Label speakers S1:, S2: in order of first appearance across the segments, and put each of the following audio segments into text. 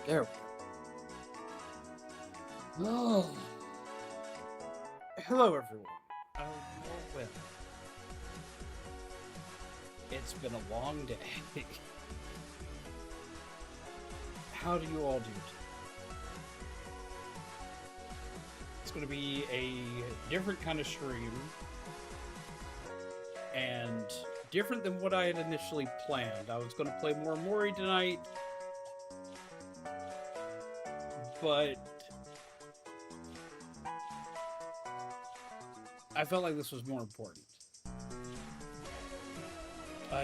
S1: There we go. Oh. Hello, everyone. Well, it's been a long day. How do you all do today? It's going to be a different kind of stream, and different than what I had initially planned. I was going to play more Mori tonight, but I felt like this was more important.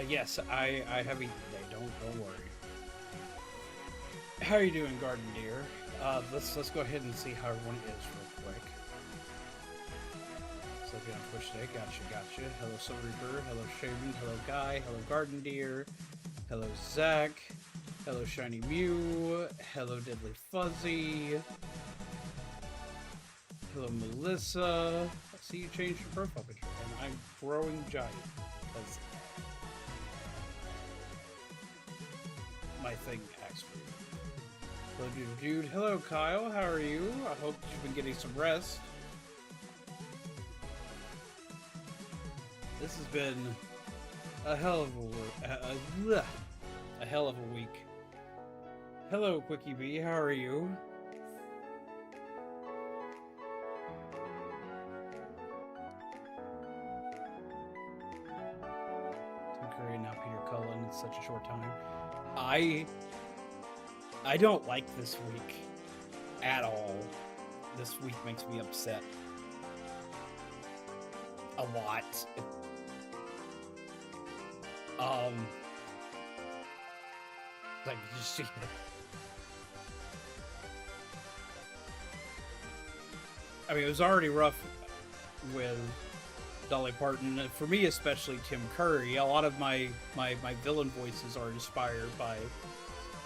S1: Yes, I have eaten today. Don't worry. How are you doing, Garden Deer? Let's go ahead and see how everyone is real quick. So get on Twitch today. Gotcha. Hello, Soul Reaper. Hello, Shaman. Hello, Guy. Hello, Garden Deer. Hello, Zach. Hello, Shiny Mew. Hello, Deadly Fuzzy. Hello, Melissa. I see you changed your profile picture, and I'm growing giant because my thing acts for you. Hello, Jude. Hello, Kyle. How are you? I hope you've been getting some rest. This has been a hell of a hell of a week. Hello, Quickie B. How are you? Tim Curry, now Peter Cullen. It's such a short time. I don't like this week at all. This week makes me upset a lot. Like, you see it. I mean, it was already rough with Dolly Parton. For me, especially Tim Curry. A lot of my villain voices are inspired by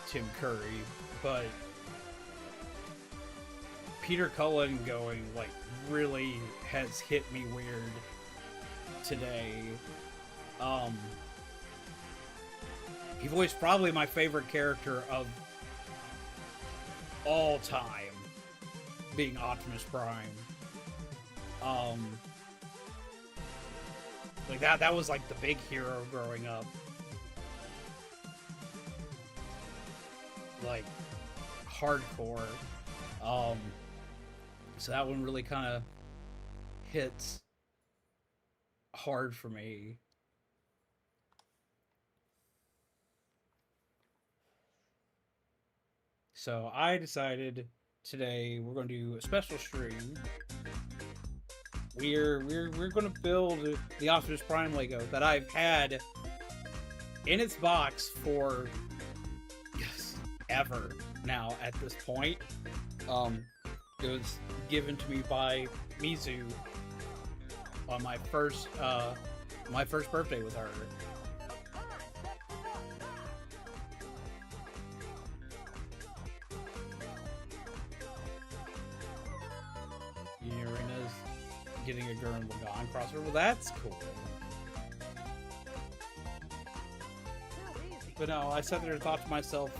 S1: Tim Curry, but Peter Cullen going, like, really has hit me weird today. He voiced probably my favorite character of all time, being Optimus Prime. Like that was like the big hero growing up. Like hardcore. So that one really kind of hits hard for me. So I decided today we're going to do a special stream. We're going to build the Optimus Prime Lego that I've had in its box for ever now at this point. It was given to me by Mizu on my first birthday with her. Urina's getting a Gurren Lagann crossover. Well, that's cool. But no, I sat there and thought to myself,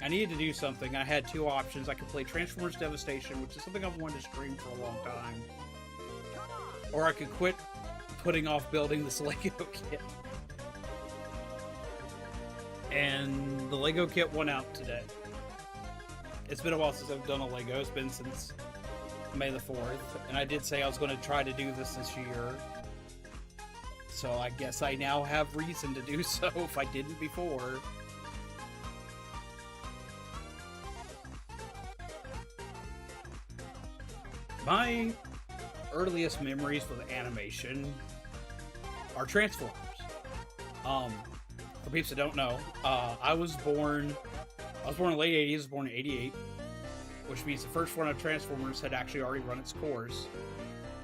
S1: I needed to do something. I had two options. I could play Transformers Devastation, which is something I've wanted to stream for a long time. Or I could quit putting off building this Lego kit. And the Lego kit went out today. It's been a while since I've done a Lego. It's been since May the 4th. And I did say I was going to try to do this year. So I guess I now have reason to do so if I didn't before. My earliest memories with animation are Transformers. For people that don't know, I was born in the late 80s, I was born in 88, which means the first one of Transformers had actually already run its course.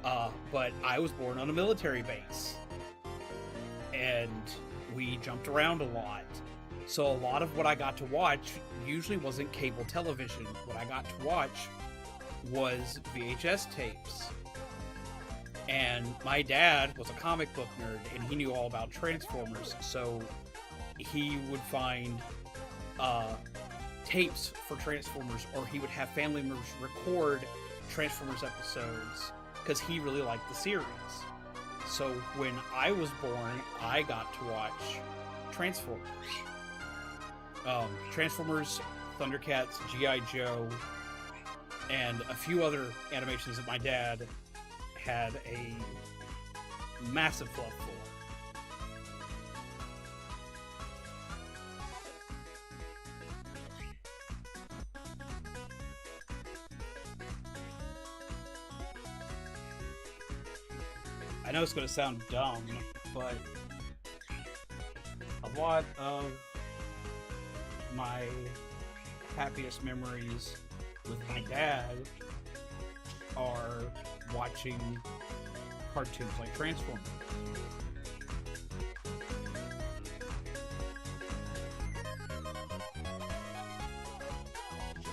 S1: But I was born on a military base. And we jumped around a lot. So a lot of what I got to watch usually wasn't cable television. What I got to watch was VHS tapes. And my dad was a comic book nerd, and he knew all about Transformers, so he would find tapes for Transformers, or he would have family members record Transformers episodes because he really liked the series. So when I was born, I got to watch Transformers. Transformers, Thundercats, G.I. Joe, and a few other animations that my dad had a massive love for. I know it's going to sound dumb, but a lot of my happiest memories with my dad are watching cartoons like Transformers.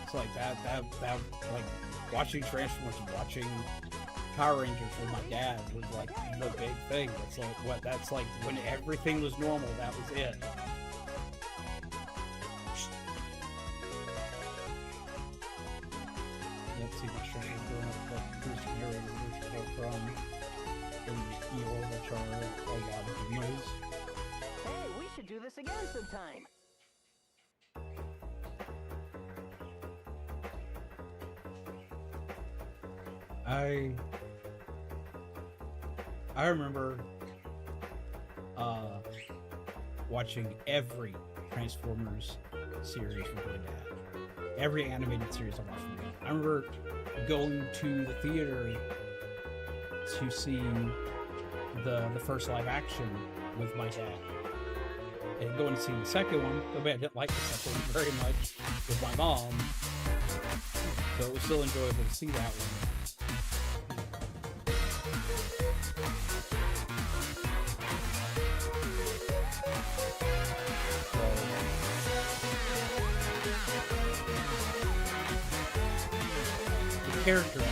S1: It's like that like watching Transformers and watching Power Rangers with my dad was like the big thing. It's like that's like when everything was normal, that was it. Let's see what show we're doing. But who's the narrator? Who's from? And Evil, which are a lot of videos.
S2: Hey, we should do this again sometime.
S1: I remember watching every Transformers series with my dad. Every animated series I watched with my dad. I remember going to the theater to see the first live action with my dad. And going to see the second one, though I didn't like the second one very much, with my mom. So it was still enjoyable to see that one. Character mode.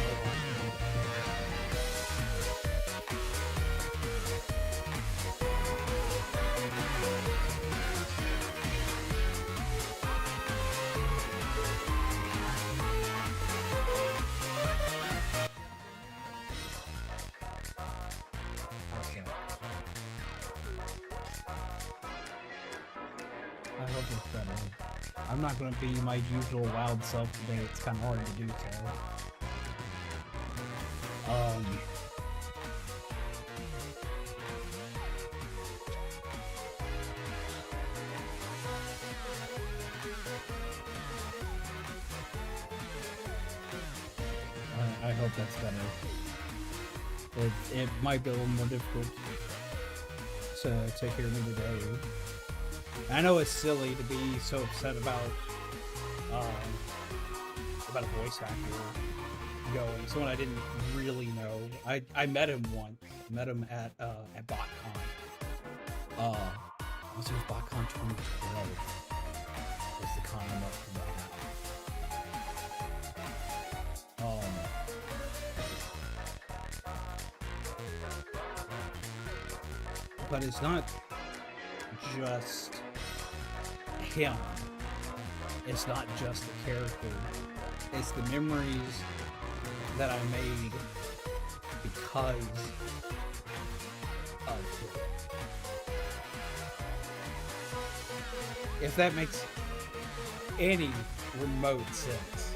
S1: I hope it's better. I'm not going to be my usual wild self today. It's kind of hard to do so. I hope that's better. It might be a little more difficult to hear me today. I know it's silly to be so upset about a voice actor going. Someone I didn't really know. I met him once. Met him at BotCon. This was BotCon 2012. Was the con I'm up for right now. But it's not just him. It's not just the character. It's the memories that I made because of him. If that makes any remote sense.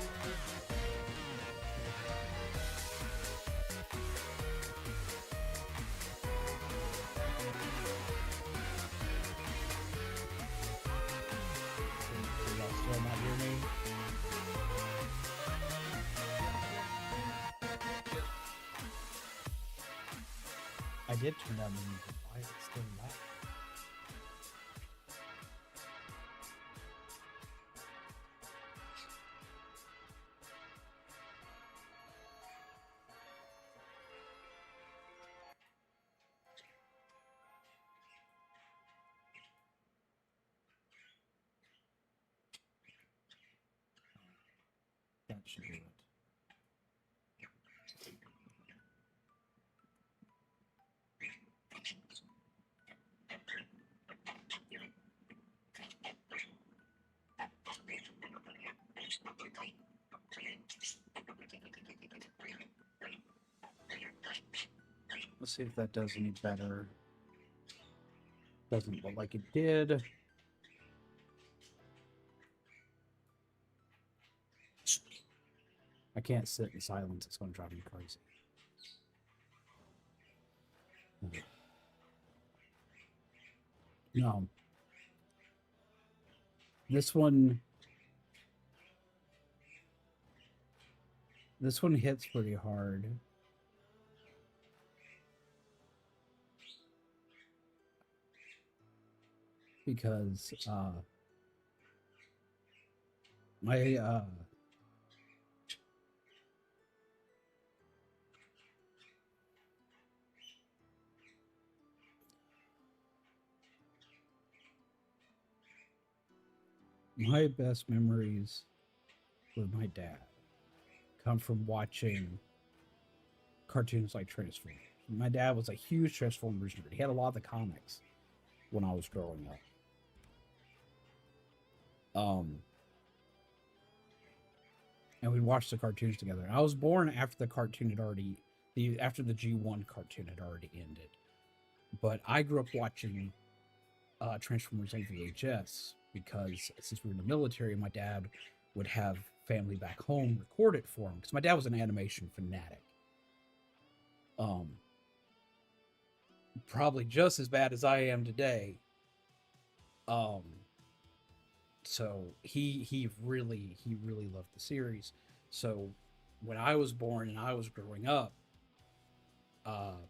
S1: I did turn down the music. Why is it still loud? That should do it. Let's see if that does any better. Doesn't look like it did. I can't sit in silence. It's going to drive me crazy. No. This one hits pretty hard. Because my best memories with my dad come from watching cartoons like Transformers. My dad was a huge Transformers nerd. He had a lot of the comics when I was growing up. And we'd watch the cartoons together. I was born after the cartoon had already, after the G1 cartoon had already ended. But I grew up watching Transformers on VHS because since we were in the military, my dad would have family back home record it for him because my dad was an animation fanatic. Probably just as bad as I am today. So he really loved the series. So when I was born and I was growing up,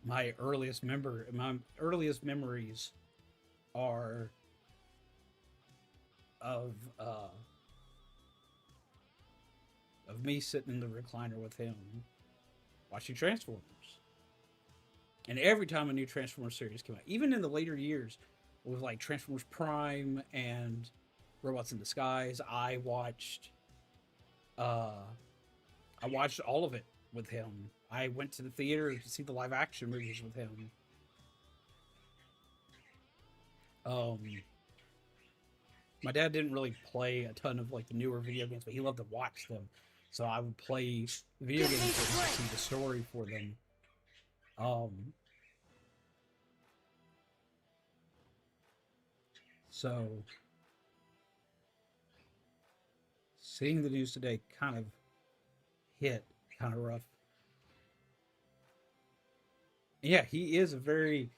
S1: my earliest memories are of me sitting in the recliner with him watching Transformers. And every time a new Transformers series came out, even in the later years with like Transformers Prime and Robots in Disguise, I watched all of it with him. I went to the theater to see the live action movies with him. My dad didn't really play a ton of like the newer video games, but he loved to watch them. So I would play video games to see the story for them. So seeing the news today kind of hit kind of rough. Yeah, he was a very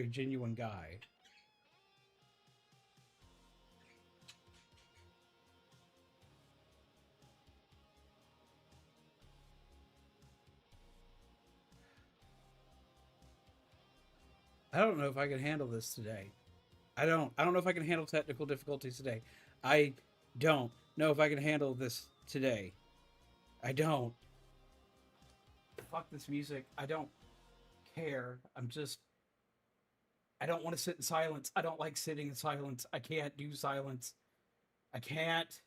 S1: genuine guy. I don't know if I can handle this today. I don't know if I can handle technical difficulties today. I don't know if I can handle this today. I don't. Fuck this music. I don't care. I don't want to sit in silence. I don't like sitting in silence. I can't do silence. I can't.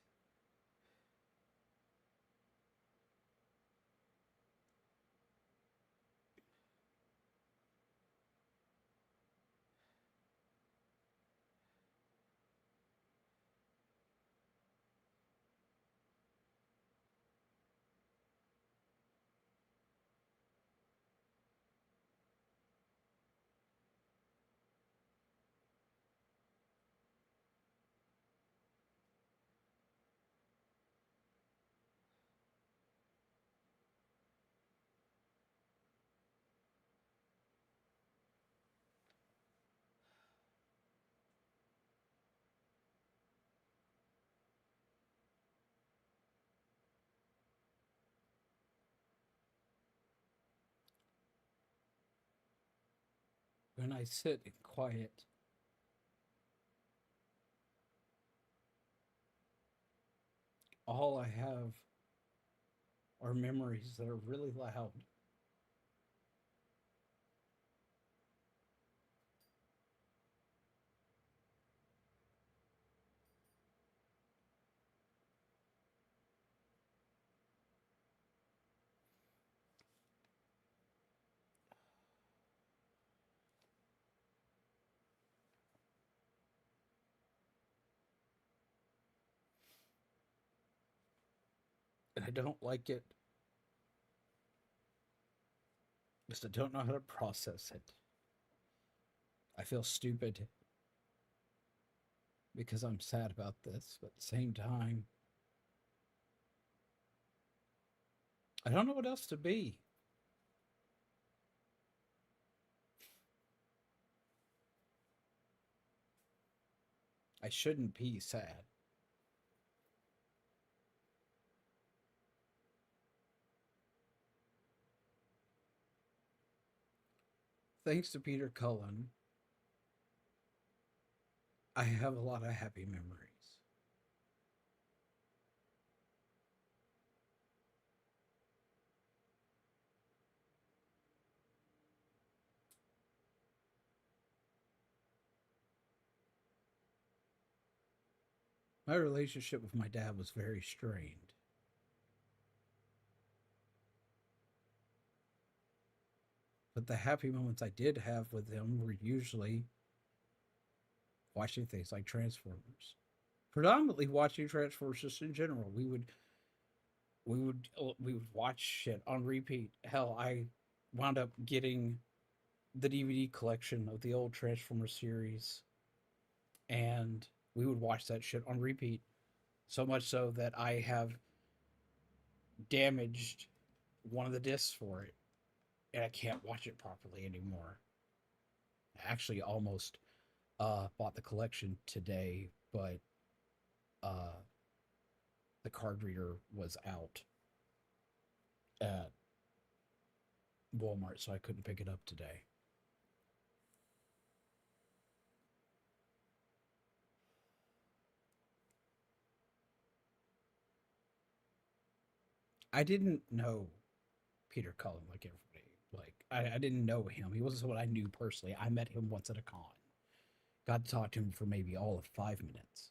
S1: When I sit in quiet, all I have are memories that are really loud. And I don't like it. Because I don't know how to process it. I feel stupid because I'm sad about this, but at the same time, I don't know what else to be. I shouldn't be sad. Thanks to Peter Cullen, I have a lot of happy memories. My relationship with my dad was very strained. But the happy moments I did have with him were usually watching things like Transformers. Predominantly watching Transformers just in general. We would watch shit on repeat. Hell, I wound up getting the DVD collection of the old Transformers series, and we would watch that shit on repeat. So much so that I have damaged one of the discs for it, and I can't watch it properly anymore. I actually almost bought the collection today, but uh, the card reader was out at Walmart, so I couldn't pick it up today. I didn't know Peter Cullen like everybody. Like I didn't know him. He wasn't someone I knew personally. I met him once at a con. Got to talk to him for maybe all of 5 minutes.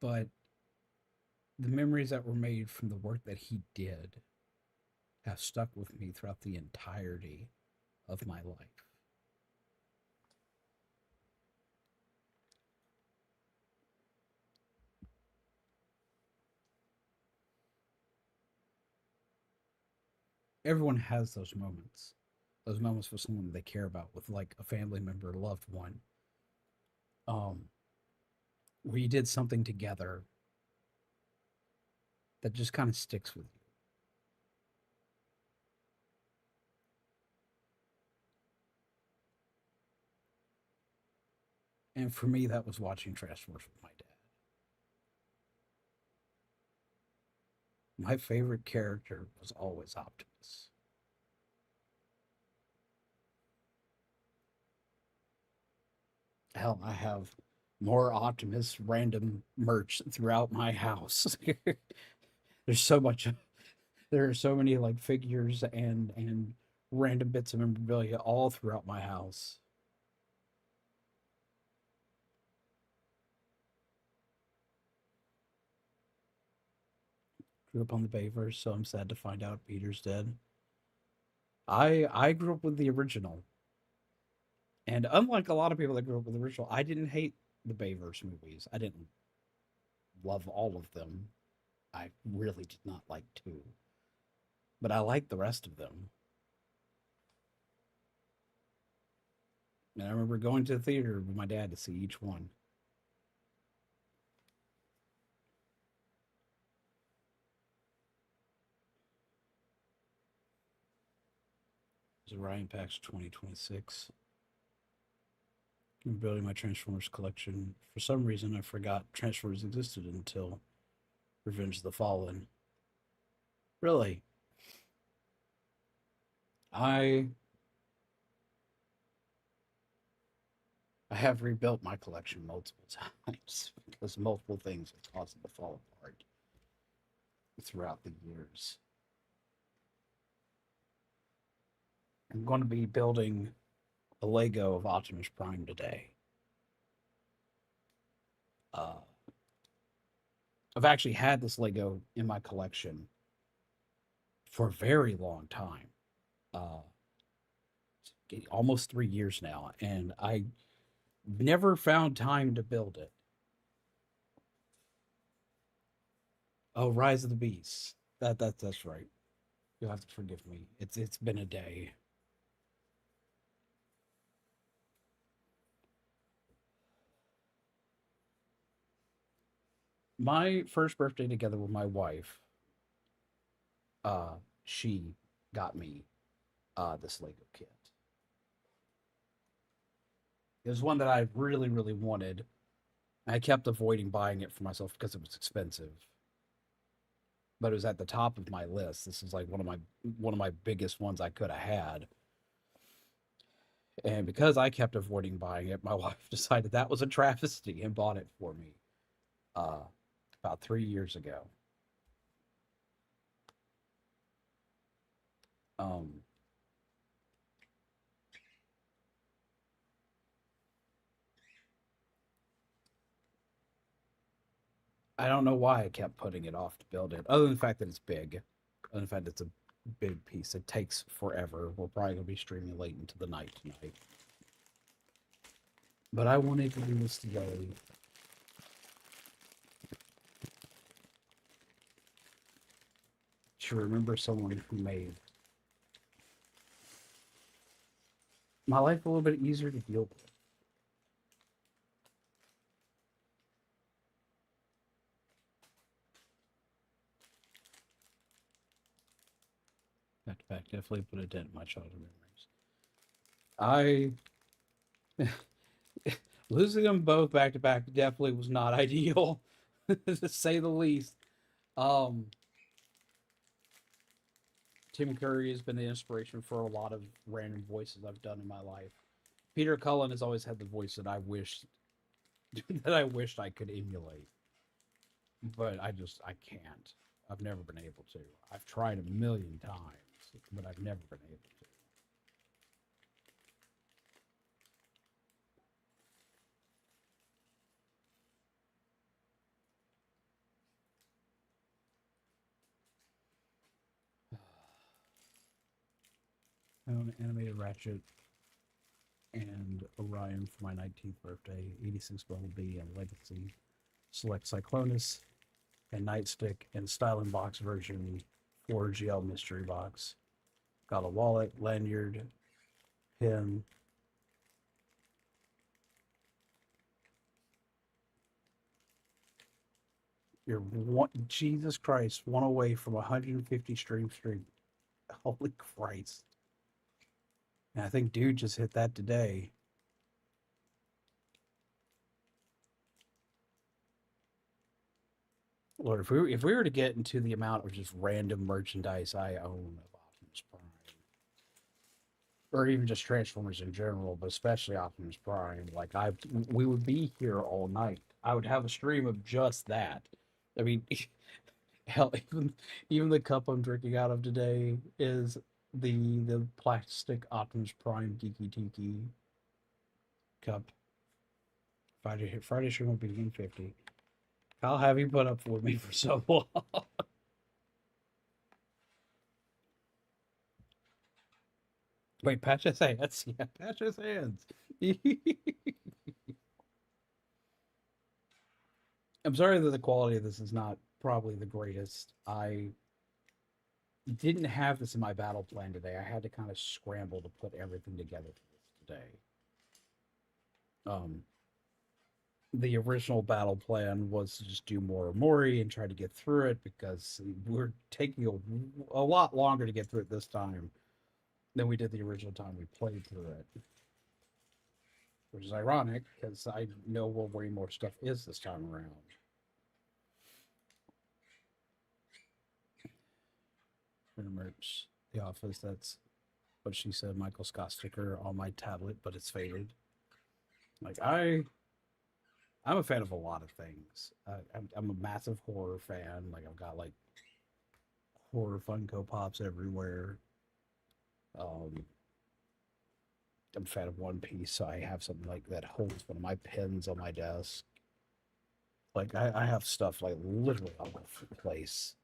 S1: But the memories that were made from the work that he did have stuck with me throughout the entirety of my life. Everyone has those moments with someone they care about, with like a family member, a loved one, um, where you did something together that just kind of sticks with you. And for me, that was watching Transformers with my dad. My favorite character was always Optimus. Hell, I have more Optimus random merch throughout my house. There's so much. There are so many like figures and random bits of memorabilia all throughout my house. Grew up on the Bayverse, so I'm sad to find out Peter's dead. I grew up with the original, and unlike a lot of people that grew up with the original, I didn't hate the Bayverse movies. I didn't love all of them. I really did not like two, but I liked the rest of them. And I remember going to the theater with my dad to see each one. It was Ryan Pack's 2026. I'm building my Transformers collection. For some reason, I forgot Transformers existed until Revenge of the Fallen. Really, I I have rebuilt my collection multiple times because multiple things have caused it to fall apart throughout the years. I'm going to be building a Lego of Optimus Prime today. Uh, I've actually had this Lego in my collection for a very long time. Uh, Almost 3 years now, and I never found time to build it. Oh, Rise of the Beast. That's right. You'll have to forgive me. It's been a day. My first birthday together with my wife, she got me this Lego kit. It was one that I really, really wanted. I kept avoiding buying it for myself because it was expensive. But it was at the top of my list. This is like one of my biggest ones I could have had. And because I kept avoiding buying it, my wife decided that was a travesty and bought it for me uh, about 3 years ago. Um, I don't know why I kept putting it off to build it, other than the fact that it's big. Other than the fact that it's a big piece. It takes forever. We're probably going to be streaming late into the night tonight. But I wanted to do this today. To remember someone who made my life a little bit easier to deal with. Back to back definitely put a dent in my childhood memories. I losing them both back to back definitely was not ideal, to say the least. Um, Tim Curry has been the inspiration for a lot of random voices I've done in my life. Peter Cullen has always had the voice that I wished I could emulate, but I can't. I've never been able to. I've tried a million times, but I've never been able to. I own an animated Ratchet and Orion for my 19th birthday, 86 Bumblebee and Legacy, Select Cyclonus, and Nightstick, and Style and Box version 4GL Mystery Box. Got a wallet, lanyard, pin. You're one, Jesus Christ, one away from 150 stream stream. Holy Christ. And I think dude just hit that today. Lord, if we were to get into the amount of just random merchandise I own of Optimus Prime, or even just Transformers in general, but especially Optimus Prime, like we would be here all night. I would have a stream of just that. I mean, hell, even the cup I'm drinking out of today is the plastic Optimus Prime Geeky Tiki cup. Friday stream will be 150. I'll have you put up with me for so long. Wait, patch his hands. Yeah, patch his hands. I'm sorry that the quality of this is not probably the greatest. I didn't have this in my battle plan today. I had to kind of scramble to put everything together for this today. The original battle plan was to just do more Mori and try to get through it because we're taking a lot longer to get through it this time than we did the original time we played through it. Which is ironic because I know where way more stuff is this time around. Merch The Office, that's what she said. Michael Scott sticker on my tablet, but it's faded. Like I'm a fan of a lot of things. I'm a massive horror fan. Like I've got like horror Funko Pops everywhere. Um, I'm a fan of One Piece, so I have something like that holds one of my pens on my desk. Like I have stuff like literally all over the place.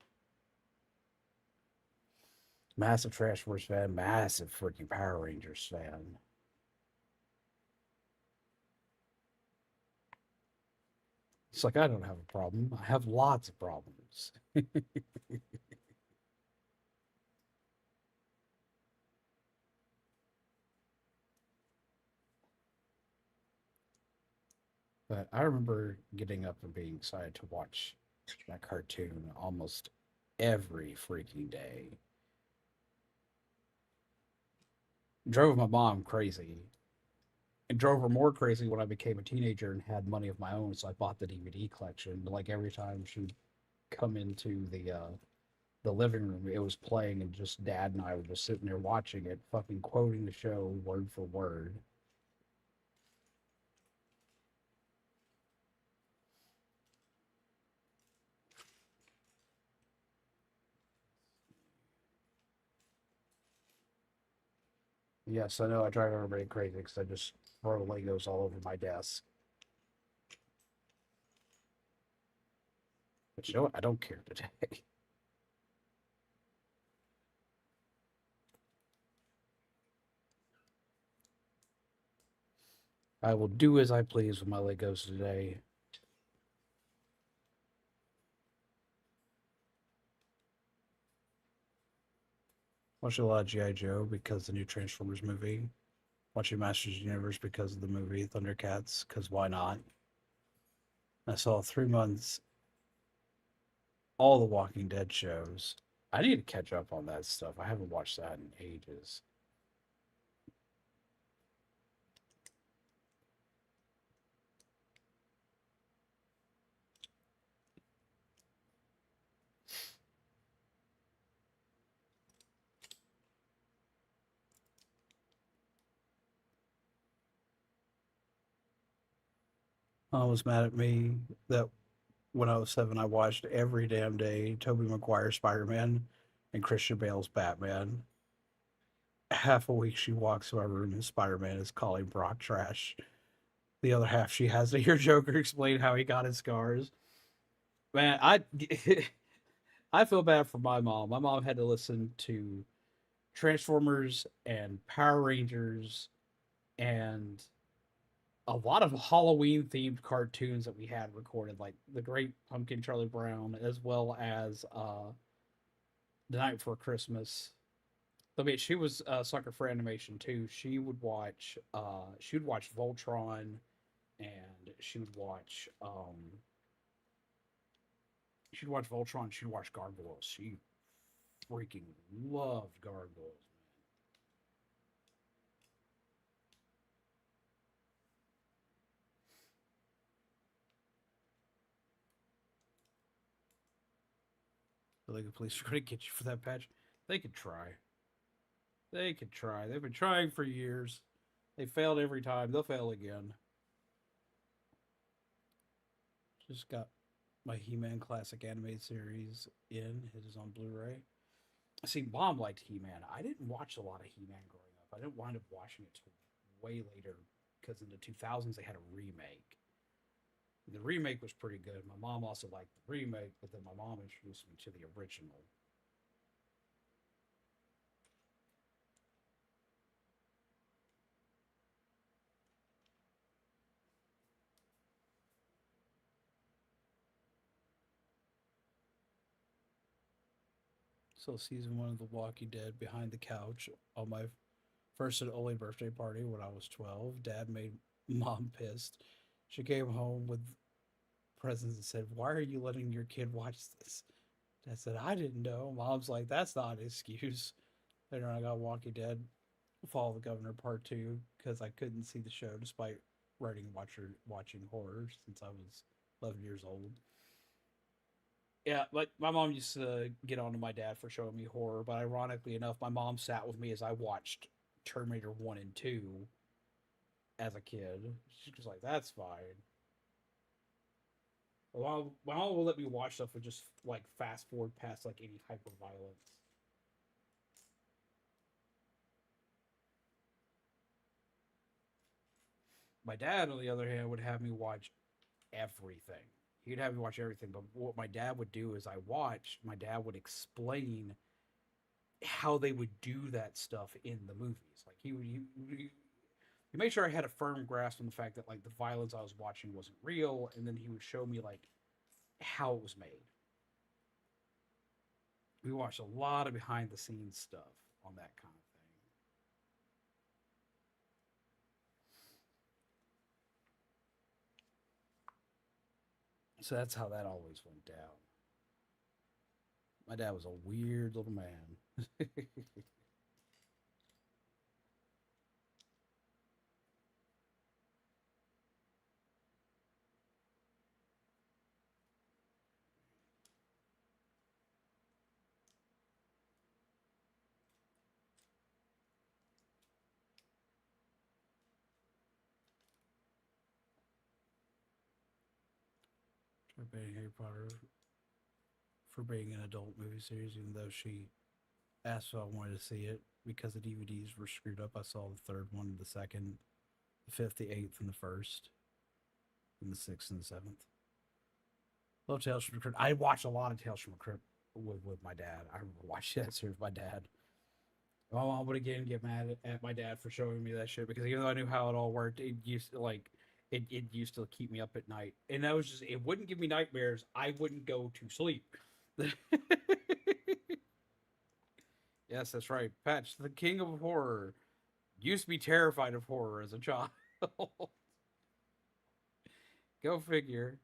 S1: Massive Transformers fan, massive freaking Power Rangers fan. It's like, I don't have a problem. I have lots of problems. But I remember getting up and being excited to watch that cartoon almost every freaking day. Drove my mom crazy. And drove her more crazy when I became a teenager and had money of my own. So I bought the DVD collection. Like every time she'd come into the living room, it was playing, and just Dad and I were just sitting there watching it, fucking quoting the show word for word. Yes, I know I drive everybody crazy because I just throw Legos all over my desk. But you know what? I don't care today. I will do as I please with my Legos today. Watching a lot of G.I. Joe because the new Transformers movie. Watching Masters of the Universe because of the movie Thundercats, because why not? I saw 3 months all the Walking Dead shows. I need to catch up on that stuff. I haven't watched that in ages. I was mad at me that when I was 7, I watched every damn day Tobey Maguire Spider-Man and Christian Bale's Batman. Half a week she walks to my room and Spider-Man is calling Brock trash. The other half she has to hear Joker explain how he got his scars. Man, I feel bad for my mom. My mom had to listen to Transformers and Power Rangers and a lot of Halloween themed cartoons that we had recorded, like The Great Pumpkin Charlie Brown, as well as The Night Before Christmas. I mean, she was a sucker for animation too. She would watch Voltron, and she'd watch Voltron. She'd watch Gargoyles. She freaking loved Gargoyles. The League of Police are going to get you for that patch. They could try. They could try. They've been trying for years. They failed every time. They'll fail again. Just got my He-Man classic animated series in. It is on Blu-ray. See, Mom liked He-Man. I didn't watch a lot of He-Man growing up. I didn't wind up watching it till way later because in the 2000s they had a remake. The remake was pretty good. My mom also liked the remake, but then my mom introduced me to the original. So season 1 of The Walking Dead behind the couch on my first and only birthday party when I was 12. Dad made mom pissed. She came home with presents and said, "Why are you letting your kid watch this?" Dad said, "I didn't know." Mom's like, "That's not an excuse." Later on, I got Walking Dead Fall of the Governor Part 2 because I couldn't see the show despite watching horror since I was 11 years old. Yeah, like my mom used to get on to my dad for showing me horror, but ironically enough, my mom sat with me as I watched Terminator 1 and 2 as a kid. She was like, "That's fine." My mom will let me watch stuff and just like fast forward past like any hyper violence. My dad, on the other hand, would have me watch everything. He'd have me watch everything, but what my dad would do is my dad would explain how they would do that stuff in the movies. Like he would, he made sure I had a firm grasp on the fact that like the violence I was watching wasn't real, and then he would show me like how it was made. We watched a lot of behind the scenes stuff on that kind of thing. So that's how that always went down. My dad was a weird little man. For being Harry Potter, for being an adult movie series, even though she asked if I wanted to see it because the DVDs were screwed up. I saw the third one, the second, the fifth, the eighth, and the first, and the sixth and the seventh. Love Tales from the Crypt. I watched a lot of Tales from the Crypt with my dad. I remember watching that series with my dad. My mom would again get mad at my dad for showing me that shit because even though I knew how it all worked, it used to like it used to keep me up at night, and that was just it wouldn't give me nightmares. I wouldn't go to sleep. Yes, that's right. Patch, the king of horror, used to be terrified of horror as a child. Go figure.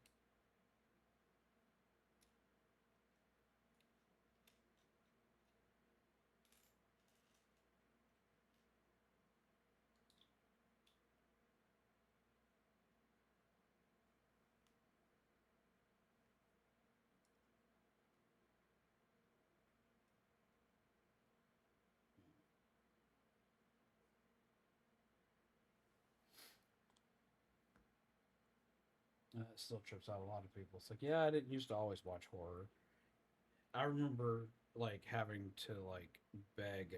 S1: It still trips out a lot of people. It's like, yeah, I didn't used to always watch horror. I remember like having to like beg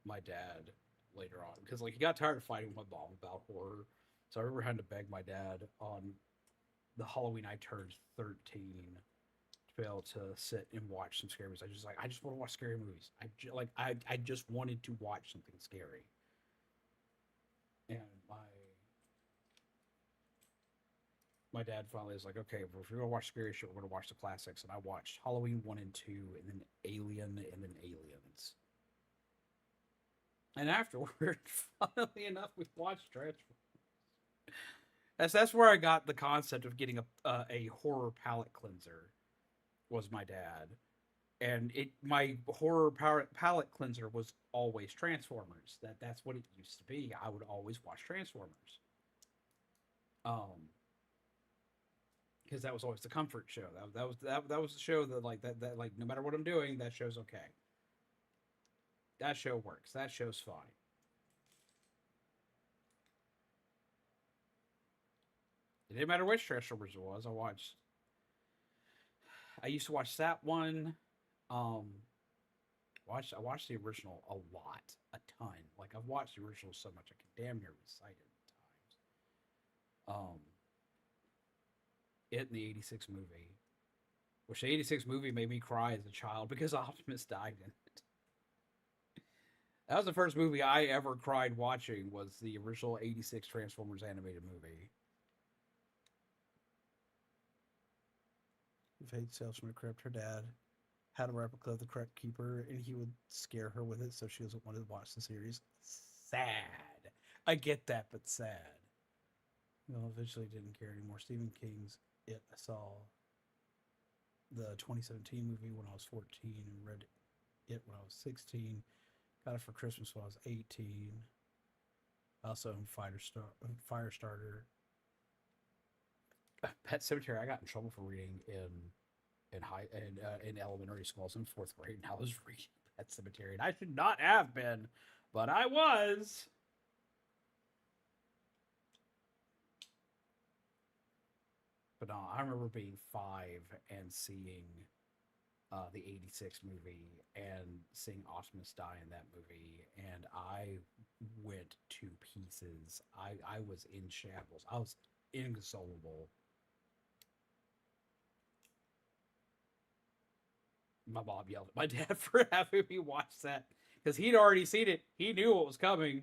S1: my dad later on because like he got tired of fighting with my mom about horror. So I remember having to beg my dad on the Halloween I turned 13 to be able to sit and watch some scary movies. I just want to watch scary movies. I just wanted to watch something scary. And my dad finally was like, okay, well, if you're gonna watch scary shit, we're gonna watch the classics. And I watched Halloween 1 and 2, and then Alien, and then Aliens. And afterward, funnily enough, we watched Transformers. That's where I got the concept of getting a horror palate cleanser. Was my dad, and my horror palate cleanser was always Transformers. That's what it used to be. I would always watch Transformers. Because that was always the comfort show. That was the show that like no matter what I'm doing, that show's okay. That show works. That show's fine. It didn't matter which Transformers it was. I used to watch that one. Um, I watched the original a lot, a ton. Like I've watched the original so much I can damn near recite it at times. It in the '86 movie, which the '86 movie made me cry as a child because Optimus died in it. That was the first movie I ever cried watching. Was the original '86 Transformers animated movie. Fate Tales from the Crypt. Her dad had a replica of the Crypt Keeper, and he would scare her with it, so she doesn't want to watch the series. Sad. I get that, but sad. Well, eventually didn't care anymore. Stephen King's It. I saw the 2017 movie when I was 14 and read it when I was 16. Got it for Christmas when I was 18. Also in Firestarter. Pet Cemetery. I got in trouble for reading in elementary school. I was in fourth grade, and I was reading Pet Cemetery, and I should not have been, but I was. But no, I remember being 5 and seeing the '86 movie and seeing Optimus die in that movie, and I went to pieces. I was in shambles. I was inconsolable. My mom yelled at my dad for having me watch that because he'd already seen it. He knew what was coming.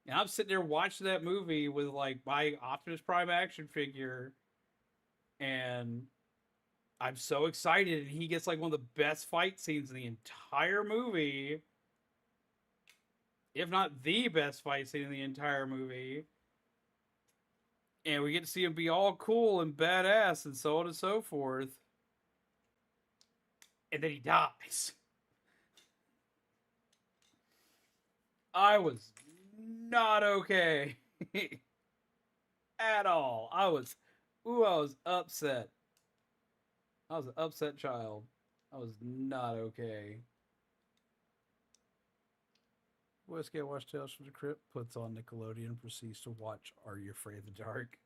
S1: And I'm sitting there watching that movie with like my Optimus Prime action figure, and I'm so excited. And he gets like one of the best fight scenes in the entire movie, if not the best fight scene in the entire movie. And we get to see him be all cool and badass and so on and so forth. And then he dies. I was not okay at all. I was upset. I was an upset child. I was not okay. Whiskey watch Tales from the Crypt, puts on Nickelodeon, proceeds to watch Are You Afraid of the Dark?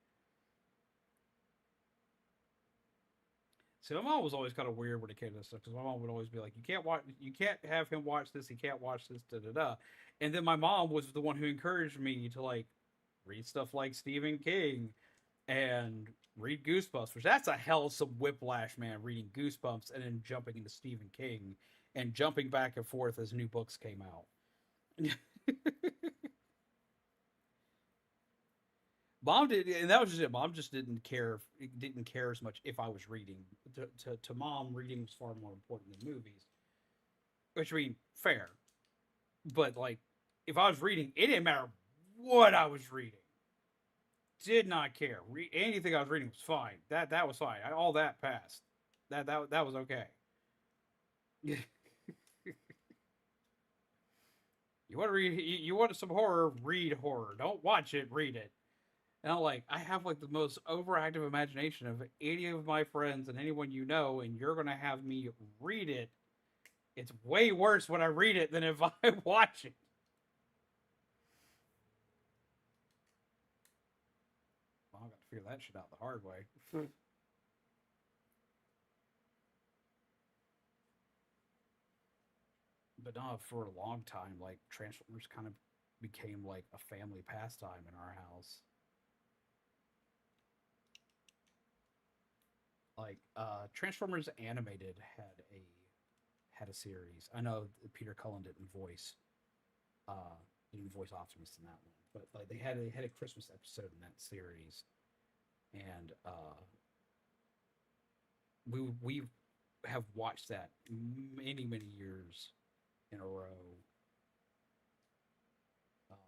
S1: See, my mom was always kind of weird when it came to this stuff because my mom would always be like, you can't have him watch this, he can't watch this, da da da." And then my mom was the one who encouraged me to like read stuff like Stephen King and read Goosebumps, which that's a hell of some whiplash, man. Reading Goosebumps and then jumping into Stephen King and jumping back and forth as new books came out. Mom did, and that was just it. Mom just didn't care. Didn't care as much if I was reading. To mom, reading was far more important than movies. Which I mean, fair. But like, if I was reading, it didn't matter what I was reading. Did not care. Anything I was reading was fine. That was fine. All that passed. That was okay. You want to read? You want some horror? Read horror. Don't watch it. Read it. And I'm like, I have like the most overactive imagination of any of my friends and anyone you know, and you're gonna have me read it. It's way worse when I read it than if I watch it. Well, I got to figure that shit out the hard way. But no, for a long time, like Transformers kind of became like a family pastime in our house. Like Transformers Animated had a series. I know Peter Cullen didn't voice Optimus in that one, but like they had a Christmas episode in that series, and we have watched that many years in a row. Um,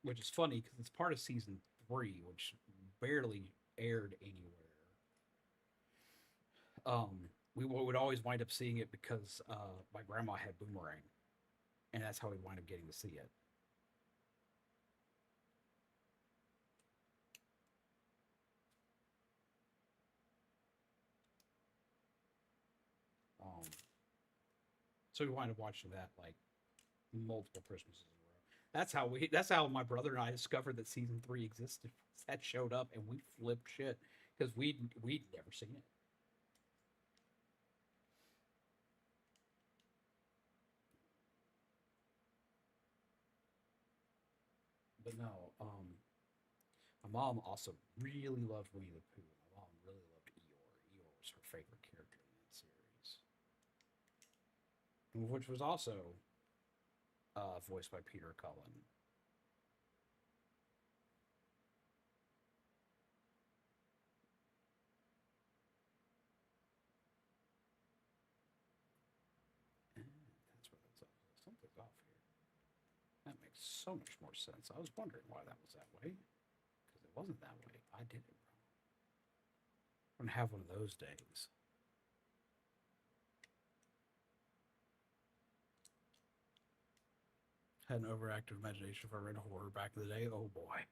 S1: which is funny because it's part of season 3, which barely aired anywhere. We would always wind up seeing it because my grandma had Boomerang, and that's how we wind up getting to see it. Um, so we wind up watching that like multiple Christmases in a row. That's how my brother and I discovered that season 3 existed. That showed up and we flipped shit because we'd never seen it. But no, my mom also really loved Winnie the Pooh. My mom really loved Eeyore. Eeyore was her favorite character in that series, which was also voiced by Peter Cullen. And that's where that's up. Something's off here. That makes so much more sense. I was wondering why that was that way. Because it wasn't that way. I did it wrong. I'm going to have one of those days. Had an overactive imagination for read horror back in the day. Oh boy.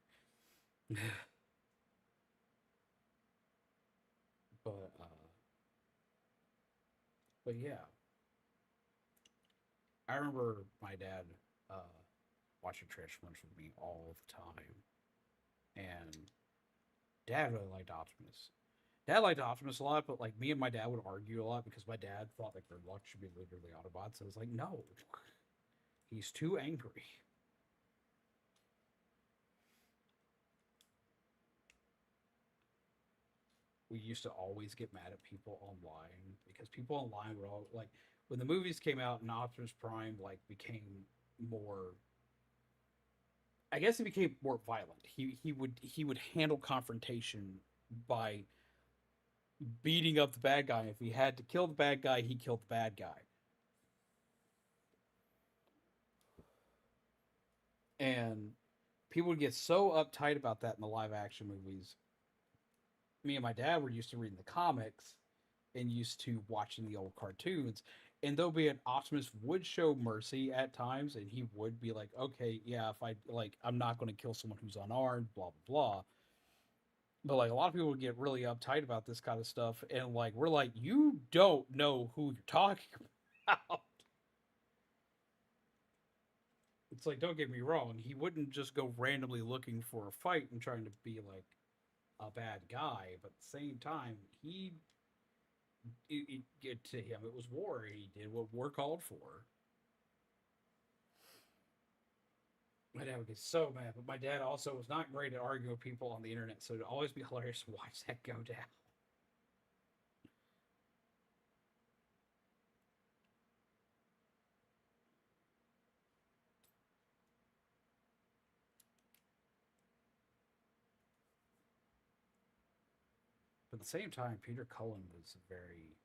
S1: but but yeah. I remember my dad watching Transformers with me all the time. And dad really liked Optimus. Dad liked Optimus a lot, but like me and my dad would argue a lot because my dad thought like Gridlock should be literally Autobots. So I was like, no, he's too angry. We used to always get mad at people online because people online would all like when the movies came out and Optimus Prime like became more, I guess he became more violent. He would handle confrontation by beating up the bad guy. If he had to kill the bad guy, he killed the bad guy. And people would get so uptight about that in the live action movies. Me and my dad were used to reading the comics and used to watching the old cartoons. And though be it Optimus would show mercy at times, and he would be like, okay, yeah, if I like, I'm not going to kill someone who's unarmed, blah blah blah. But like a lot of people would get really uptight about this kind of stuff, and like we're like, you don't know who you're talking about. It's like, don't get me wrong, he wouldn't just go randomly looking for a fight and trying to be like a bad guy, but at the same time, to him it was war. He did what war called for. My dad would get so mad, but my dad also was not great at arguing with people on the internet, so it'd always be hilarious to watch that go down. But at the same time, Peter Cullen was a very,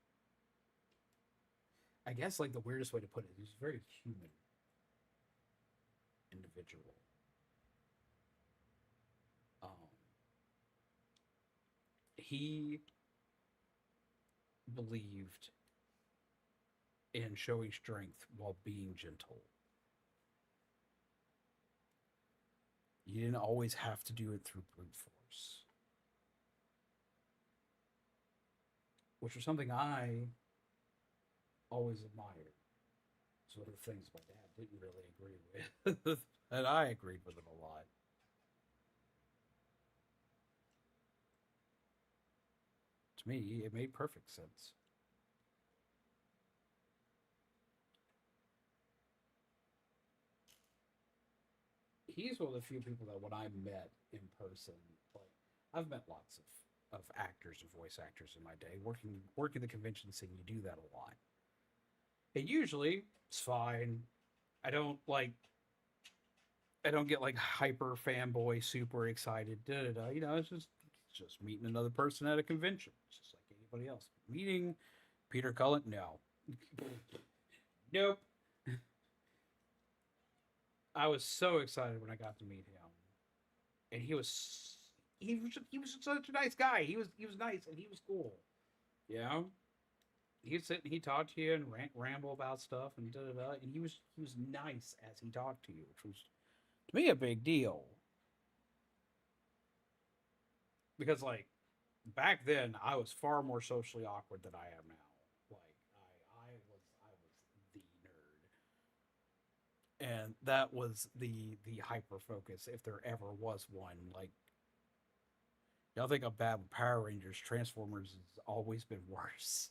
S1: I guess, like the weirdest way to put it, he was a very human individual. Um, he believed in showing strength while being gentle. You didn't always have to do it through brute force, which was something I always admired. It's one of the things my dad didn't really agree with, and I agreed with him a lot. To me, it made perfect sense. He's one of the few people that when I met in person, like I've met lots of actors and voice actors in my day. Working the convention scene, you do that a lot. And usually it's fine. I don't like I don't get like hyper fanboy, super excited. Da, da, da. You know, it's just meeting another person at a convention. It's just like anybody else. Meeting Peter Cullen, no, nope. I was so excited when I got to meet him, and he was such a nice guy. He was nice and he was cool. You know, he'd sit and he talked to you and ramble about stuff and da da da. And he was nice as he talked to you, which was to me a big deal because like back then I was far more socially awkward than I am now. Like I was the nerd, and that was the hyper focus if there ever was one. Like y'all think I'm bad with Power Rangers, Transformers has always been worse.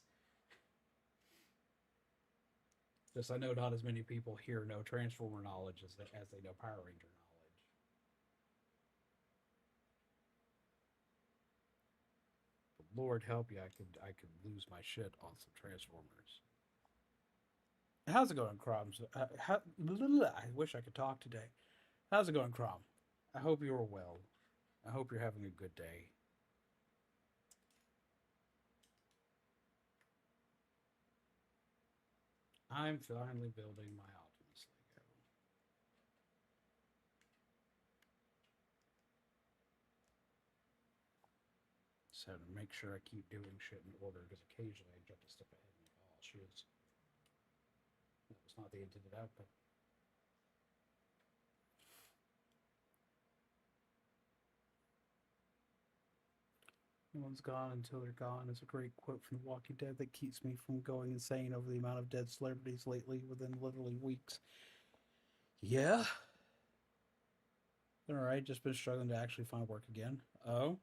S1: Just I know not as many people here know Transformer knowledge as they know Power Ranger knowledge. But Lord help you, I could lose my shit on some Transformers. How's it going, Crumbs? I wish I could talk today. How's it going, Crom? I hope you're well. I hope you're having a good day. I'm finally building my Optimus Lego. So to make sure I keep doing shit in order, because occasionally I jump a step ahead and like, oh, shit. That was not the intended outcome. No one's gone until they're gone is a great quote from The Walking Dead that keeps me from going insane over the amount of dead celebrities lately within literally weeks. Yeah. Alright, just been struggling to actually find work again. Oh?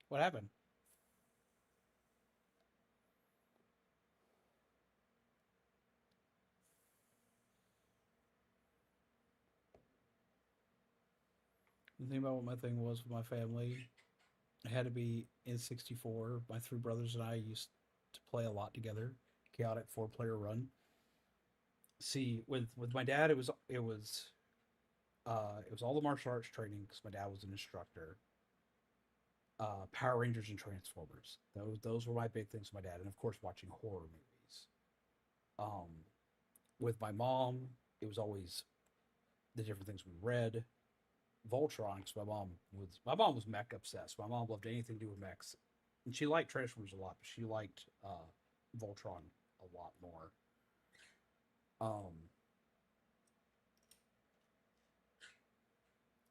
S1: What happened? The thing about what my thing was with my family, it had to be in 64. My three brothers and I used to play a lot together. chaotic 4-player run. See, with my dad, it was all the martial arts training because my dad was an instructor. Power Rangers and Transformers. Those were my big things with my dad, and of course watching horror movies. Um, with my mom, it was always the different things we read. Voltron, because my mom was mech obsessed. My mom loved anything to do with mechs, and she liked Transformers a lot, but she liked Voltron a lot more.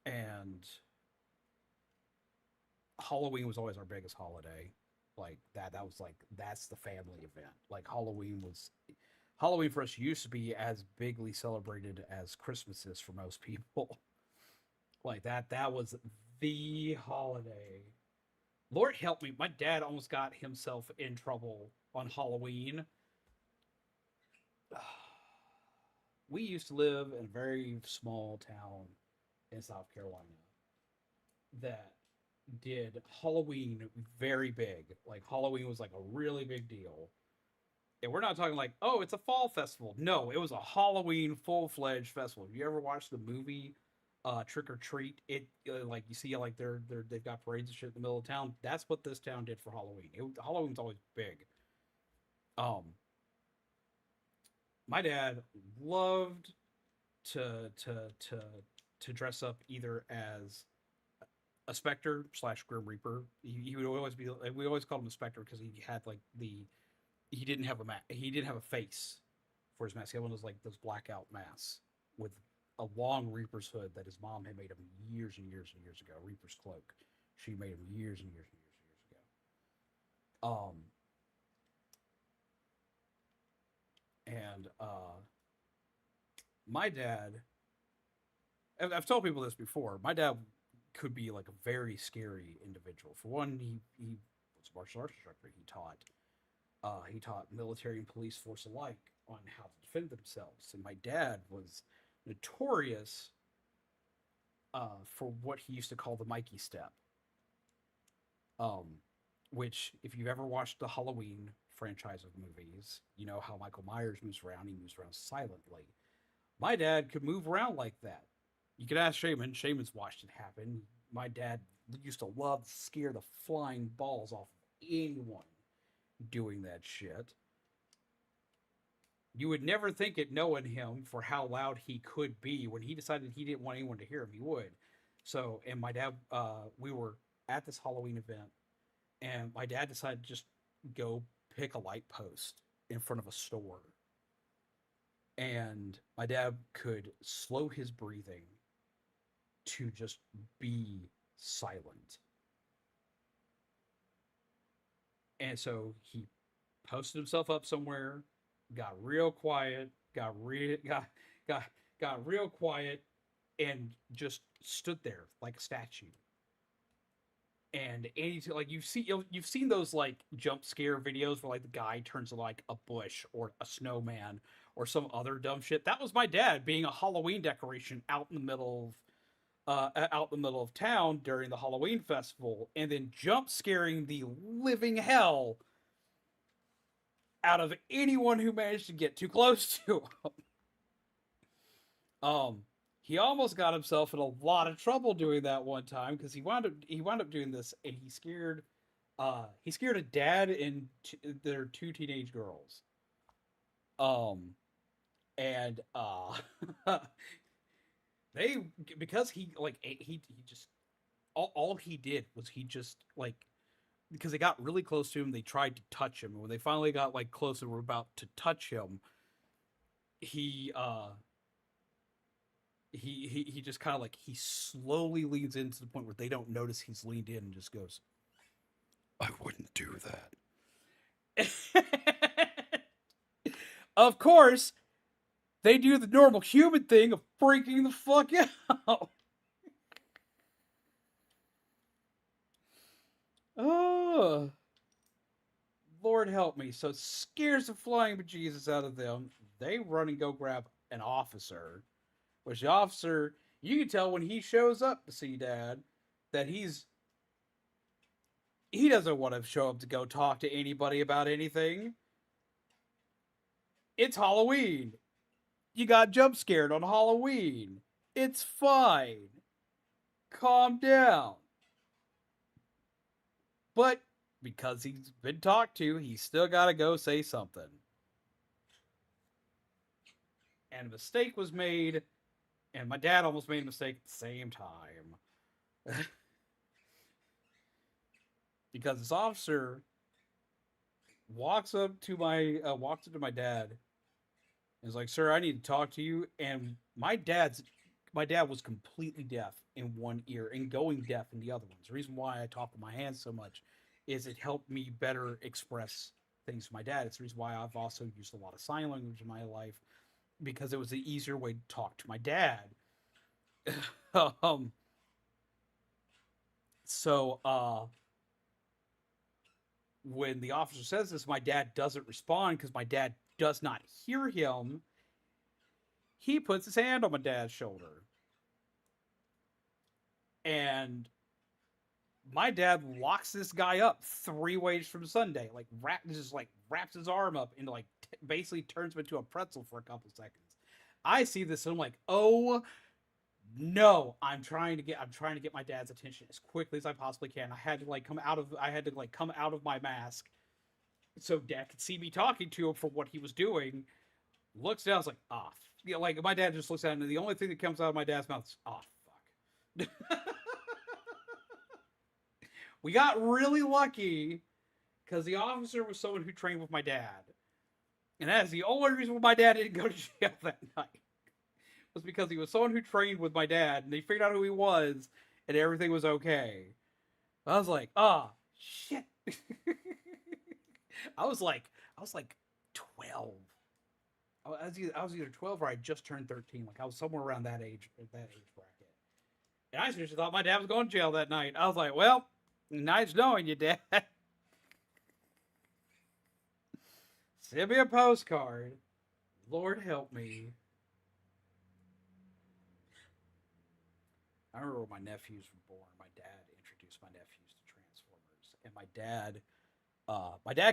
S1: And Halloween was always our biggest holiday. Like that was like that's the family event. Like Halloween for us used to be as bigly celebrated as Christmas is for most people. Like that was the holiday. Lord help me, my dad almost got himself in trouble on Halloween. We used to live in a very small town in South Carolina that did Halloween very big. Like Halloween was like a really big deal. And we're not talking like, oh, it's a fall festival. No, it was a Halloween full-fledged festival. If you ever watched the movie Trick or Treat, it like you see like they've got parades and shit in the middle of town. That's what this town did for Halloween. Halloween's always big. My dad loved to dress up either as a Spectre / Grim Reaper. He would always be. We always called him a Spectre because he had like he didn't have he didn't have a face for his mask. He had one of those blackout masks with a long Reaper's hood that his mom had made him years and years and years ago. Reaper's cloak. She made him years and years and years and years ago. And my dad, I've told people this before. My dad could be like a very scary individual. For one, he was a martial arts instructor. He taught military and police force alike on how to defend themselves. And my dad was notorious for what he used to call the Mikey step. Which, if you've ever watched the Halloween franchise of movies, you know how Michael Myers moves around. He moves around silently. My dad could move around like that. You could ask Shaman. Shaman's watched it happen. My dad used to love to scare the flying balls off of anyone doing that shit. You would never think it knowing him for how loud he could be. When he decided he didn't want anyone to hear him, he would. So, and my dad, we were at this Halloween event, and my dad decided to just go pick a light post in front of a store. And my dad could slow his breathing to just be silent. And so he posted himself up somewhere, got real quiet, got real quiet, and just stood there like a statue. And like you've seen those like jump scare videos where like the guy turns to like a bush or a snowman or some other dumb shit. That was my dad being a Halloween decoration out in the middle of town during the Halloween festival, and then jump scaring the living hell out of anyone who managed to get too close to him. He almost got himself in a lot of trouble doing that one time because he wound up doing this, and he scared a dad and their 2 teenage girls. And they, because he just all he did was he just like, because they got really close to him, they tried to touch him, and when they finally got like close and were about to touch him, he just kind of like, he slowly leans in to the point where they don't notice he's leaned in, and just goes, "I wouldn't do that." Of course, they do the normal human thing of freaking the fuck out. Oh, Lord help me. So it scares the flying bejesus out of them. They run and go grab an officer, which the officer, you can tell when he shows up to see Dad that he doesn't want to show up to go talk to anybody about anything. It's Halloween. You got jump scared on Halloween. It's fine. Calm down. But because he's been talked to, he's still got to go say something. And a mistake was made, and my dad almost made a mistake at the same time. Because this officer walks up to my dad and is like, "Sir, I need to talk to you." And my dad was completely deaf in one ear and going deaf in the other ones. The reason why I talk with my hands so much is it helped me better express things to my dad. It's the reason why I've also used a lot of sign language in my life, because it was the easier way to talk to my dad. um, so when the officer says this, my dad doesn't respond because my dad does not hear him. He puts his hand on my dad's shoulder. And my dad locks this guy up 3 ways from Sunday. Like, wraps his arm up and basically turns him into a pretzel for a couple seconds. I see this and I'm like, oh no, I'm trying to get my dad's attention as quickly as I possibly can. I had to come out of my mask so Dad could see me talking to him for what he was doing. Looks down, I was like, like my dad just looks at him, and the only thing that comes out of my dad's mouth is, fuck. We got really lucky because the officer was someone who trained with my dad. And that is the only reason why my dad didn't go to jail that night. Was because he was someone who trained with my dad, and they figured out who he was, and everything was okay. I was like, shit. I was like 12. I was either 12 or I just turned 13. Like, I was somewhere around that age bracket. And I seriously thought my dad was going to jail that night. I was like, well, nice knowing you, Dad. Send me a postcard. Lord help me. I remember when my nephews were born, my dad introduced my nephews to Transformers. And my dad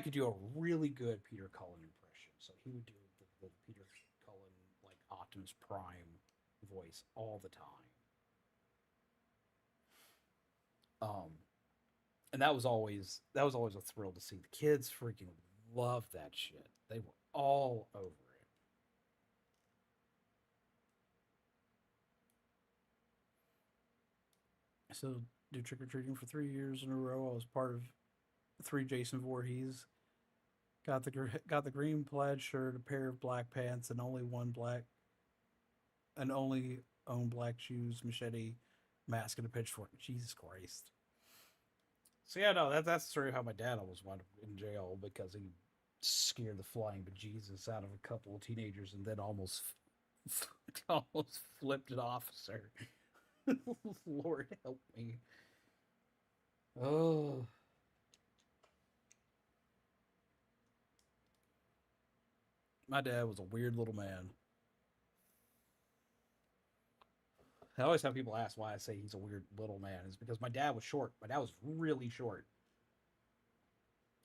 S1: could do a really good Peter Cullen impression. So he would do the Peter Cullen, like, Optimus Prime voice all the time. And that was always a thrill to see. The kids freaking loved that shit. They were all over it. So, do trick-or-treating for 3 years in a row. I was part of 3 Jason Voorhees. Got the green plaid shirt, a pair of black pants, and only own black shoes, machete, mask, and a pitchfork. Jesus Christ. So yeah, no, that's the story of how my dad almost wound up in jail, because he scared the flying bejesus out of a couple of teenagers and then almost flipped an officer. Lord help me. Oh. My dad was a weird little man. I always have people ask why I say he's a weird little man. It's because my dad was short. My dad was really short.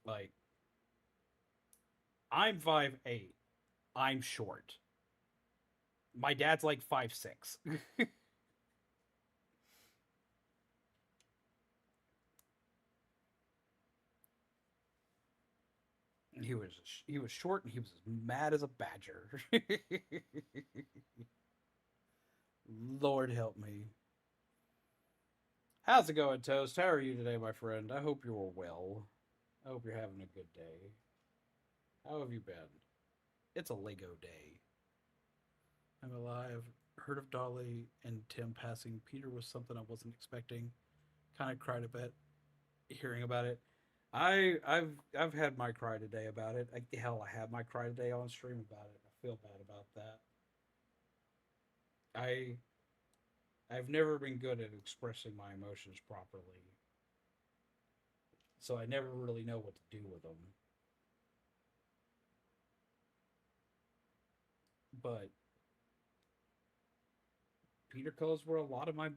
S1: Like, I'm 5'8". I'm short. My dad's like 5'6". He was short and he was as mad as a badger. Lord help me. How's it going, Toast? How are you today, my friend? I hope you're well. I hope you're having a good day. How have you been? It's a Lego day. I'm alive. Heard of Dolly and Tim passing. Peter was something I wasn't expecting. Kind of cried a bit hearing about it. I've had my cry today about it. I had my cry today on stream about it. I feel bad about that. I've never been good at expressing my emotions properly, so I never really know what to do with them. But Peter Cullen's where a lot of my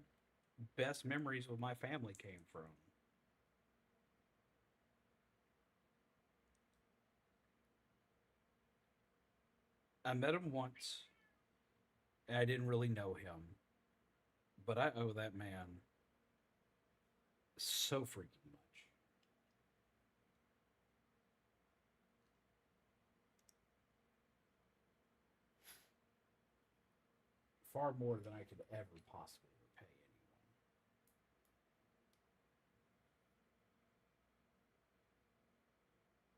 S1: best memories with my family came from. I met him once, and I didn't really know him, but I owe that man so freaking much. Far more than I could ever possibly repay anyone.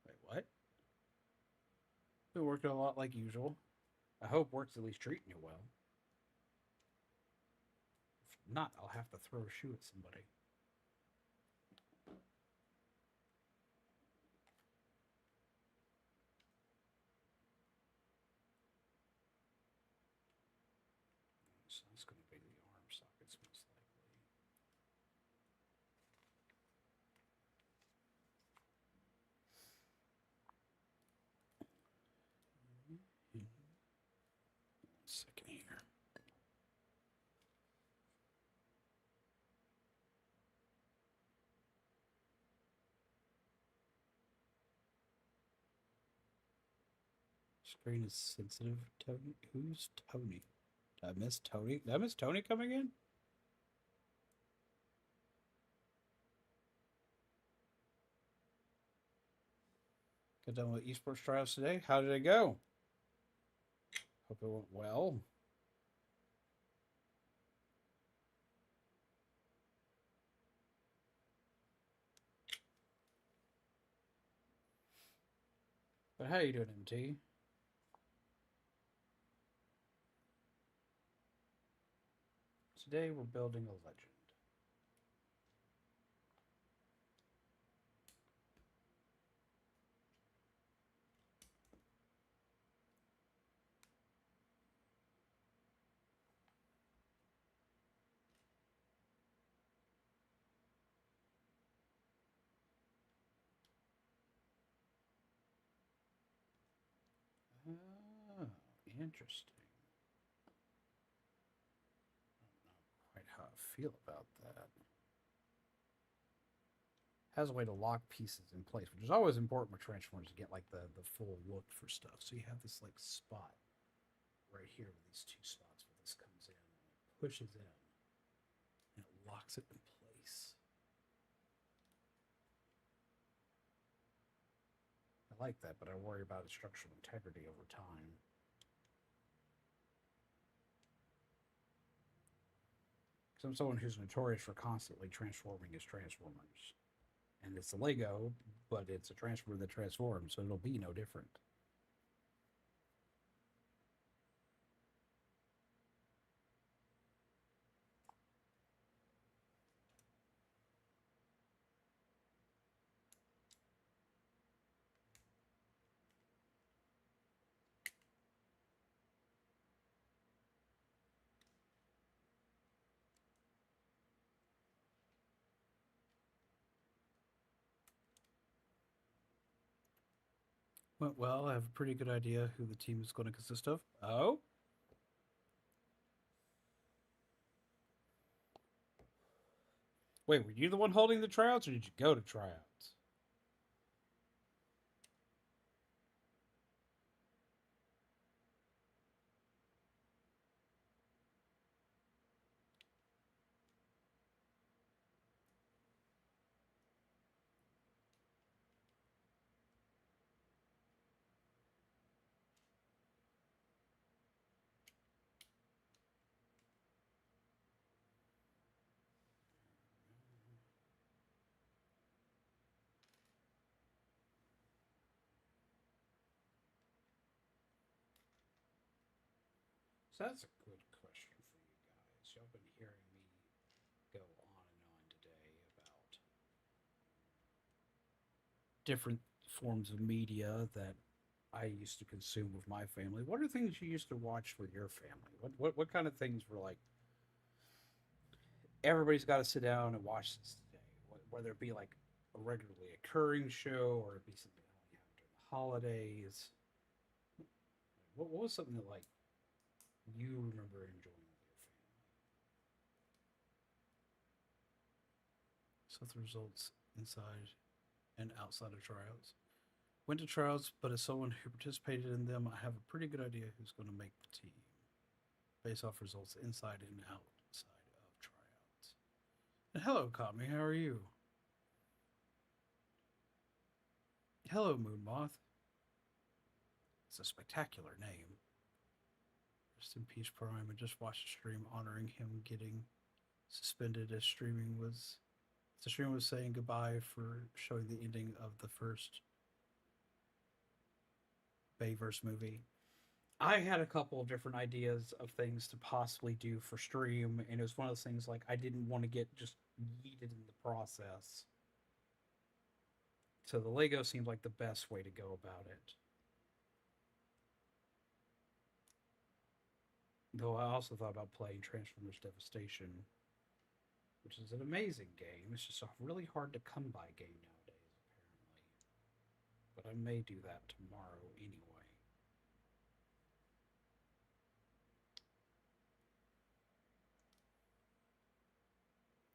S1: Wait, what? Been working a lot like usual. I hope work's at least treating you well. If not, I'll have to throw a shoe at somebody. So that's going to be the arm sockets most likely. One second here. Screen is sensitive. Tony? Who's Tony? Did I miss Tony? Did I miss Tony coming in? Got done with esports trials today. How did it go? Hope it went well. But how you doing, MT? Today we're building a legend. Oh, interesting. I don't know quite how I feel about that. Has a way to lock pieces in place, which is always important with Transformers to get like the full look for stuff. So you have this like spot right here with these two spots where this comes in and it pushes in and it locks it in place. I like that, but I worry about its structural integrity over time. Because I'm someone who's notorious for constantly transforming his Transformers. And it's a Lego, but it's a Transformer that transforms, so it'll be no different. Went well. I have a pretty good idea who the team is going to consist of. Oh? Wait, were you the one holding the tryouts, or did you go to tryouts? So that's a good question for you guys. Y'all been hearing me go on and on today about different forms of media that I used to consume with my family. What are things you used to watch with your family? What kind of things were like everybody's got to sit down and watch this today? Whether it be like a regularly occurring show or it be something that only happened during the holidays. What was something that like you remember enjoying with your family? So the results inside and outside of tryouts. Went to trials, but as someone who participated in them, I have a pretty good idea who's going to make the team, based off results inside and outside of tryouts. And hello, Kami, how are you? Hello, Moon Moth. It's a spectacular name. Rest in peace, Prime. I just watched a stream honoring him getting suspended as streaming was. The stream was saying goodbye for showing the ending of the first Bayverse movie. I had a couple of different ideas of things to possibly do for stream, and it was one of those things like I didn't want to get just yeeted in the process. So the Lego seemed like the best way to go about it. Though I also thought about playing Transformers Devastation, which is an amazing game. It's just a really hard to come by game nowadays, apparently. But I may do that tomorrow anyway.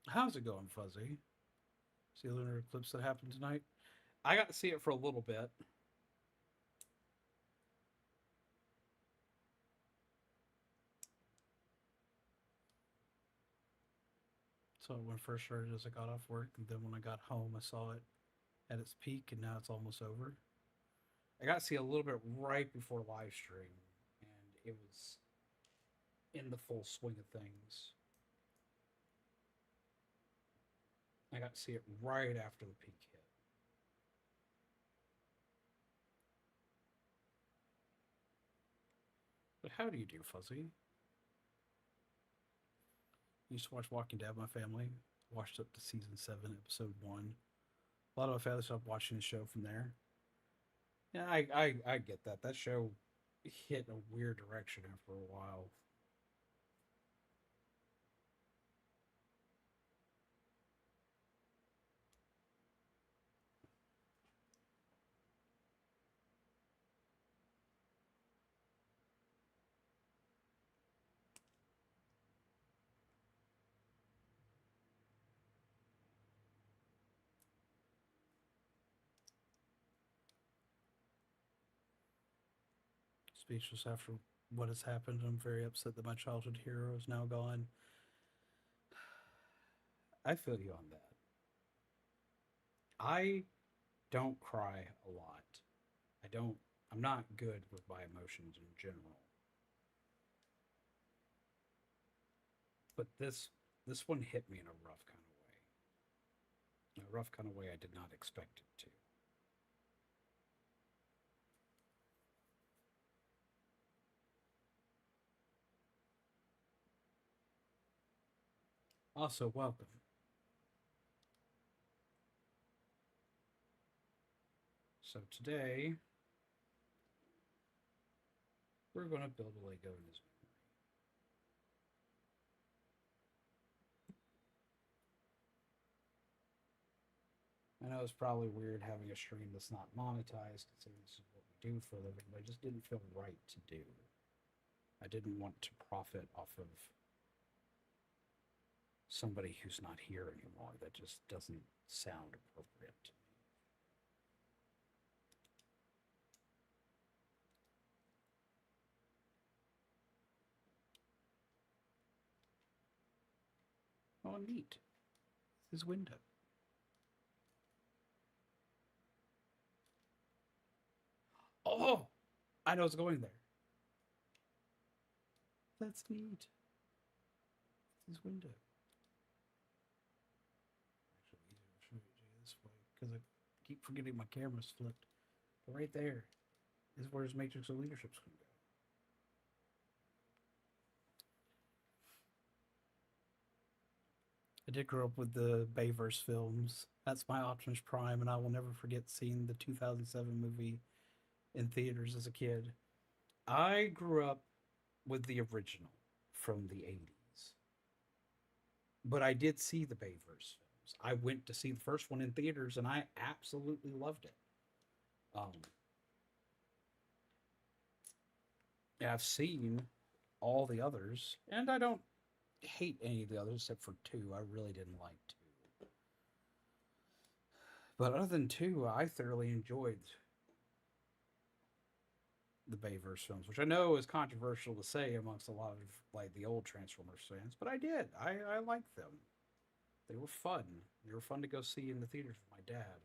S1: How's it going, Fuzzy? See the lunar eclipse that happened tonight? I got to see it for a little bit. So when it first started as I got off work, and then when I got home, I saw it at its peak, and now it's almost over. I got to see a little bit right before live stream, and it was in the full swing of things. I got to see it right after the peak hit. But how do you do, Fuzzy? Used to watch Walking Dead with my family. Watched up to season 7, episode 1. A lot of my family stopped watching the show from there. Yeah, I get that. That show hit a weird direction after a while. Speechless after what has happened. I'm very upset that my childhood hero is now gone. I feel you on that. I don't cry a lot. I'm not good with my emotions in general. But this one hit me in a rough kind of way. In a rough kind of way I did not expect it to. Also, welcome. So today, we're going to build a Lego in his memory. I know it's probably weird having a stream that's not monetized, considering this is what we do for a living, but it just didn't feel right to do. I didn't want to profit off of somebody who's not here anymore. That just doesn't sound appropriate to me. Oh, neat. His window. Oh, I know it's going there. That's neat. His window. Actually, easier to show you this way because I keep forgetting my camera's flipped. But right there is where his matrix of leadership's going to go. I did grow up with the Bayverse films. That's my Optimus Prime, and I will never forget seeing the 2007 movie in theaters as a kid. I grew up with the original from the 80s. But I did see the Bayverse films. I went to see the first one in theaters, and I absolutely loved it. And I've seen all the others, and I don't hate any of the others except for 2. I really didn't like 2. But other than 2, I thoroughly enjoyed the Bayverse films, which I know is controversial to say amongst a lot of like the old Transformers fans, but I did. I liked them. They were fun. They were fun to go see in the theaters with my dad.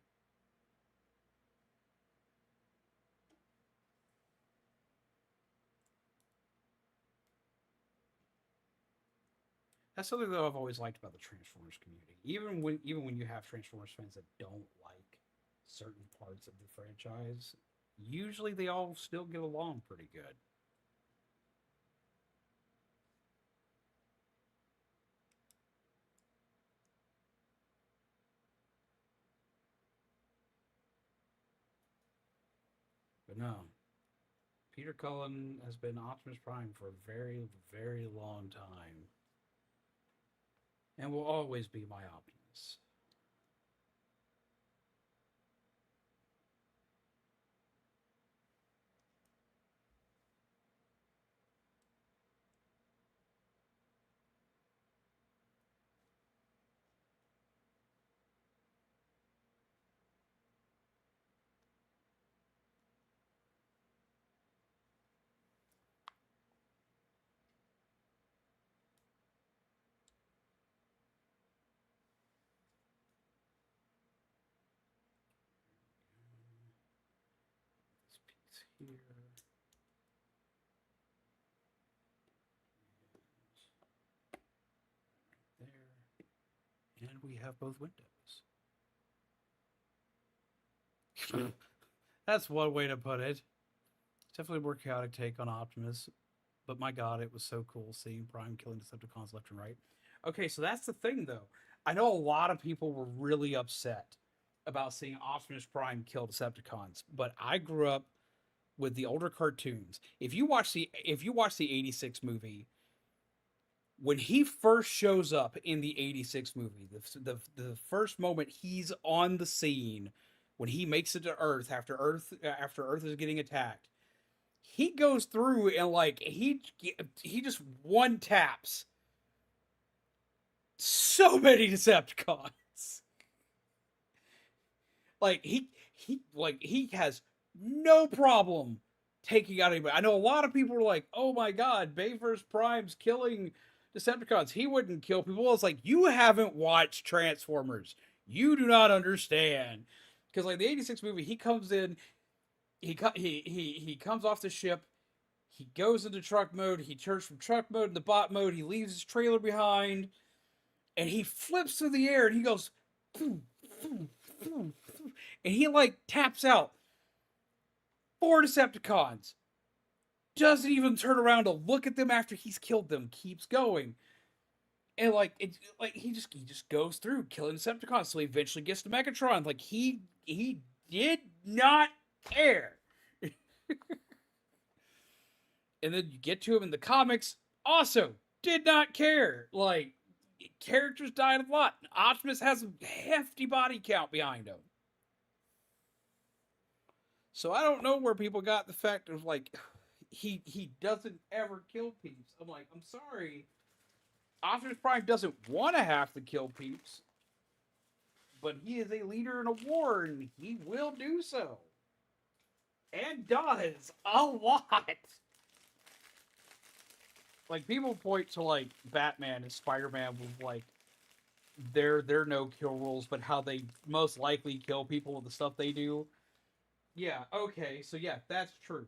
S1: That's something that I've always liked about the Transformers community. Even when you have Transformers fans that don't like certain parts of the franchise, usually they all still get along pretty good. But no, Peter Cullen has been Optimus Prime for a very, very long time, and will always be my Optimus. This piece here. There. And we have both windows. That's one way to put it. Definitely a more chaotic take on Optimus. But my god, it was so cool seeing Prime killing Decepticons left and right. Okay, so that's the thing, though. I know a lot of people were really upset about seeing Optimus Prime kill Decepticons, but I grew up with the older cartoons. If you watch the '86 movie, when he first shows up in the '86 movie, the first moment he's on the scene, when he makes it to Earth is getting attacked, he goes through and like he just one taps so many Decepticons. Like he has no problem taking out anybody. I know a lot of people were like, "Oh my god, Bayverse Prime's killing Decepticons. He wouldn't kill people." It's like, you haven't watched Transformers. You do not understand. Because like the '86 movie, he comes in, he comes off the ship, he goes into truck mode, he turns from truck mode into bot mode, he leaves his trailer behind, and he flips through the air and he goes, and he like taps out 4 Decepticons. Doesn't even turn around to look at them after he's killed them. Keeps going. And like he just goes through killing Decepticons. So he eventually gets to Megatron. Like he did not care. And then you get to him in the comics. Also did not care. Like, characters died a lot. Optimus has a hefty body count behind him. So I don't know where people got the fact of like he doesn't ever kill peeps. I'm like, I'm sorry. Optimus Prime doesn't want to have to kill peeps, but he is a leader in a war and he will do so. And does a lot. Like, people point to like Batman and Spider-Man with like their no kill rules, but how they most likely kill people with the stuff they do. Yeah, okay, so yeah, that's true.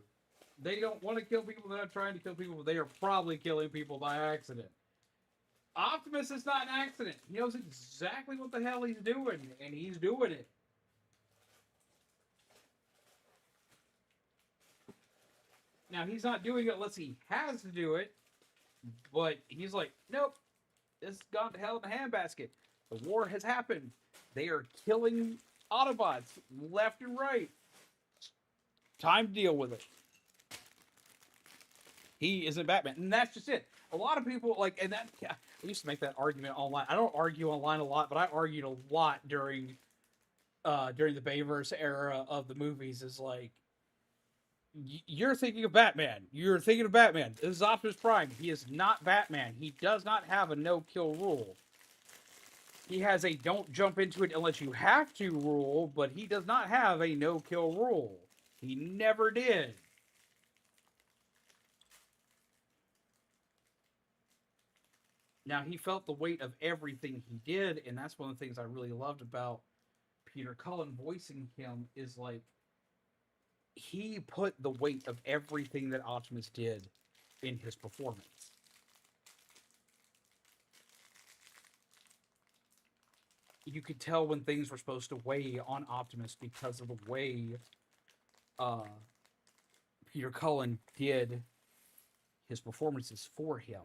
S1: They don't want to kill people, they're not trying to kill people, but they are probably killing people by accident. Optimus is not an accident. He knows exactly what the hell he's doing, and he's doing it. Now, he's not doing it unless he has to do it, but he's like, nope, this has gone to hell in a handbasket. The war has happened. They are killing Autobots left and right. Time to deal with it. He isn't Batman, and that's just it. A lot of people like, and that I used to make that argument online. I don't argue online a lot, but I argued a lot during the Bayverse era of the movies. Is like, you're thinking of Batman. You're thinking of Batman. This is Optimus Prime. He is not Batman. He does not have a no-kill rule. He has a don't jump into it unless you have to rule, but he does not have a no-kill rule. He never did. Now he felt the weight of everything he did, and that's one of the things I really loved about Peter Cullen voicing him is like he put the weight of everything that Optimus did in his performance. You could tell when things were supposed to weigh on Optimus because of the way uh, Peter Cullen did his performances for him.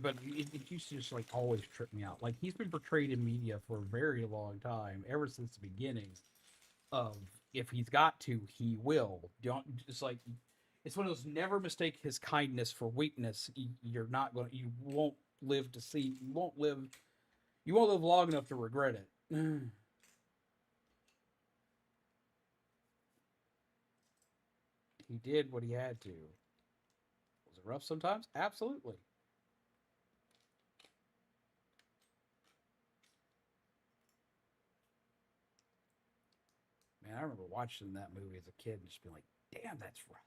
S1: But it used to just like always trip me out. Like he's been portrayed in media for a very long time, ever since the beginning. Of if he's got to, he will. Don't just like it's one of those never mistake his kindness for weakness. You're not going. You won't live to see. You won't live. You won't live long enough to regret it. He did what he had to. Was it rough sometimes? Absolutely. Man, I remember watching that movie as a kid and just being like, damn, that's rough.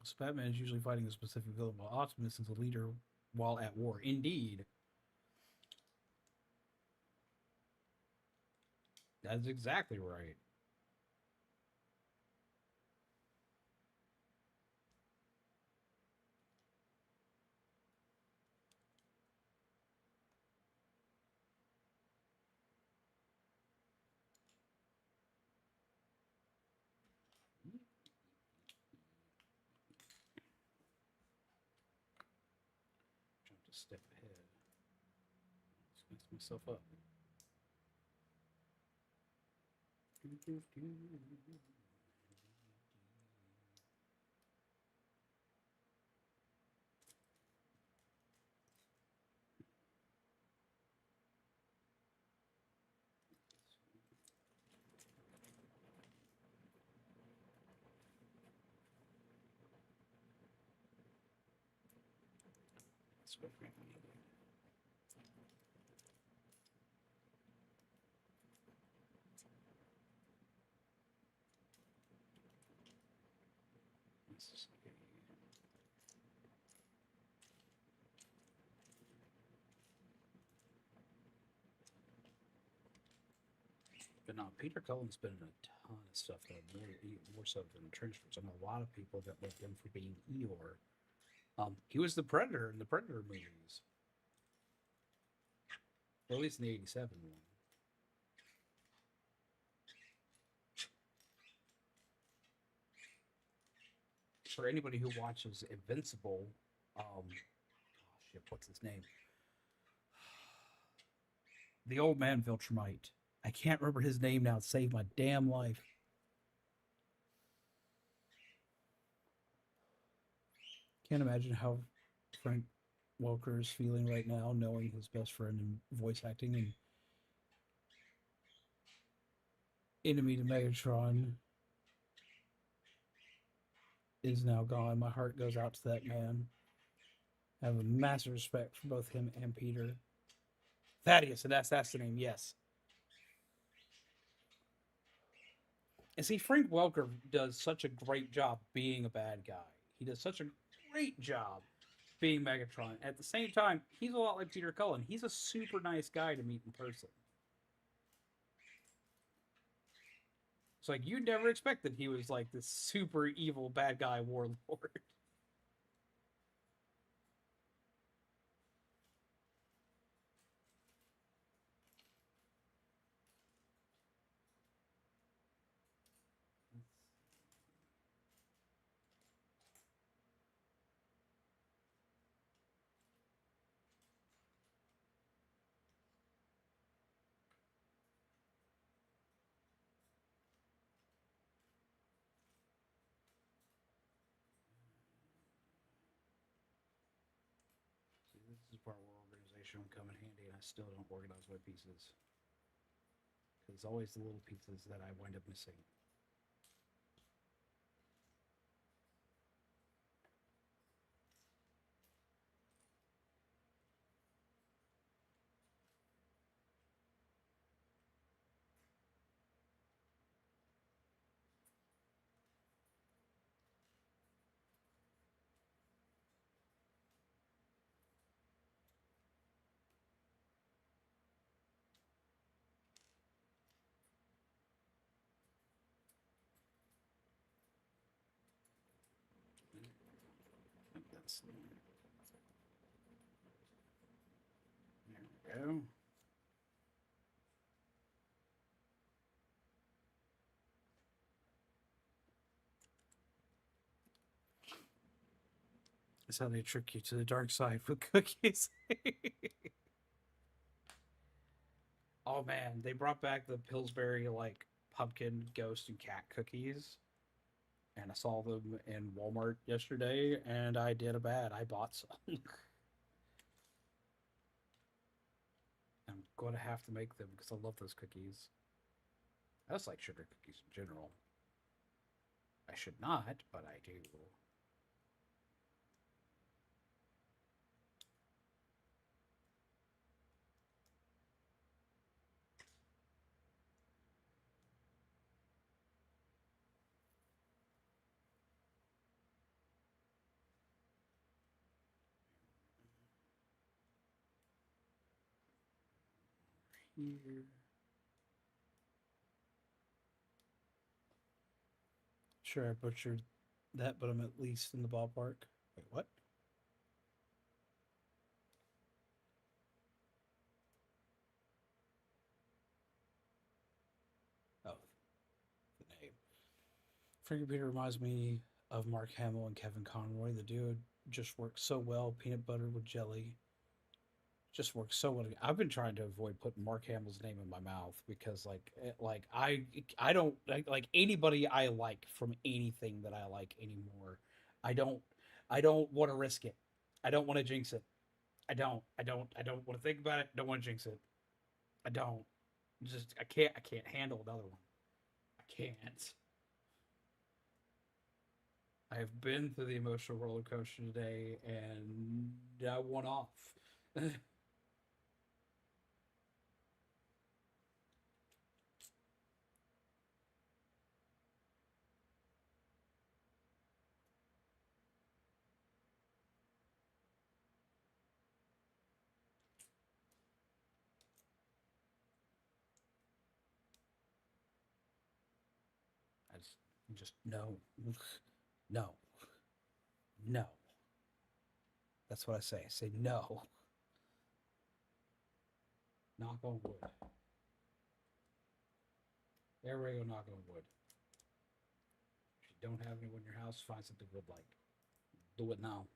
S1: So Batman is usually fighting a specific villain, while Optimus is a leader while at war. Indeed. That's exactly right. Jumped a step ahead. Just messed myself up. That's what we need. But no, Peter Cullen's been in a ton of stuff that more so than Transformers. I know a lot of people that loved him for being Eeyore. He was the Predator in the Predator movies, or at least in the '87 one. For anybody who watches Invincible, oh shit, what's his name? The old man Viltrumite. I can't remember his name now. It saved my damn life. Can't imagine how Frank Welker is feeling right now, knowing his best friend in voice acting and enemy to Megatron is now gone. My heart goes out to that man. I have a massive respect for both him and Peter. Thaddeus, and that's the name, yes. And see, Frank Welker does such a great job being a bad guy. He does such a great job being Megatron. At the same time, he's a lot like Peter Cullen. He's a super nice guy to meet in person. It's like you'd never expect that he was like this super evil bad guy warlord. This is part where organization will come in handy, and I still don't organize my pieces. Because it's always the little pieces that I wind up missing. sense. There we go. That's how they trick you to the dark side with cookies. Oh man, they brought back the Pillsbury like pumpkin, ghost, and cat cookies. And I saw them in Walmart yesterday, and I did a bad. I bought some. I'm going to have to make them because I love those cookies. I just like sugar cookies in general. I should not, but I do. Here. Sure, I butchered that, but I'm at least in the ballpark. Wait, what? Oh, the name. Frankie Peter reminds me of Mark Hamill and Kevin Conroy. The duo just works so well. Peanut butter with jelly. Just works so well. I've been trying to avoid putting Mark Hamill's name in my mouth because, I don't like anybody I like from anything that I like anymore. I don't, I don't want to risk it. I don't want to jinx it. I don't want to think about it. Don't want to jinx it. I don't. Just I can't handle another one. I can't. I have been through the emotional roller coaster today, and I went off. I just no, no, no. That's what I say. I say no. Knock on wood. Everybody go knock on wood. If you don't have anyone in your house, find something good like. Do it now.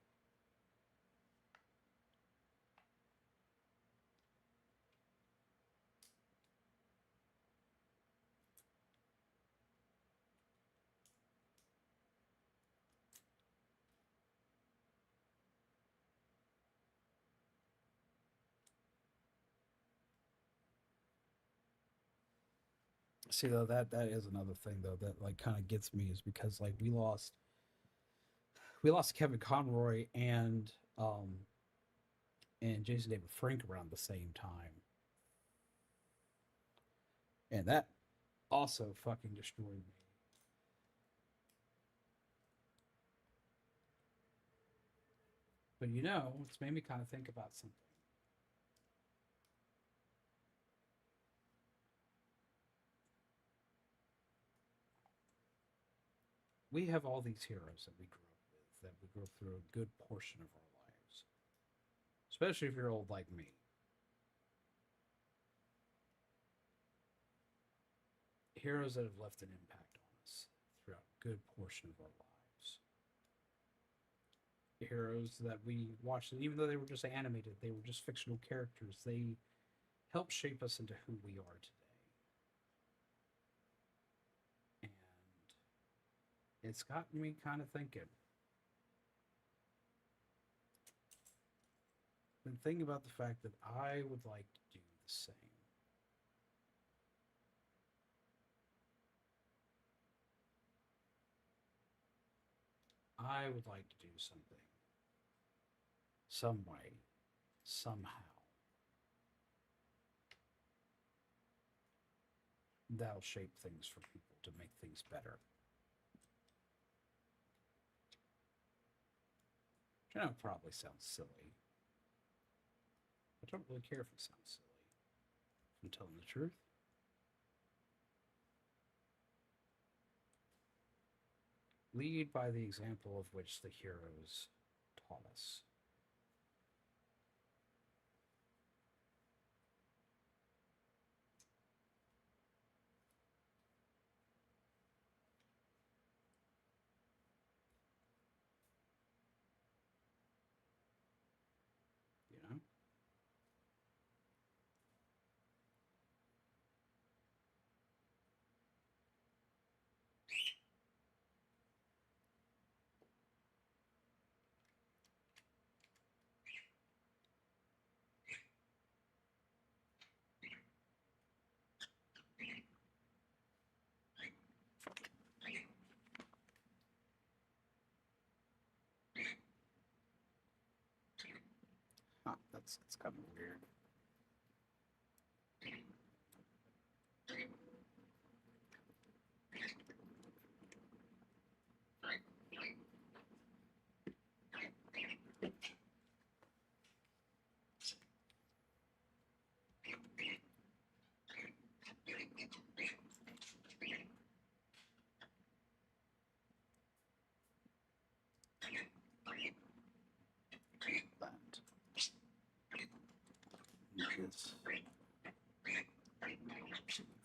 S1: See though that is another thing though that like kind of gets me is because like we lost Kevin Conroy and Jason David Frank around the same time. And that also fucking destroyed me. But you know, it's made me kind of think about something. We have all these heroes that we grew up with, that we grew up through a good portion of our lives. Especially if you're old like me. Heroes that have left an impact on us throughout a good portion of our lives. Heroes that we watched, and even though they were just animated, they were just fictional characters. They helped shape us into who we are today. And it's gotten me kind of thinking. Been thinking about the fact that I would like to do the same. I would like to do something, some way, somehow, that'll shape things for people to make things better. Which I know probably sounds silly. I don't really care if it sounds silly, if I'm telling the truth. Lead by the example of which the heroes Thomas. You know? Huh, that's kind of weird.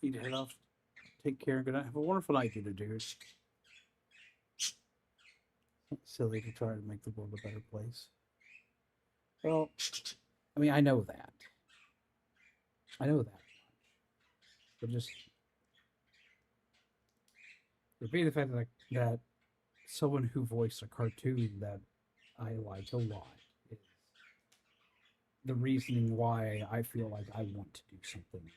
S1: Need to head off. Take care. Good night. Have a wonderful night, you dudes. Silly to try to make the world a better place. Well, I mean, I know that. I know that. But just repeat the fact that someone who voiced a cartoon that I like a lot is the reasoning why I feel like I want to do something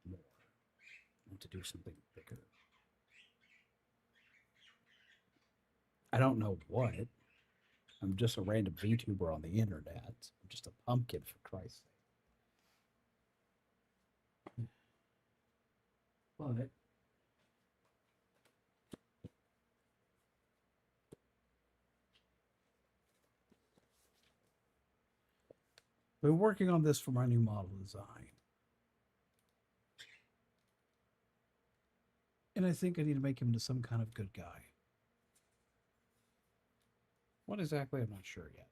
S1: more. I want to do something bigger. I don't know what. I'm just a random VTuber on the internet. I'm just a pumpkin, for Christ's sake. But been working on this for my new model design. And I think I need to make him into some kind of good guy. What exactly, I'm not sure yet.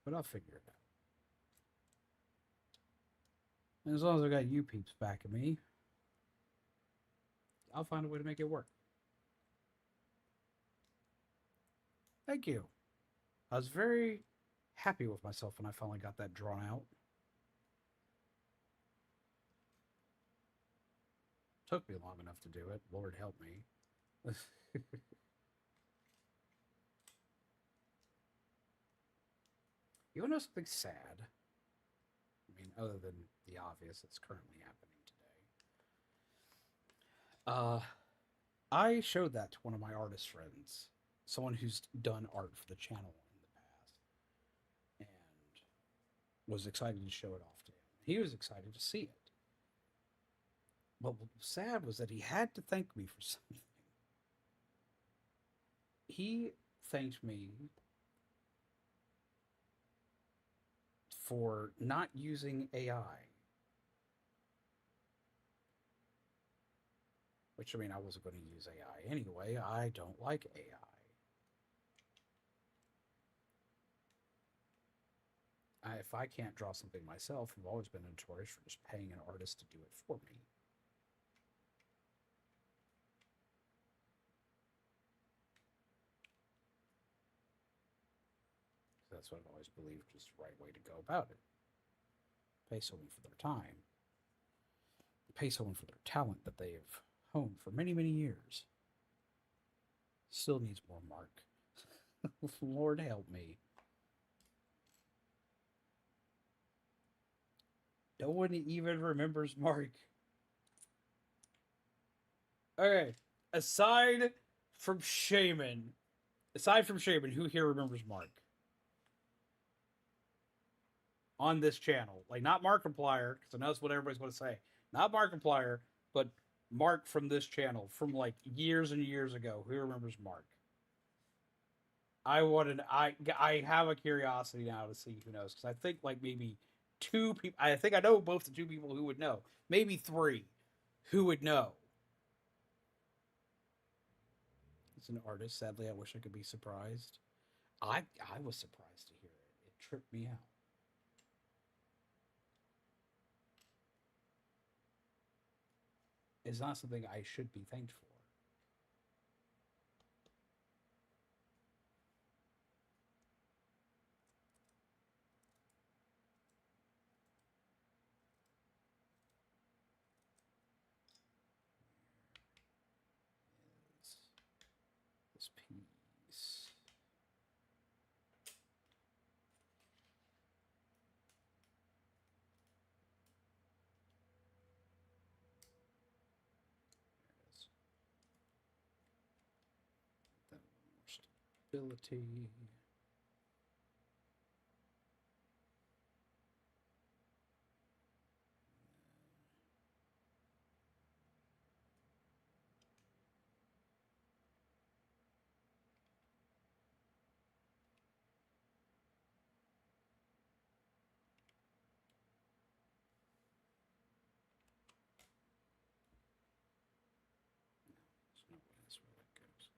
S1: But I'll figure it out. And as long as I got you peeps backing me, I'll find a way to make it work. Thank you. I was very happy with myself when I finally got that drawn out. Took me long enough to do it. Lord help me. You want to know something sad? I mean, other than the obvious that's currently happening today. I showed that to one of my artist friends, someone who's done art for the channel in the past, and was excited to show it off to him. He was excited to see it. But what was sad was that he had to thank me for something. He thanked me for not using AI. Which, I mean, I wasn't going to use AI anyway. I don't like AI. If I can't draw something myself, I've always been notorious for just paying an artist to do it for me. That's what I've always believed was the right way to go about it. Pay someone for their time. Pay someone for their talent that they have honed for many, many years. Still needs more Mark. Lord help me. No one even remembers Mark. Okay. Aside from Shaman, who here remembers Mark? On this channel. Like, not Markiplier, because I know that's what everybody's going to say. Not Markiplier, but Mark from this channel from like years and years ago. Who remembers Mark? I have a curiosity now to see who knows, because I think like maybe two people. I think I know both the two people who would know. Maybe three who would know. He's an artist. Sadly, I wish I could be surprised. I was surprised to hear it. It tripped me out. It's not something I should be thanked for. This piece. There it is. That more stability. There's no way that's where that goes.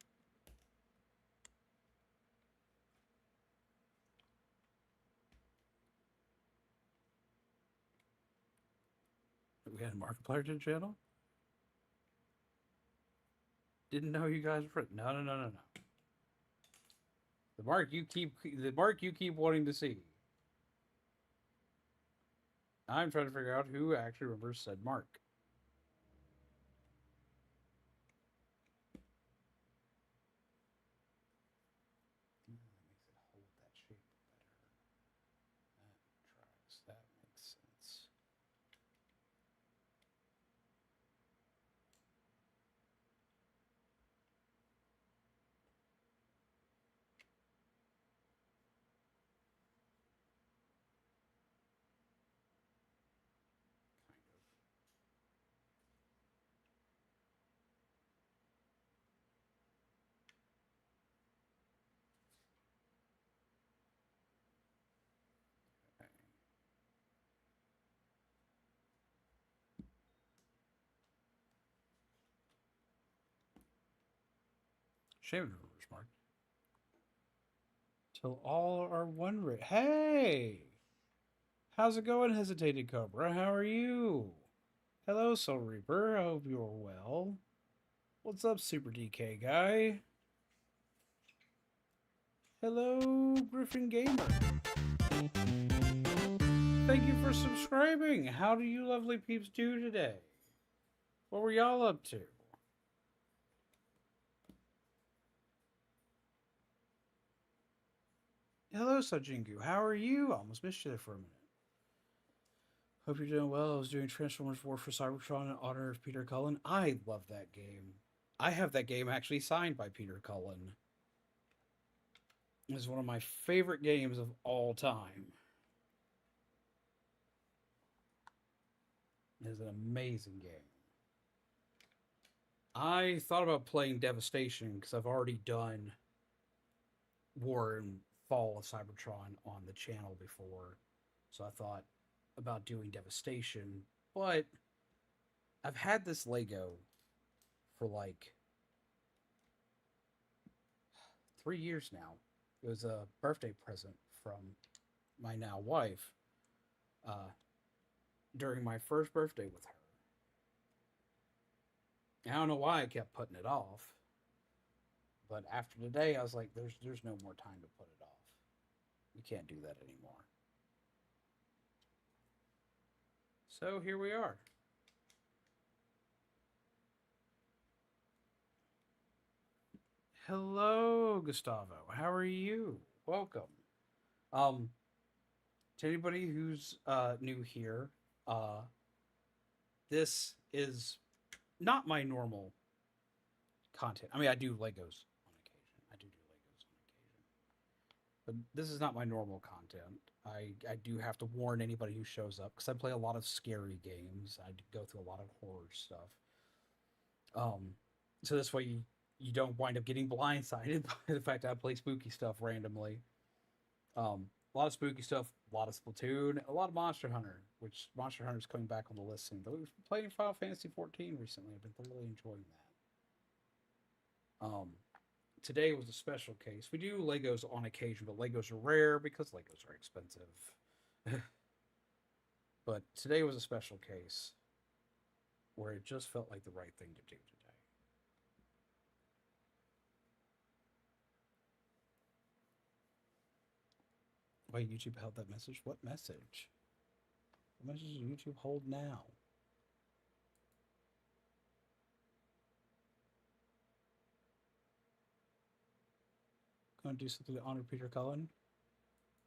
S1: We had a Markiplier to the channel? Didn't know you guys were. No. The mark you keep wanting to see. I'm trying to figure out who actually remembers said mark. That makes it hold that shape better. That tracks. That makes sense. Kind of. Okay. Shame it remembers mark. Till all are one rate. Hey! How's it going, Hesitated Cobra? How are you? Hello, Soul Reaper. I hope you're well. What's up, Super DK guy? Hello, Griffin Gamer. Thank you for subscribing. How do you lovely peeps do today? What were y'all up to? Hello, Sajingu. How are you? I almost missed you there for a minute. Hope you're doing well. I was doing Transformers War for Cybertron in honor of Peter Cullen. I love that game. I have that game actually signed by Peter Cullen. It's one of my favorite games of all time. It is an amazing game. I thought about playing Devastation because I've already done War and Fall of Cybertron on the channel before. So I thought about doing Devastation, but I've had this Lego for like 3 years now. It was a birthday present from my now wife during my first birthday with her. I don't know why I kept putting it off, but after today, I was like, there's no more time to put it off. You can't do that anymore. So here we are. Hello, Gustavo. How are you? Welcome. To anybody who's new here, this is not my normal content. I mean, I do Legos on occasion. But this is not my normal content. I do have to warn anybody who shows up because I play a lot of scary games. I go through a lot of horror stuff. So this way you don't wind up getting blindsided by the fact that I play spooky stuff randomly. A lot of spooky stuff, a lot of Splatoon, a lot of Monster Hunter, which Monster Hunter is coming back on the list soon. Though we've been playing Final Fantasy 14 recently. I've been thoroughly enjoying that. Today was a special case. We do Legos on occasion, but Legos are rare because Legos are expensive. But today was a special case where it just felt like the right thing to do today. Wait, YouTube held that message? What message? What message does YouTube hold now? Gonna do something to honor Peter Cullen?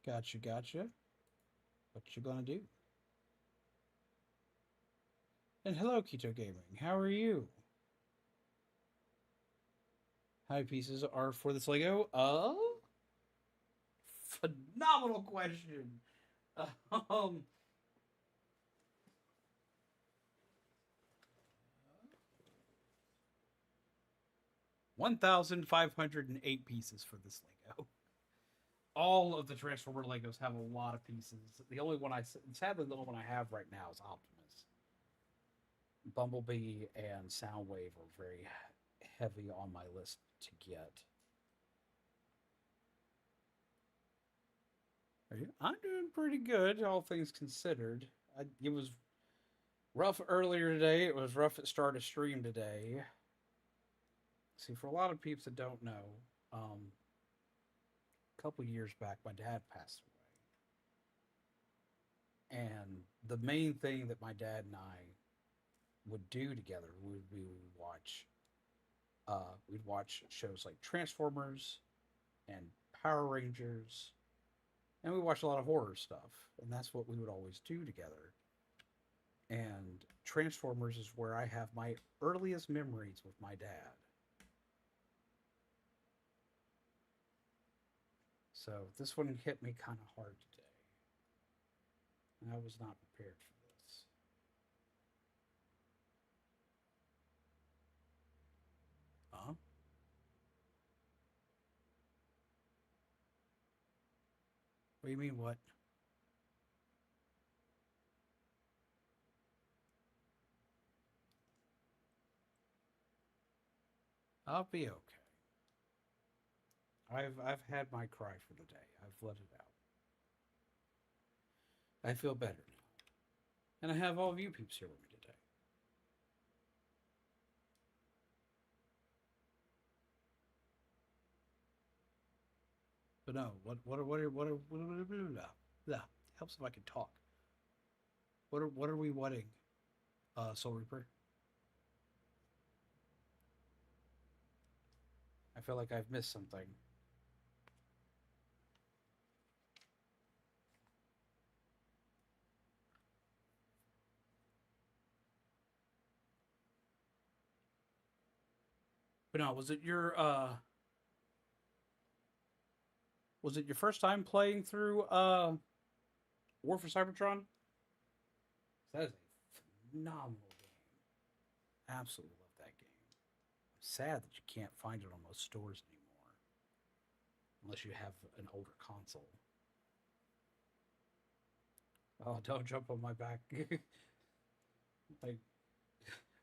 S1: Gotcha, gotcha. What you gonna do? And hello, Keto Gaming. How are you? How many pieces are for this Lego? Phenomenal question. Um, 1,508 pieces for this Lego. All of the Transformer Legos have a lot of pieces. The only one sadly, the only one I have right now is Optimus. Bumblebee and Soundwave are very heavy on my list to get. I'm doing pretty good, all things considered. It was rough earlier today. It was rough at start of stream today. See, for a lot of peeps that don't know, a couple years back, my dad passed away. And the main thing that my dad and I would do together would be we'd watch shows like Transformers and Power Rangers, and we watched a lot of horror stuff, and that's what we would always do together. And Transformers is where I have my earliest memories with my dad. So this one hit me kind of hard today, and I was not prepared for this. Huh? What do you mean, what? I'll be okay. I've had my cry for the day. I've let it out. I feel better now. And I have all of you peeps here with me today. But no, helps if I can talk. What are we wedding, Soul Reaper? I feel like I've missed something. But no, was it your first time playing through War for Cybertron? That is a phenomenal game. Absolutely love that game. Sad that you can't find it on most stores anymore. Unless you have an older console. Oh, don't jump on my back. Like,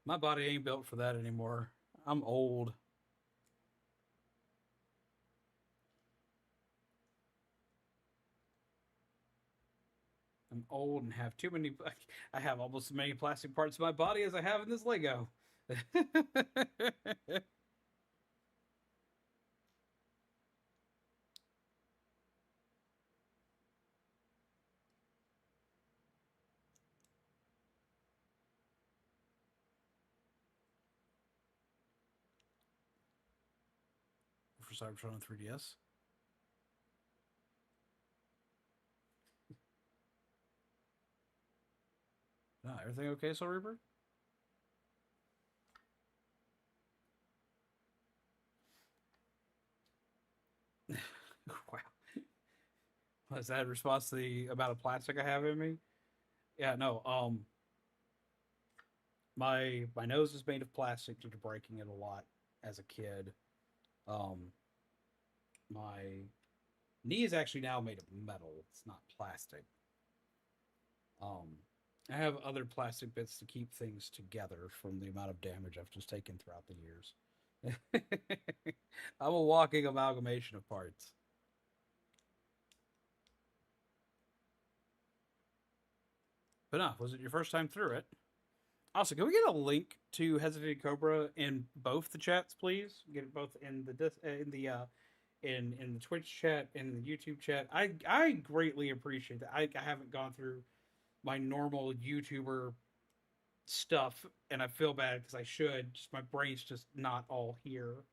S1: my body ain't built for that anymore. I'm old. I'm old and have too many. I have almost as many plastic parts of my body as I have in this Lego. For Cybertron on 3DS. No, everything okay, Soul Reaper? Wow. Is that a response to the amount of plastic I have in me? Yeah, no. My nose is made of plastic due to breaking it a lot as a kid. Um, my knee is actually now made of metal. It's not plastic. Um, I have other plastic bits to keep things together from the amount of damage I've just taken throughout the years. I'm a walking amalgamation of parts. But no, was it your first time through it? Also, can we get a link to Hesitating Cobra in both the chats, please? Get it both in the in the Twitch chat and the YouTube chat. I greatly appreciate that. I haven't gone through my normal YouTuber stuff, and I feel bad because I should. Just my brain's just not all here.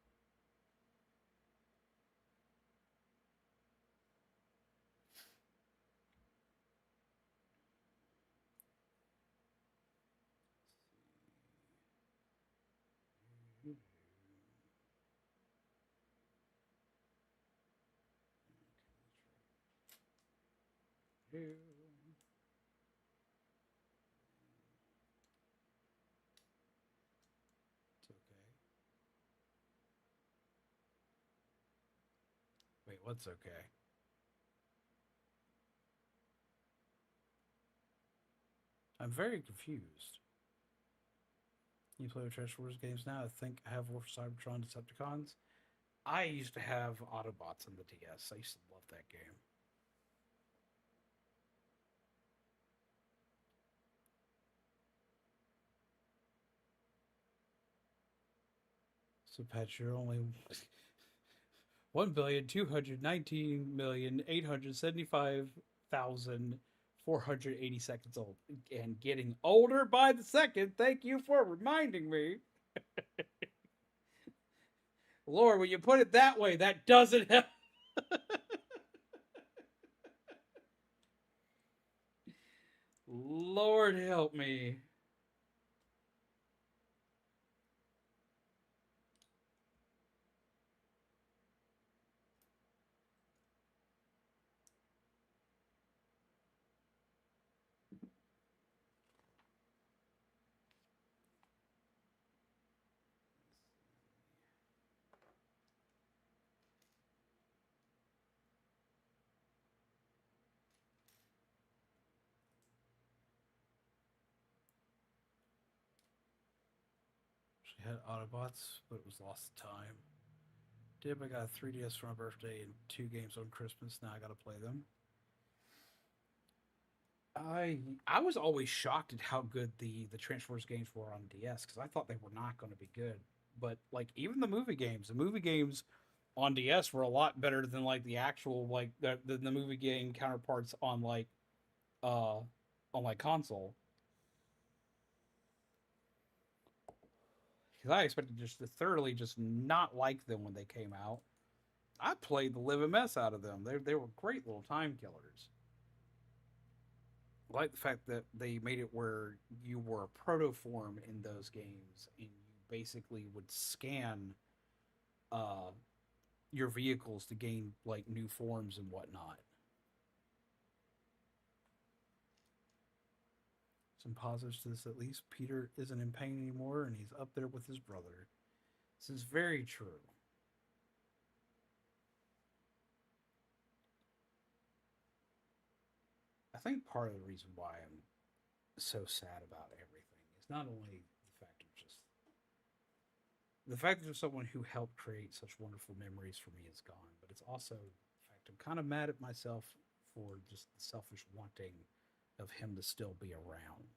S1: It's okay. Wait, what's okay? I'm very confused. You play with Transformers games now? I think I have War for Cybertron Decepticons. I used to have Autobots on the DS. I used to love that game. So, Pat, you're only 1,219,875,480 seconds old and getting older by the second. Thank you for reminding me. Lord, when you put it that way, that doesn't help. Lord help me. She had Autobots, but it was lost to time. Dib, I got a 3DS for my birthday and 2 games on Christmas. Now I got to play them. I was always shocked at how good the Transformers games were on DS because I thought they were not going to be good. But like even the movie games on DS were a lot better than like the actual like the movie game counterparts uh on like console. Because I expected just to thoroughly just not like them when they came out. I played the living mess out of them. They were great little time killers. I like the fact that they made it where you were a protoform in those games, and you basically would scan uh, your vehicles to gain like new forms and whatnot. Some positives to this at least. Peter isn't in pain anymore, and he's up there with his brother. This is very true. I think part of the reason why I'm so sad about everything is not only the fact that someone who helped create such wonderful memories for me is gone, but it's also the fact I'm kind of mad at myself for just the selfish wanting of him to still be around.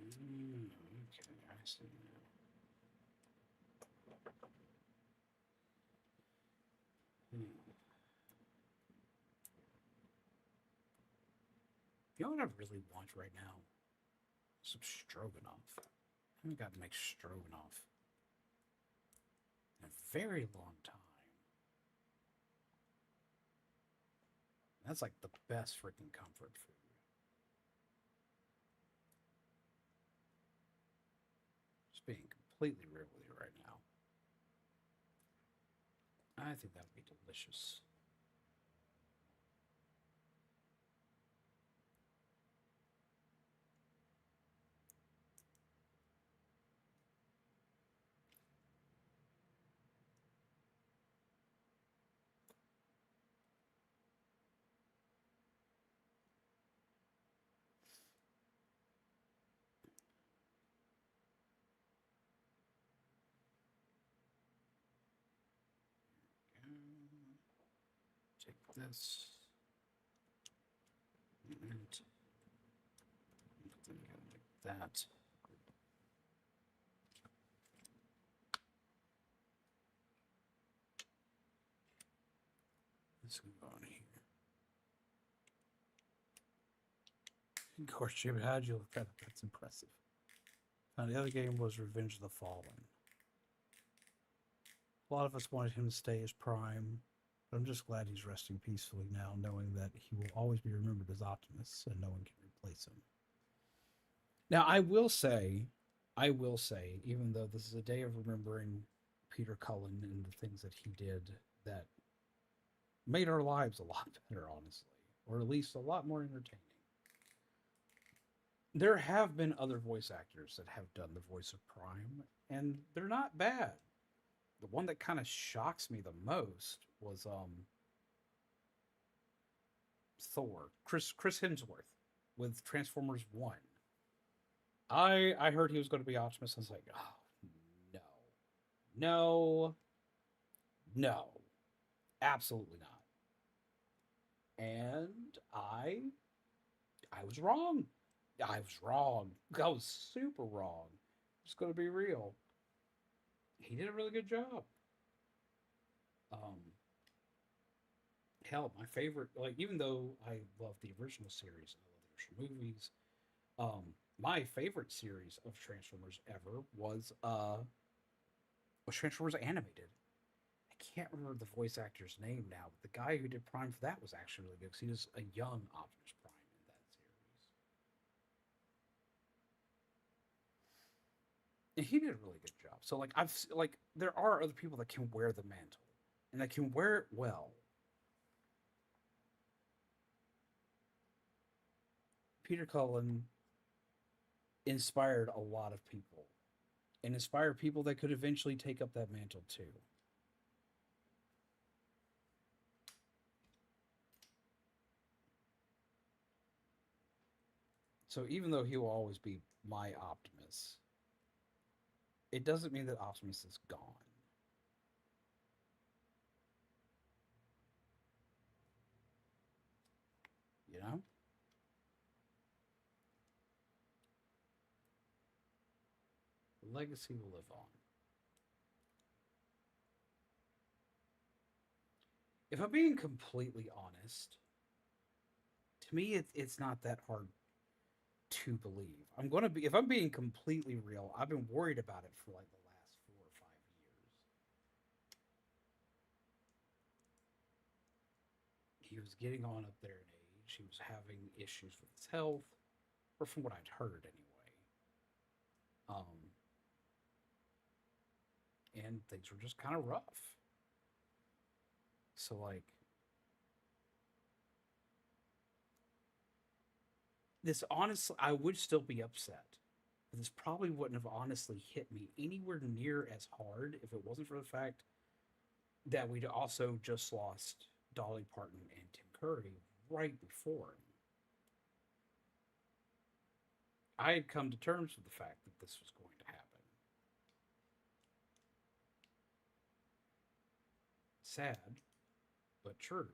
S1: Okay, I see now. You know what I really want right now? Some stroganoff. I haven't got to make stroganoff in a very long time. That's like the best freaking comfort food. Just being completely real with you right now. I think that would be delicious. Take this. And put them together like that. This can go on here. Of course, Jim, how'd you look that up? That's impressive. Now, the other game was Revenge of the Fallen. A lot of us wanted him to stay as Prime, but I'm just glad he's resting peacefully now, knowing that he will always be remembered as Optimus and no one can replace him. Now, I will say, even though this is a day of remembering Peter Cullen and the things that he did that made our lives a lot better, honestly, or at least a lot more entertaining. There have been other voice actors that have done the voice of Prime, and they're not bad. The one that kind of shocks me the most was Thor, Chris Hemsworth with Transformers 1. I heard he was going to be Optimus. I was like, oh, no, absolutely not. And I was wrong. I was super wrong. Just going to be real. He did a really good job. Hell, my favorite, like, even though I love the original series and I love the original movies, my favorite series of Transformers ever was Transformers Animated. I can't remember the voice actor's name now, but the guy who did Prime for that was actually really good because he was a young Optimus Prime in that series. And he did a really good job. So there are other people that can wear the mantle and that can wear it well. Peter Cullen inspired a lot of people and inspired people that could eventually take up that mantle too. So even though he will always be my Optimus, it doesn't mean that Optimus is gone. You know? The legacy will live on. If I'm being completely honest, to me it's not that hard to believe. If I'm being completely real, I've been worried about it for like the last 4 or 5 years. He was getting on up there in age. He was having issues with his health, or from what I'd heard anyway. And things were just kind of rough. So like, this honestly, I would still be upset. But this probably wouldn't have honestly hit me anywhere near as hard if it wasn't for the fact that we'd also just lost Dolly Parton and Tim Curry right before him. I had come to terms with the fact that this was going to happen. Sad, but true.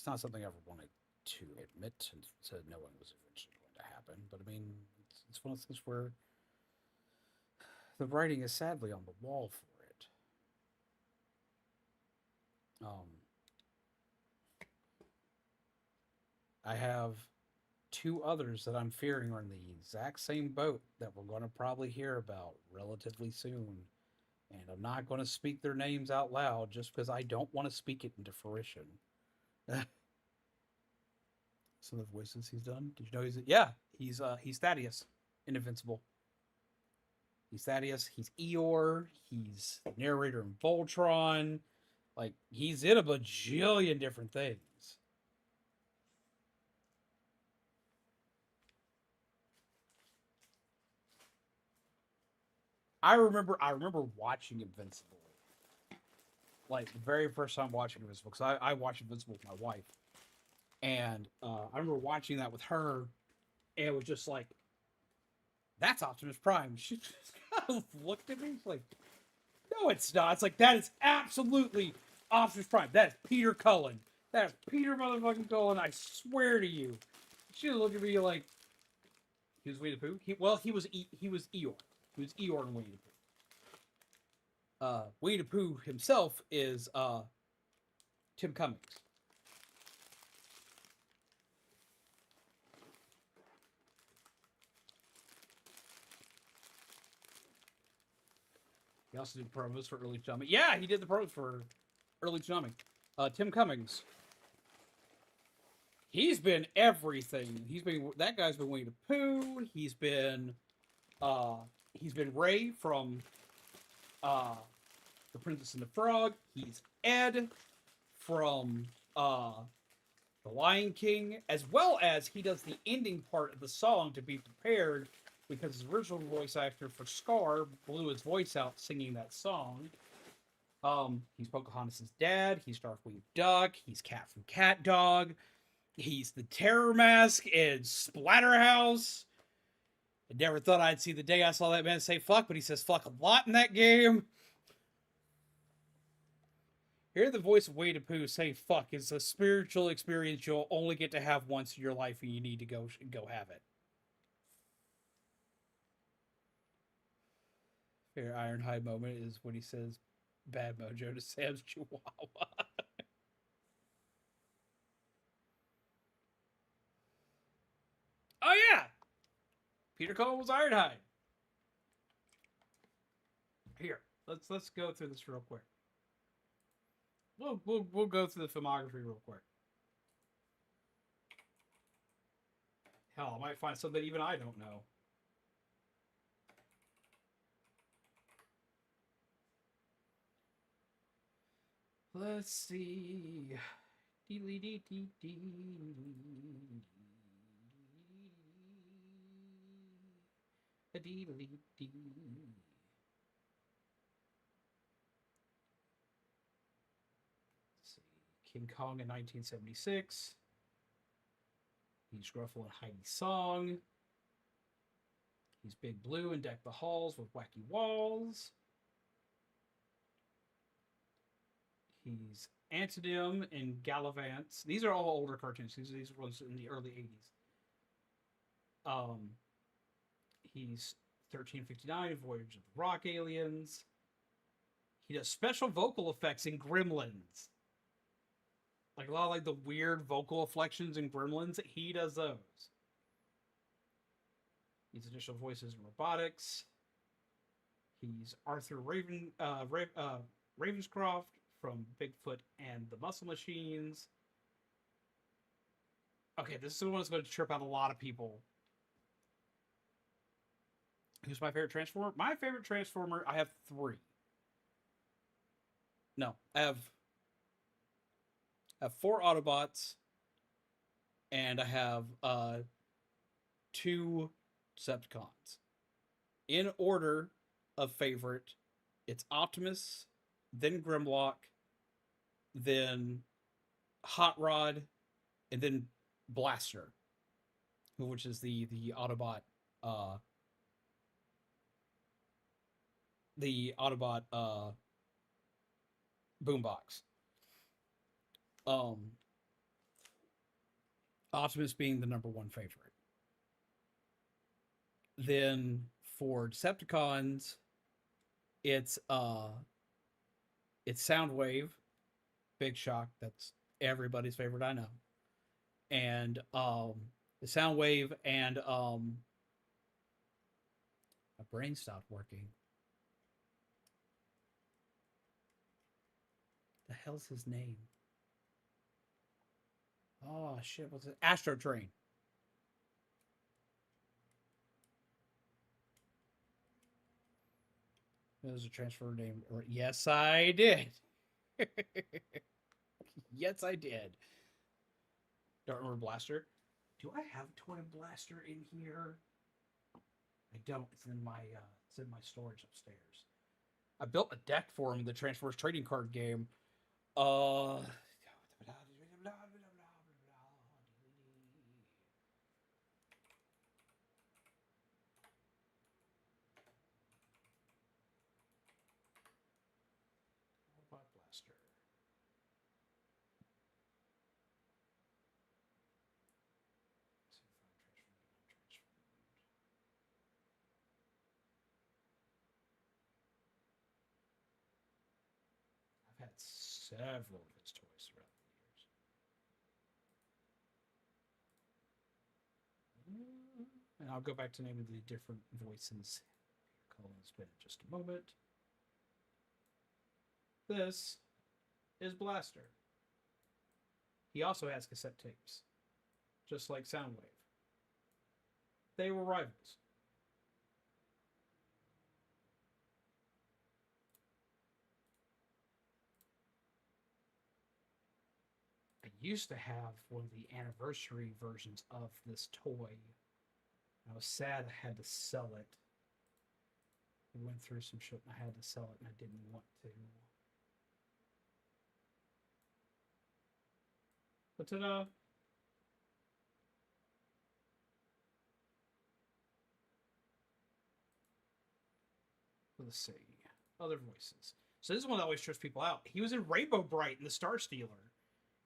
S3: not something I ever wanted to admit to knowing was eventually going to happen. But I mean, it's one of those things where the writing is sadly on the wall for it. I have two others that I'm fearing are in the exact same boat that we're going to probably hear about relatively soon. And I'm not going to speak their names out loud just because I don't want to speak it into fruition. Some of the voices he's done. Did you know he's Thaddeus in Invincible. He's Thaddeus. He's Eeyore. He's the narrator in Voltron. Like, he's in a bajillion different things. I remember watching Invincible. Like, the very first time watching Invincible, because I watched Invincible with my wife. And I remember watching that with her, and it was just like, that's Optimus Prime. She just kind of looked at me like, no, it's not. It's like, that is absolutely Optimus Prime. That is Peter Cullen. That is Peter motherfucking Cullen. I swear to you. She looked at me like, he was Winnie the Pooh. He was Eeyore. He was Eeyore and Winnie the Pooh. Winnie the Pooh himself is Tim Cummings. He also did promos for Early Tsunami. Yeah, he did the promos for Early Tsunami. Tim Cummings. He's been everything. That guy's been Winnie the Pooh. He's been Ray from The Princess and the Frog. He's Ed from The Lion King, as well as he does the ending part of the song to be prepared, because his original voice actor for Scar blew his voice out singing that song. He's Pocahontas' dad. He's Darkwing Duck. He's Cat from Cat Dog. He's the Terror Mask in Splatterhouse. I never thought I'd see the day I saw that man say fuck, but he says fuck a lot in that game. Hearing the voice of Winnie the Pooh say fuck is a spiritual experience you'll only get to have once in your life, and you need to go have it. Fair Ironhide moment is when he says bad mojo to Sam's Chihuahua. Oh yeah! Peter Cullen was Ironhide. Here, let's go through this real quick. We'll go through the filmography real quick. Hell, I might find something even I don't know. Let's see. King Kong in 1976. He's Gruffle in Heidi Song. He's Big Blue in Deck the Halls with Wacky Walls. He's Antonym in Gallivants. These are all older cartoons. These are ones in the early 80s. He's 1359, Voyage of the Rock Aliens. He does special vocal effects in Gremlins. Like a lot of like the weird vocal inflections in Gremlins, he does those. He's additional voices in robotics. He's Arthur Ravenscroft from Bigfoot and the Muscle Machines. Okay, this is the one that's going to trip out a lot of people. Who's my favorite Transformer? My favorite Transformer, I have 3. No, I have 4 Autobots, and I have 2 Decepticons. In order of favorite, it's Optimus, then Grimlock, then Hot Rod, and then Blaster, which is the Autobot boombox.
S1: Optimus being the number one favorite. Then for Decepticons, it's Soundwave, Big Shock. That's everybody's favorite, I know. And the Soundwave and my brain stopped working. The hell's his name? Oh shit! What's it? Astro Train. There's a transfer name. Yes, I did. Yes, I did. Don't remember Blaster. Do I have Toy Blaster in here? I don't. It's in my storage upstairs. I built a deck for him in the Transformers trading card game. Uh Blaster. I've had several of his toys throughout the years. And I'll go back to naming the different voices. Cullen's been in just a moment. This is Blaster. He also has cassette tapes, just like Soundwave. They were rivals. I used to have one of the anniversary versions of this toy. I was sad I had to sell it. I went through some shit and I had to sell it and I didn't want to. But ta-da! Let's see. Other voices. So this is one that always trips people out. He was in Rainbow Bright in the Star Stealer.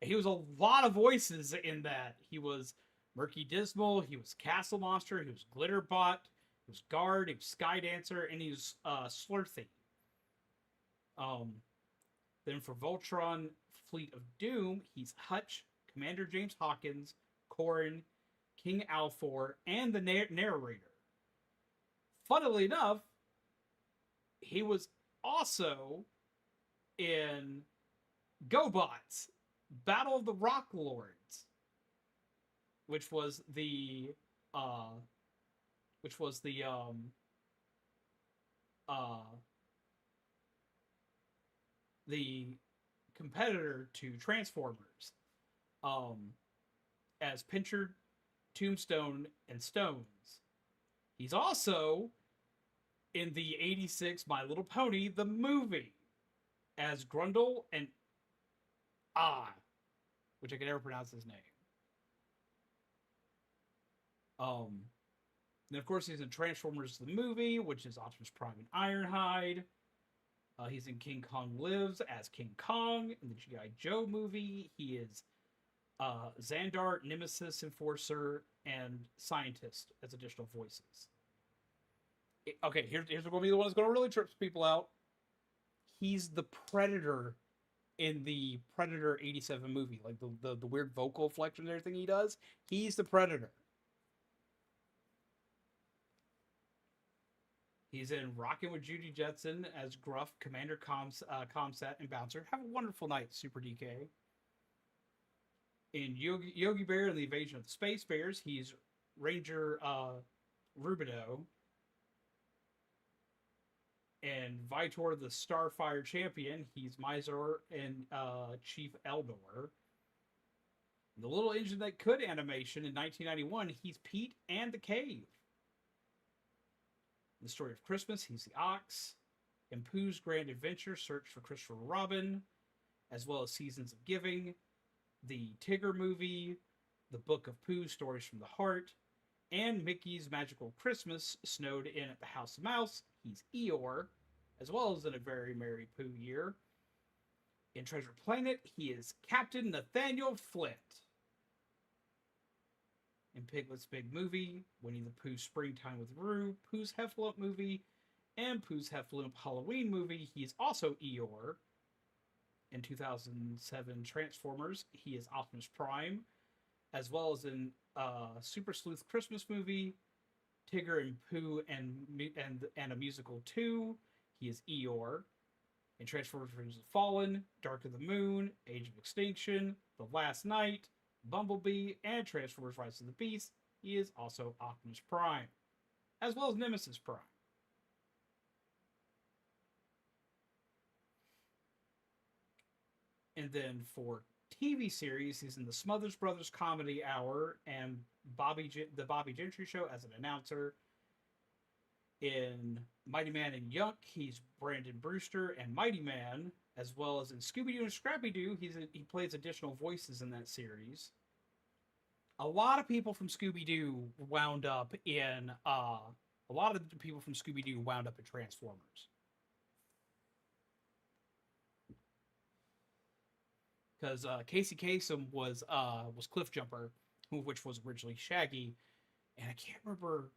S1: He was a lot of voices in that. He was Murky Dismal, he was Castle Monster, he was Glitterbot, he was Guard, he was Sky Dancer, and he was Slurthy. Then for Voltron Fleet of Doom, he's Hutch, Commander James Hawkins, Corrin, King Alfor, and the narrator. Funnily enough, he was also in GoBots, Battle of the Rock Lords, which was the competitor to Transformers, as Pincher, Tombstone, and Stones. He's also in the '86 My Little Pony the movie as Grundle and which I can never pronounce his name. And of course he's in Transformers the movie, which is Optimus Prime and Ironhide. He's in King Kong Lives as King Kong. In the G.I. Joe movie, he is Xandar, Nemesis Enforcer, and Scientist as additional voices. Okay, here's going to be the one that's going to really trip people out. He's the Predator in the Predator '87 movie, like the weird vocal inflection and everything he does. He's the Predator. He's in Rockin' with Judy Jetson as Gruff, Commander Comsat, and Bouncer. Have a wonderful night, Super DK. In Yogi Bear and the Invasion of the Space Bears, he's Ranger Rubido. And Vitor the Starfire Champion, he's Mizor and Chief Eldor. The Little Engine That Could animation in 1991, he's Pete and the Cave. In The Story of Christmas, he's the Ox. In Pooh's Grand Adventure, Search for Christopher Robin, as well as Seasons of Giving, the Tigger movie, The Book of Pooh, Stories from the Heart, and Mickey's Magical Christmas, Snowed In at the House of Mouse, he's Eeyore, as well as in A Very Merry Pooh Year. In Treasure Planet, he is Captain Nathaniel Flint.
S3: in Piglet's Big Movie, Winnie the Pooh Springtime with Roo, Pooh's Heffalump movie, and Pooh's Heffalump Halloween movie. He is also Eeyore. In 2007 Transformers, he is Optimus Prime, as well as in Super Sleuth Christmas movie, Tigger and Pooh and a Musical 2, he is Eeyore. In Transformers Revenge of the Fallen, Dark of the Moon, Age of Extinction, The Last Night, Bumblebee, and Transformers Rise of the Beast, he is also Optimus Prime, as well as Nemesis Prime. And then for TV series, he's in the Smothers Brothers Comedy Hour and the Bobby Gentry Show as an announcer. In Mighty Man and Yunk, he's Brandon Brewster and Mighty Man, as well as in Scooby-Doo and Scrappy-Doo, he plays additional voices in that series. A lot of people from Scooby-Doo wound up in Transformers. Because Casey Kasem was Cliff Jumper, which was originally Shaggy, and I can't remember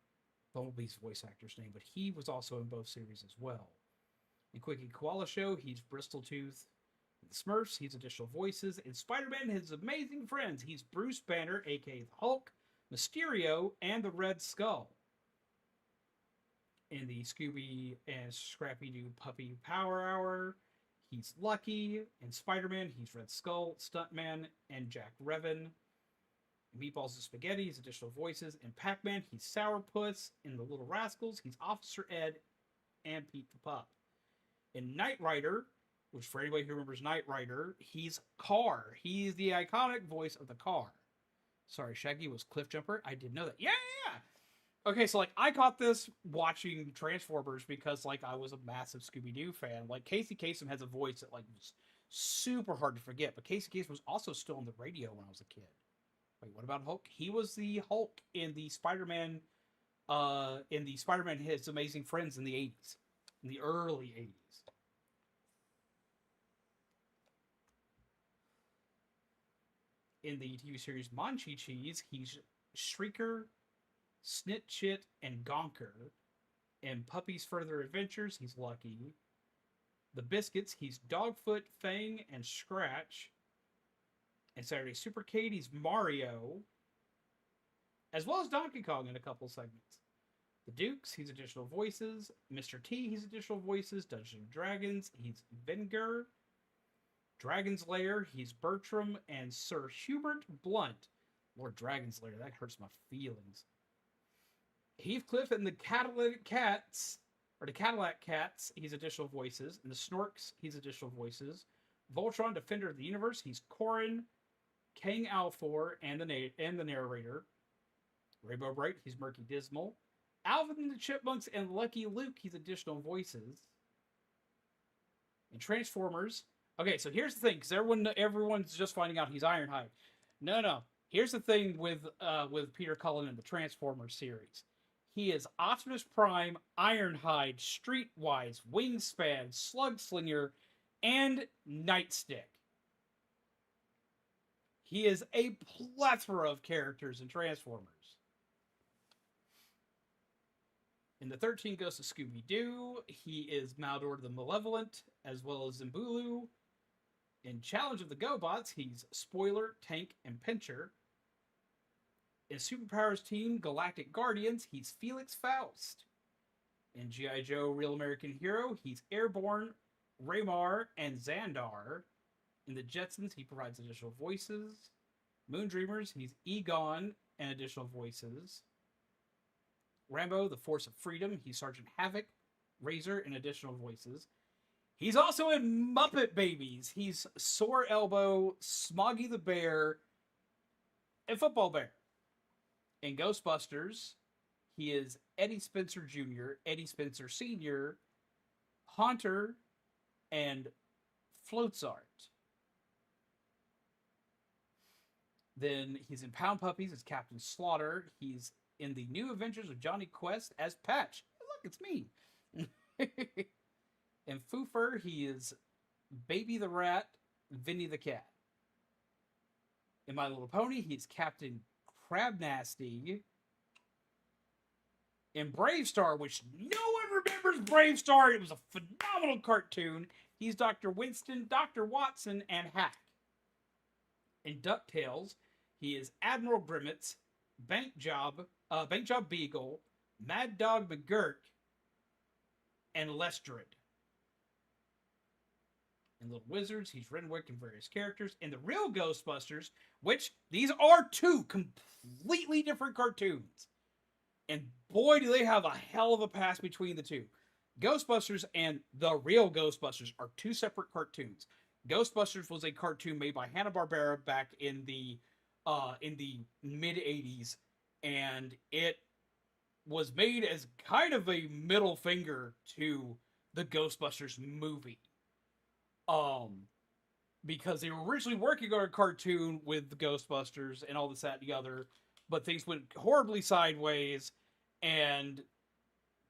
S3: Bumblebee's voice actor's name, but he was also in both series as well. In Quickie Koala Show, he's Bristletooth. In the Smurfs, he's additional voices. In Spider-Man and His Amazing Friends, he's Bruce Banner, aka the Hulk, Mysterio, and the Red Skull. In the Scooby and Scrappy-Doo Puppy Power Hour, he's Lucky. In Spider-Man, he's Red Skull, Stuntman, and Jack Revan. In Meatballs and Spaghetti, he's additional voices. In Pac-Man, he's Sourpuss. In The Little Rascals, he's Officer Ed and Pete the Pup. In Knight Rider, which for anybody who remembers Knight Rider, he's Car. He's the iconic voice of the car. Sorry, Shaggy was Cliff Jumper. I didn't know that. Yeah. Okay, so I caught this watching Transformers because I was a massive Scooby-Doo fan. Casey Kasem has a voice that was super hard to forget, but Casey Kasem was also still on the radio when I was a kid. Wait, what about Hulk? He was the Hulk in the Spider-Man His Amazing Friends in the 80s. In the early 80s. In the TV series Monchi Cheese, he's Shrieker, Snitchit, and Gonker. In Puppy's Further Adventures, he's Lucky. The Biscuits, he's Dogfoot, Fang, and Scratch. In Saturday Supercade, he's Mario, as well as Donkey Kong in a couple segments. The Dukes, he's additional voices. Mr. T, he's additional voices. Dungeons & Dragons, he's Venger. Dragon's Lair, he's Bertram and Sir Hubert Blunt. Lord Dragon's Lair, that hurts my feelings. Heathcliff and the Cadillac Cats, he's additional voices. And the Snorks, he's additional voices. Voltron, Defender of the Universe, he's Corin, Kang Alfor, and the narrator. Rainbow Bright, he's Murky Dismal. Alvin and the Chipmunks and Lucky Luke, he's additional voices. In Transformers, okay, so here's the thing, because everyone's just finding out he's Ironhide. No. Here's the thing with Peter Cullen in the Transformers series. He is Optimus Prime, Ironhide, Streetwise, Wingspan, Slugslinger, and Nightstick. He is a plethora of characters in Transformers. In the 13 Ghosts of Scooby-Doo, he is Maldor the Malevolent, as well as Zimbulu. In Challenge of the GoBots, he's Spoiler, Tank, and Pincher. In Superpowers Team Galactic Guardians, he's Felix Faust. In G.I. Joe Real American Hero, he's Airborne, Raymar, and Xandar. In the Jetsons, he provides additional voices. Moondreamers, he's Egon and additional voices. Rambo, The Force of Freedom, he's Sergeant Havoc, Razor, and additional voices. He's also in Muppet Babies. He's Sore Elbow, Smoggy the Bear, and Football Bear. In Ghostbusters, he is Eddie Spencer Jr., Eddie Spencer Sr., Haunter, and Floatsart. Then he's in Pound Puppies as Captain Slaughter. He's in the New Adventures of Johnny Quest as Patch. Hey, look, it's me. In Foofer, he is Baby the Rat, Vinny the Cat. In My Little Pony, he's Captain Crab Nasty. In Brave Star, which no one remembers Brave Star, it was a phenomenal cartoon. He's Dr. Winston, Dr. Watson, and Hack. In DuckTales, he is Admiral Grimmets, Bank Job Beagle, Mad Dog McGurk, and Lestrid. In Little Wizards, he's Renwick and various characters. In the real Ghostbusters, which these are two completely different cartoons. And boy, do they have a hell of a past between the two. Ghostbusters and the real Ghostbusters are two separate cartoons. Ghostbusters was a cartoon made by Hanna-Barbera back in the mid 80s, and it was made as kind of a middle finger to the Ghostbusters movie. Because they were originally working on a cartoon with the Ghostbusters and all this, that, and the other, but things went horribly sideways, and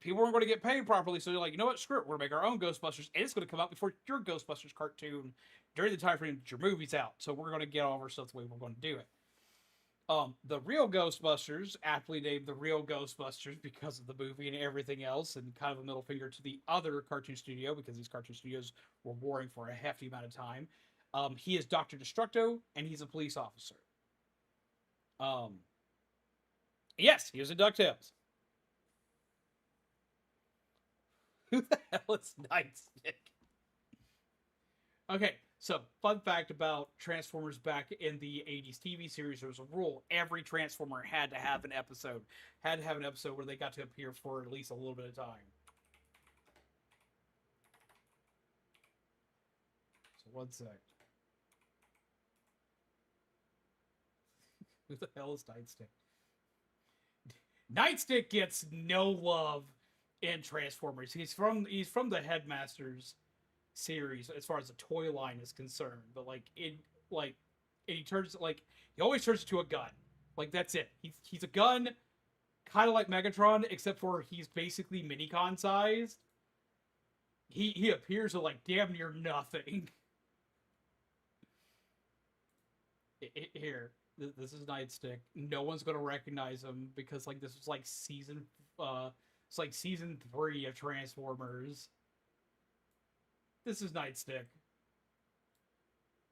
S3: people weren't going to get paid properly, so they're like, you know what, screw it, we're going to make our own Ghostbusters, and it's going to come out before your Ghostbusters cartoon during the time frame that your movie's out, so we're going to get all of our stuff the way we're going to do it. The real Ghostbusters, aptly named the real Ghostbusters because of the movie and everything else, and kind of a middle finger to the other cartoon studio, because these cartoon studios were warring for a hefty amount of time. He is Dr. Destructo, and he's a police officer. Yes, he was in DuckTales. Who the hell is Nightstick? Okay, so fun fact about Transformers back in the 80s TV series, there was a rule. Every Transformer had to have an episode. Had to have an episode where they got to appear for at least a little bit of time. So one sec. Who the hell is Nightstick? Nightstick gets no love in Transformers. He's from the Headmasters series as far as the toy line is concerned, but he always turns into a gun. Like, that's it. He's a gun, kind of like Megatron, except for he's basically Minicon sized. He appears at like damn near nothing. Here. This is Nightstick. No one's gonna recognize him because this was season 3 of Transformers. This is Nightstick.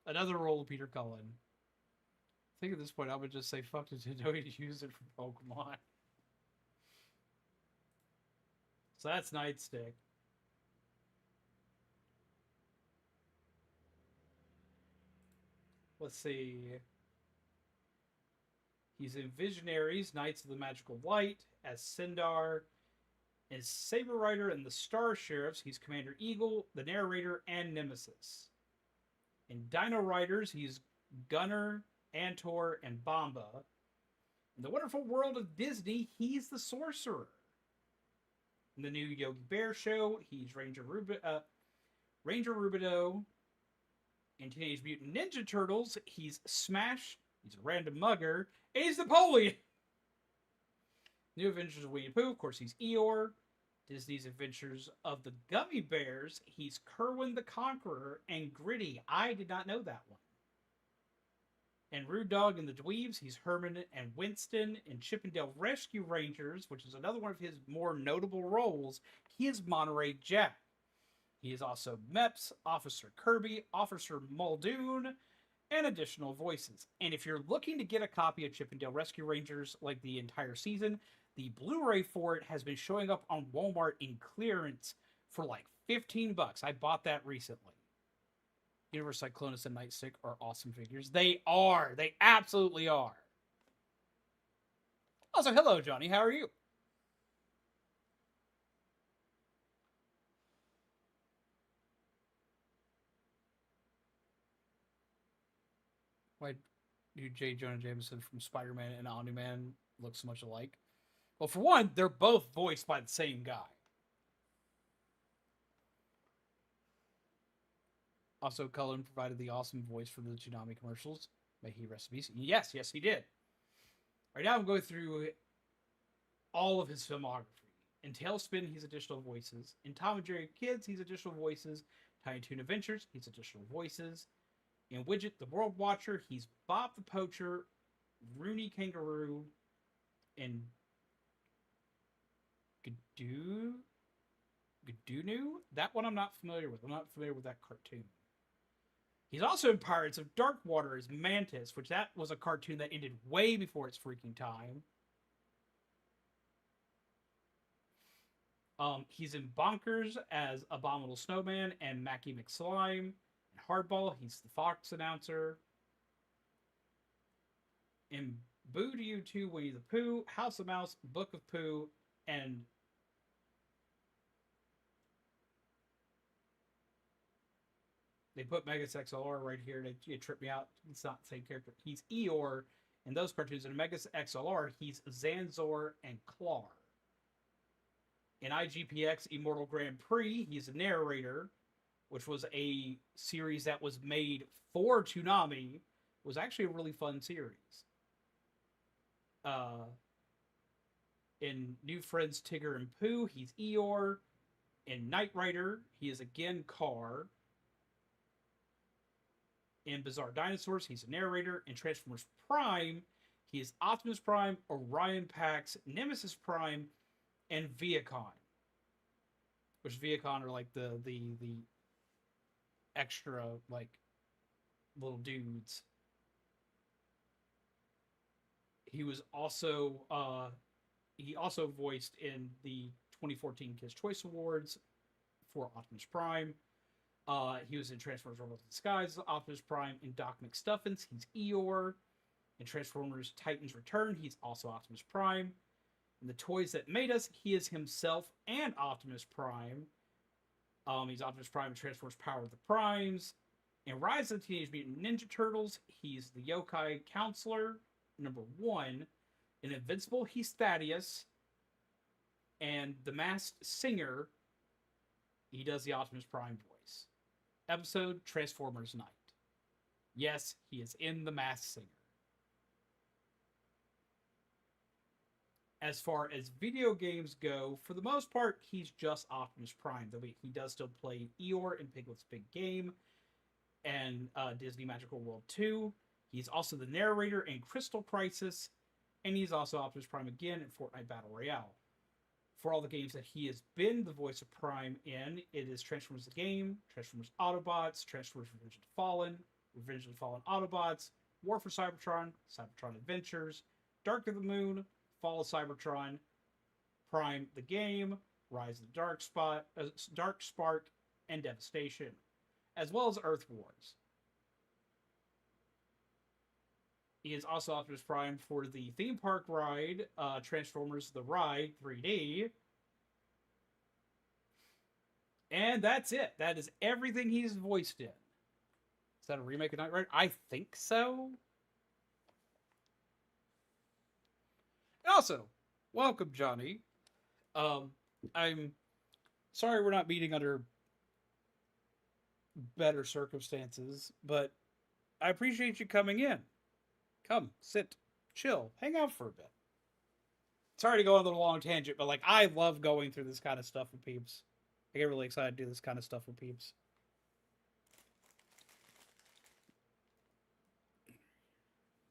S3: Another role of Peter Cullen. I think at this point I would just say fuck Nintendo to use it for Pokemon. So that's Nightstick. Let's see. He's in Visionaries, Knights of the Magical Light, as Sindar, as Saber Rider and the Star Sheriffs. He's Commander Eagle, the Narrator, and Nemesis. In Dino Riders, he's Gunner, Antor, and Bomba. In the Wonderful World of Disney, he's the Sorcerer. In the new Yogi Bear show, he's Ranger Rubido. In Teenage Mutant Ninja Turtles, he's Smash, he's a random mugger, and he's Napoleon! New Adventures of Winnie the Pooh, of course, he's Eeyore. Disney's Adventures of the Gummy Bears, he's Kerwin the Conqueror and Gritty. I did not know that one. And Rude Dog and the Dweebs, he's Herman and Winston. In Chippendale Rescue Rangers, which is another one of his more notable roles, he is Monterey Jack. He is also Meps, Officer Kirby, Officer Muldoon, and additional voices. And if you're looking to get a copy of Chippendale Rescue Rangers, like the entire season, the Blu-ray for it has been showing up on Walmart in clearance for like $15. I bought that recently. Universe Cyclonus and Nightstick are awesome figures. They are. They absolutely are. Also, hello, Johnny. How are you? Why do J. Jonah Jameson from Spider-Man and Omni-Man look so much alike? Well, for one, they're both voiced by the same guy. Also, Cullen provided the awesome voice for the Tsunami commercials. May he rest in peace. Yes, he did. Right now, I'm going through all of his filmography. In Tailspin, he's additional voices. In Tom and Jerry Kids, he's additional voices. Tiny Toon Adventures, he's additional voices. In Widget the World Watcher, he's Bob the Poacher, Rooney Kangaroo, and Gadunu? That one I'm not familiar with. I'm not familiar with that cartoon. He's also in Pirates of Darkwater as Mantis, which that was a cartoon that ended way before its freaking time. He's in Bonkers as Abominable Snowman and Mackie McSlime. In Hardball, he's the Fox announcer. In Boo to You 2, Winnie the Pooh, House of Mouse, Book of Pooh, and they put Megas XLR right here and it tripped me out. It's not the same character. He's Eeyore in those cartoons. In Megas XLR, he's Zanzor and Clar. In IGPX Immortal Grand Prix, he's a narrator, which was a series that was made for Toonami. It was actually a really fun series. In New Friends Tigger and Pooh, he's Eeyore. In Knight Rider, he is again Car. In Bizarre Dinosaurs, he's a narrator. In Transformers Prime, he is Optimus Prime, Orion Pax, Nemesis Prime, and Viacon. Which Viacon are like the extra like little dudes. He was also he also voiced in the 2014 Kids Choice Awards for Optimus Prime. He was in Transformers Rebels in Disguise, Optimus Prime. In Doc McStuffins, he's Eeyore. In Transformers Titans Return, he's also Optimus Prime. In The Toys That Made Us, he is himself and Optimus Prime. He's Optimus Prime in Transformers Power of the Primes. In Rise of the Teenage Mutant Ninja Turtles, he's the Yokai Counselor, #1. In Invincible, he's Thaddeus. And The Masked Singer, he does the Optimus Prime voice. Episode, Transformers Night. Yes, he is in The Masked Singer. As far as video games go, for the most part, he's just Optimus Prime. Though he does still play Eeyore in Piglet's Big Game and Disney Magical World 2. He's also the narrator in Crystal Crisis, and he's also Optimus Prime again in Fortnite Battle Royale. For all the games that he has been the voice of Prime in, it is Transformers the Game, Transformers Autobots, Transformers Revenge of the Fallen Autobots, War for Cybertron, Cybertron Adventures, Dark of the Moon, Fall of Cybertron, Prime the Game, Rise of the Dark Spark, and Devastation, as well as Earth Wars. He is also Optimus Prime for the theme park ride, Transformers The Ride 3D. And that's it. That is everything he's voiced in. Is that a remake of Knight Rider? I think so. And also, welcome, Johnny. I'm sorry we're not meeting under better circumstances, but I appreciate you coming in. Come, sit, chill, hang out for a bit. Sorry to go on a little long tangent, but like I love going through this kind of stuff with peeps. I get really excited to do this kind of stuff with peeps.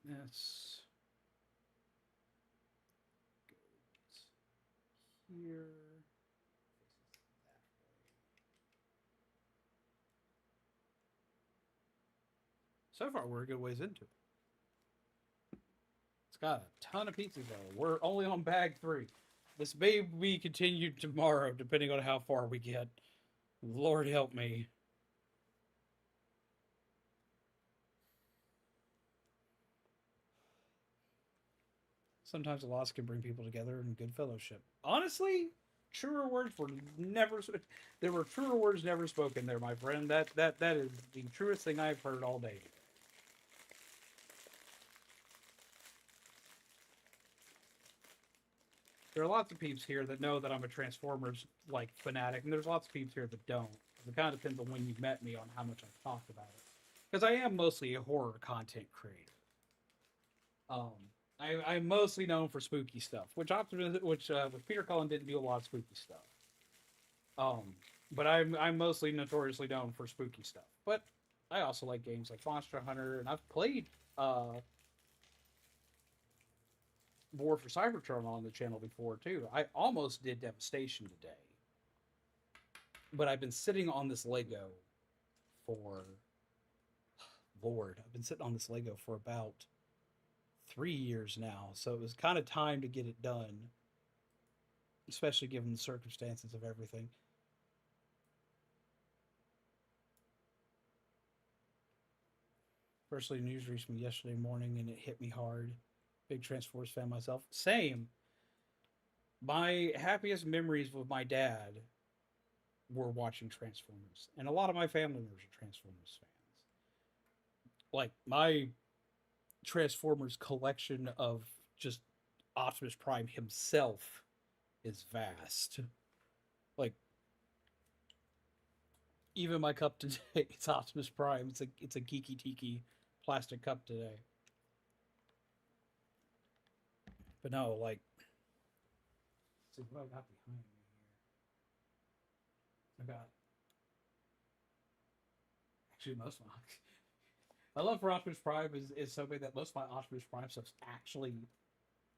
S3: This goes here. So far, we're a good ways into it. It's got a ton of pizza though. We're only on bag 3. This may be continued tomorrow, depending on how far we get. Lord help me. Sometimes a loss can bring people together in good fellowship. Honestly, truer words were never. There were truer words never spoken there, my friend. That is the truest thing I've heard all day. There are lots of peeps here that know that I'm a Transformers like fanatic, and there's lots of peeps here that don't. It kind of depends on when you met me on how much I've talked about it. Because I am mostly a horror content creator. I'm mostly known for spooky stuff, which with Peter Cullen didn't do a lot of spooky stuff. But I'm mostly notoriously known for spooky stuff. But I also like games like Monster Hunter, and I've played War for Cybertron on the channel before too. I almost did Devastation today, but I've been sitting on this Lego for Lord. I've been sitting on this Lego for about 3 years now, so it was kind of time to get it done, especially given the circumstances of everything. Firstly, news reached me yesterday morning and it hit me hard. Big Transformers fan myself. Same. My happiest memories with my dad were watching Transformers. And a lot of my family members are Transformers fans. Like, my Transformers collection of just Optimus Prime himself is vast. Like, even my cup today, it's Optimus Prime. It's a geeky tiki plastic cup today. But no, like, let's see what I got behind me here. I got actually most of my love for Optimus Prime is so big that most of my Optimus Prime stuff's actually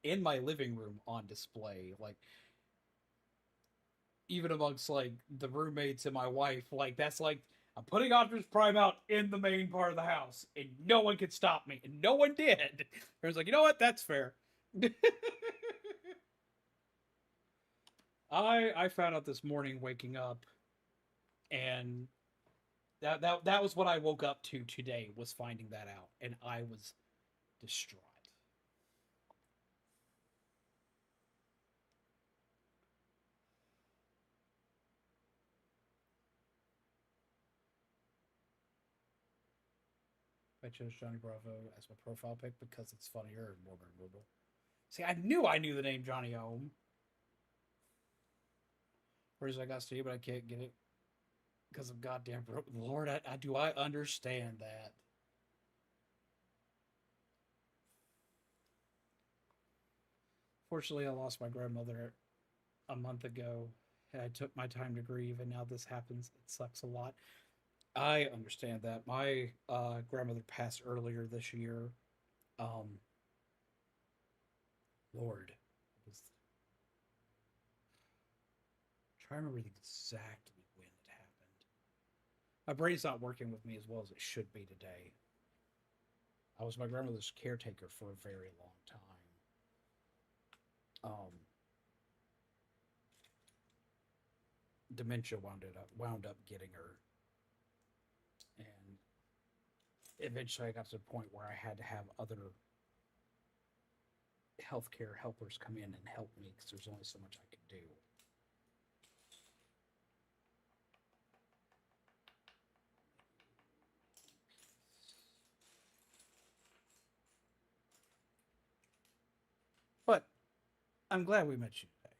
S3: in my living room on display. Like, even amongst like the roommates and my wife, like that's like I'm putting Optimus Prime out in the main part of the house, and no one could stop me, and no one did. I was like, you know what? That's fair. I found out this morning waking up, and that was what I woke up to today, was finding that out, and I was distraught. I chose Johnny Bravo as my profile pic because it's funnier and more memorable. See, I knew the name Johnny Ohm. Whereas I got Steve, but I can't get it because of goddamn broken. Lord, I understand that. Fortunately, I lost my grandmother a month ago, and I took my time to grieve, and now this happens. It sucks a lot. I understand that. My grandmother passed earlier this year. Lord, trying to remember exactly when it happened. My brain's not working with me as well as it should be today. I was my grandmother's caretaker for a very long time. Dementia wound up getting her, and eventually I got to the point where I had to have other healthcare helpers come in and help me because there's only so much I could do. But I'm glad we met you today.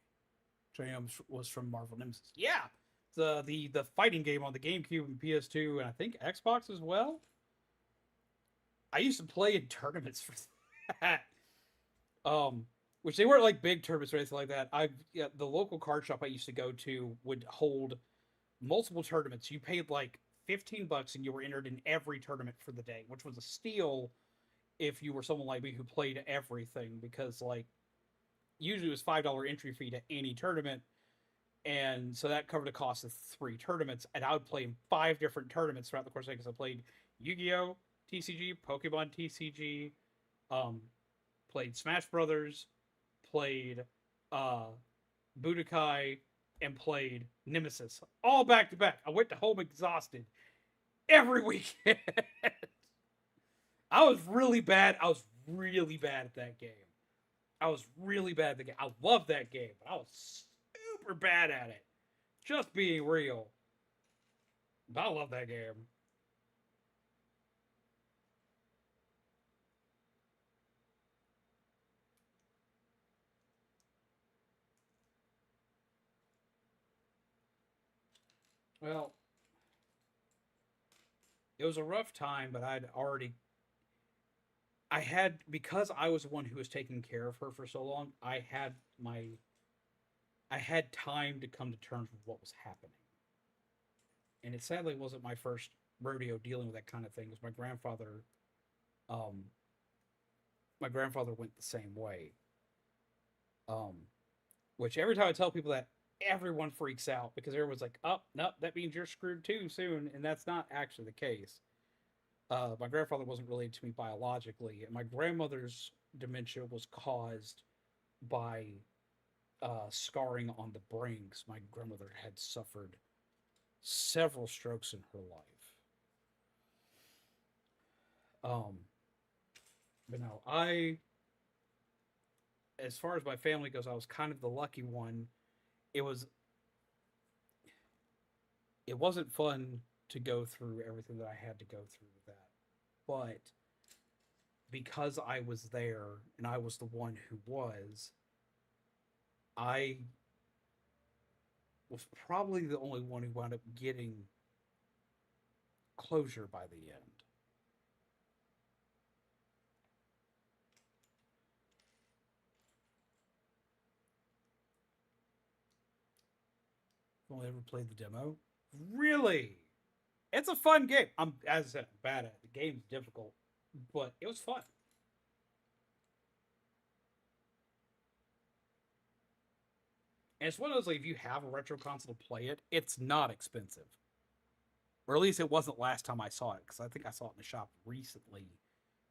S3: Johnny was from Marvel Nemesis. Yeah, the fighting game on the GameCube and PS2 and I think Xbox as well. I used to play in tournaments for that. Which they weren't like big tournaments or anything like that. The local card shop I used to go to would hold multiple tournaments. You paid like $15 and you were entered in every tournament for the day, which was a steal if you were someone like me who played everything, because like usually it was $5 entry fee to any tournament, and so that covered the cost of 3 tournaments, and I would play in 5 different tournaments throughout the course of the day, because I played Yu-Gi-Oh TCG, Pokemon TCG, played Smash Brothers, played Budokai, and played Nemesis, all back to back. I went to home exhausted every weekend. I was really bad. I was really bad at that game. I was really bad at the game. I loved that game, but I was super bad at it. Just being real. But I love that game. Well, it was a rough time, but because I was the one who was taking care of her for so long, I had time to come to terms with what was happening. And it sadly wasn't my first rodeo dealing with that kind of thing, because my grandfather went the same way. Um, which every time I tell people that, everyone freaks out because everyone's like, "Oh, no, that means you're screwed too soon," and that's not actually the case. My grandfather wasn't related to me biologically, and my grandmother's dementia was caused by scarring on the brain. 'Cause my grandmother had suffered several strokes in her life. But no, as far as my family goes, I was kind of the lucky one. It was, it wasn't fun to go through everything that I had to go through with that, but because I was there and I was the one who was, I was probably the only one who wound up getting closure by the end. I've only ever played the demo. Really? It's a fun game. I'm, as I said, bad at it. The game's difficult, but it was fun. And it's one of those, like, if you have a retro console to play it, it's not expensive. Or at least it wasn't last time I saw it, because I think I saw it in the shop recently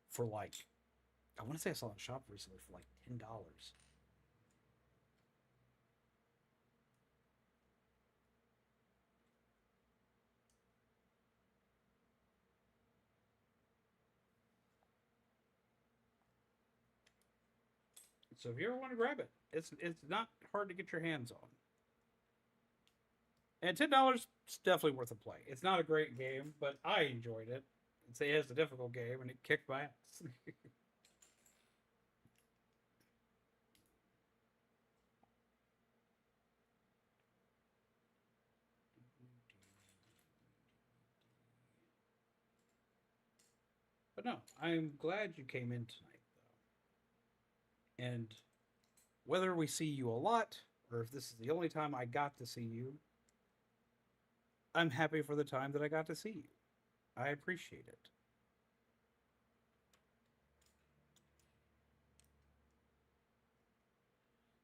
S3: for like, I want to say I saw it in the shop recently for like $10. So if you ever want to grab it, it's not hard to get your hands on. And $10 is definitely worth a play. It's not a great game, but I enjoyed it. It's a difficult game, and it kicked my ass. But no, I'm glad you came in tonight, though. And whether we see you a lot, or if this is the only time I got to see you, I'm happy for the time that I got to see you. I appreciate it.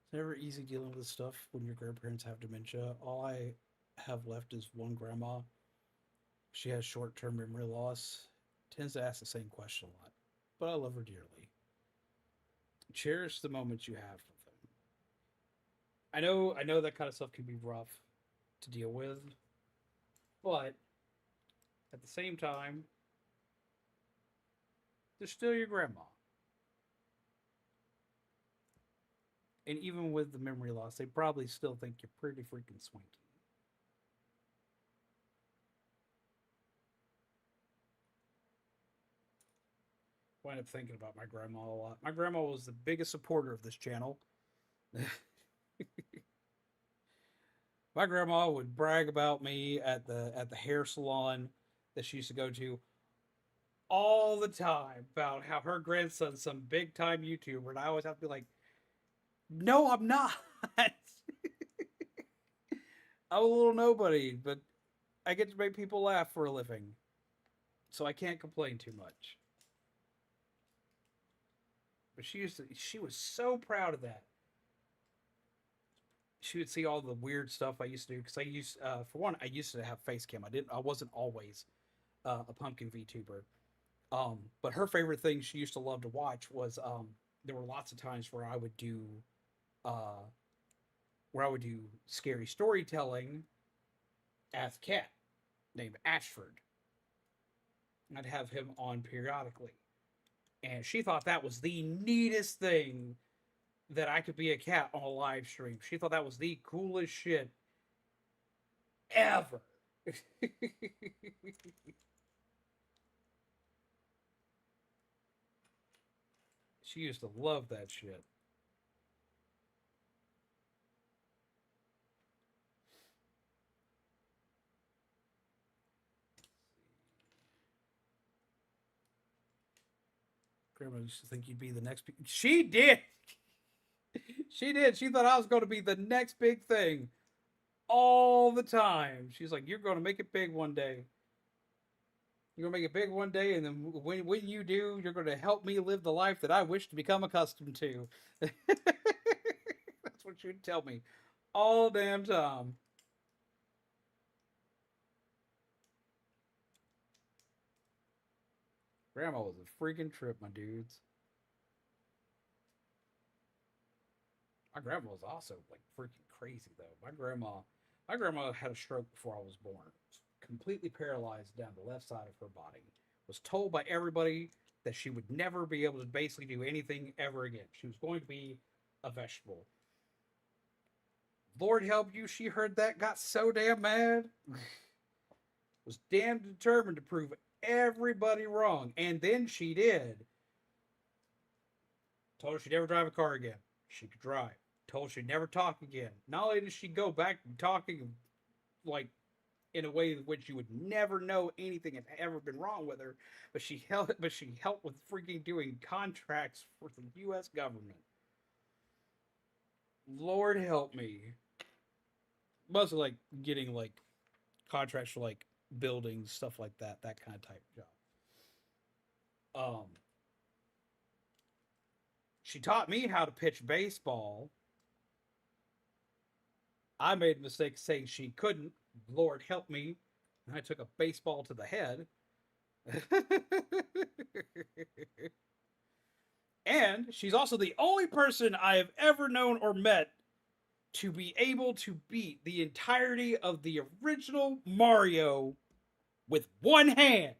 S3: It's never easy dealing with this stuff when your grandparents have dementia. All I have left is one grandma. She has short term memory loss. Tends to ask the same question a lot, but I love her dearly. Cherish the moments you have with them. I know that kind of stuff can be rough to deal with, but at the same time, they're still your grandma. And even with the memory loss, they probably still think you're pretty freaking swanky. Wind up thinking about my grandma a lot. My grandma was the biggest supporter of this channel. My grandma would brag about me at the hair salon that she used to go to all the time about how her grandson's some big time YouTuber, and I always have to be like, "No, I'm not. I'm a little nobody, but I get to make people laugh for a living, so I can't complain too much." But she was so proud of that. She would see all the weird stuff I used to do because for one, I used to have face cam. I wasn't always a pumpkin VTuber. But her favorite thing she used to love to watch was there were lots of times uh, where I would do scary storytelling as a cat named Ashford. I'd have him on periodically, and she thought that was the neatest thing that I could be a cat on a live stream. She thought that was the coolest shit ever. She used to love that shit. Grandma used to think you'd be the next. She did. She did. She thought I was going to be the next big thing all the time. She's like, "You're going to make it big one day. You're going to make it big one day, and then when you do, you're going to help me live the life that I wish to become accustomed to." want you to tell me all damn time. Grandma was a freaking trip, my dudes. My grandma was also like freaking crazy though. My grandma had a stroke before I was born. Completely paralyzed down the left side of her body. Was told by everybody that she would never be able to basically do anything ever again. She was going to be a vegetable. Lord help you, she heard that, got so damn mad. Was damn determined to prove everybody wrong. And then she did. Told her she'd never drive a car again. She could drive. Told her she'd never talk again. Not only did she go back to talking like in a way in which you would never know anything had ever been wrong with her, but she helped with freaking doing contracts for the US government. Lord help me. Mostly like getting like contracts for like buildings, stuff like that kind of type job. She taught me how to pitch baseball. I made the mistake saying she couldn't. Lord help me. And I took a baseball to the head. And she's also the only person I have ever known or met to be able to beat the entirety of the original Mario with one hand.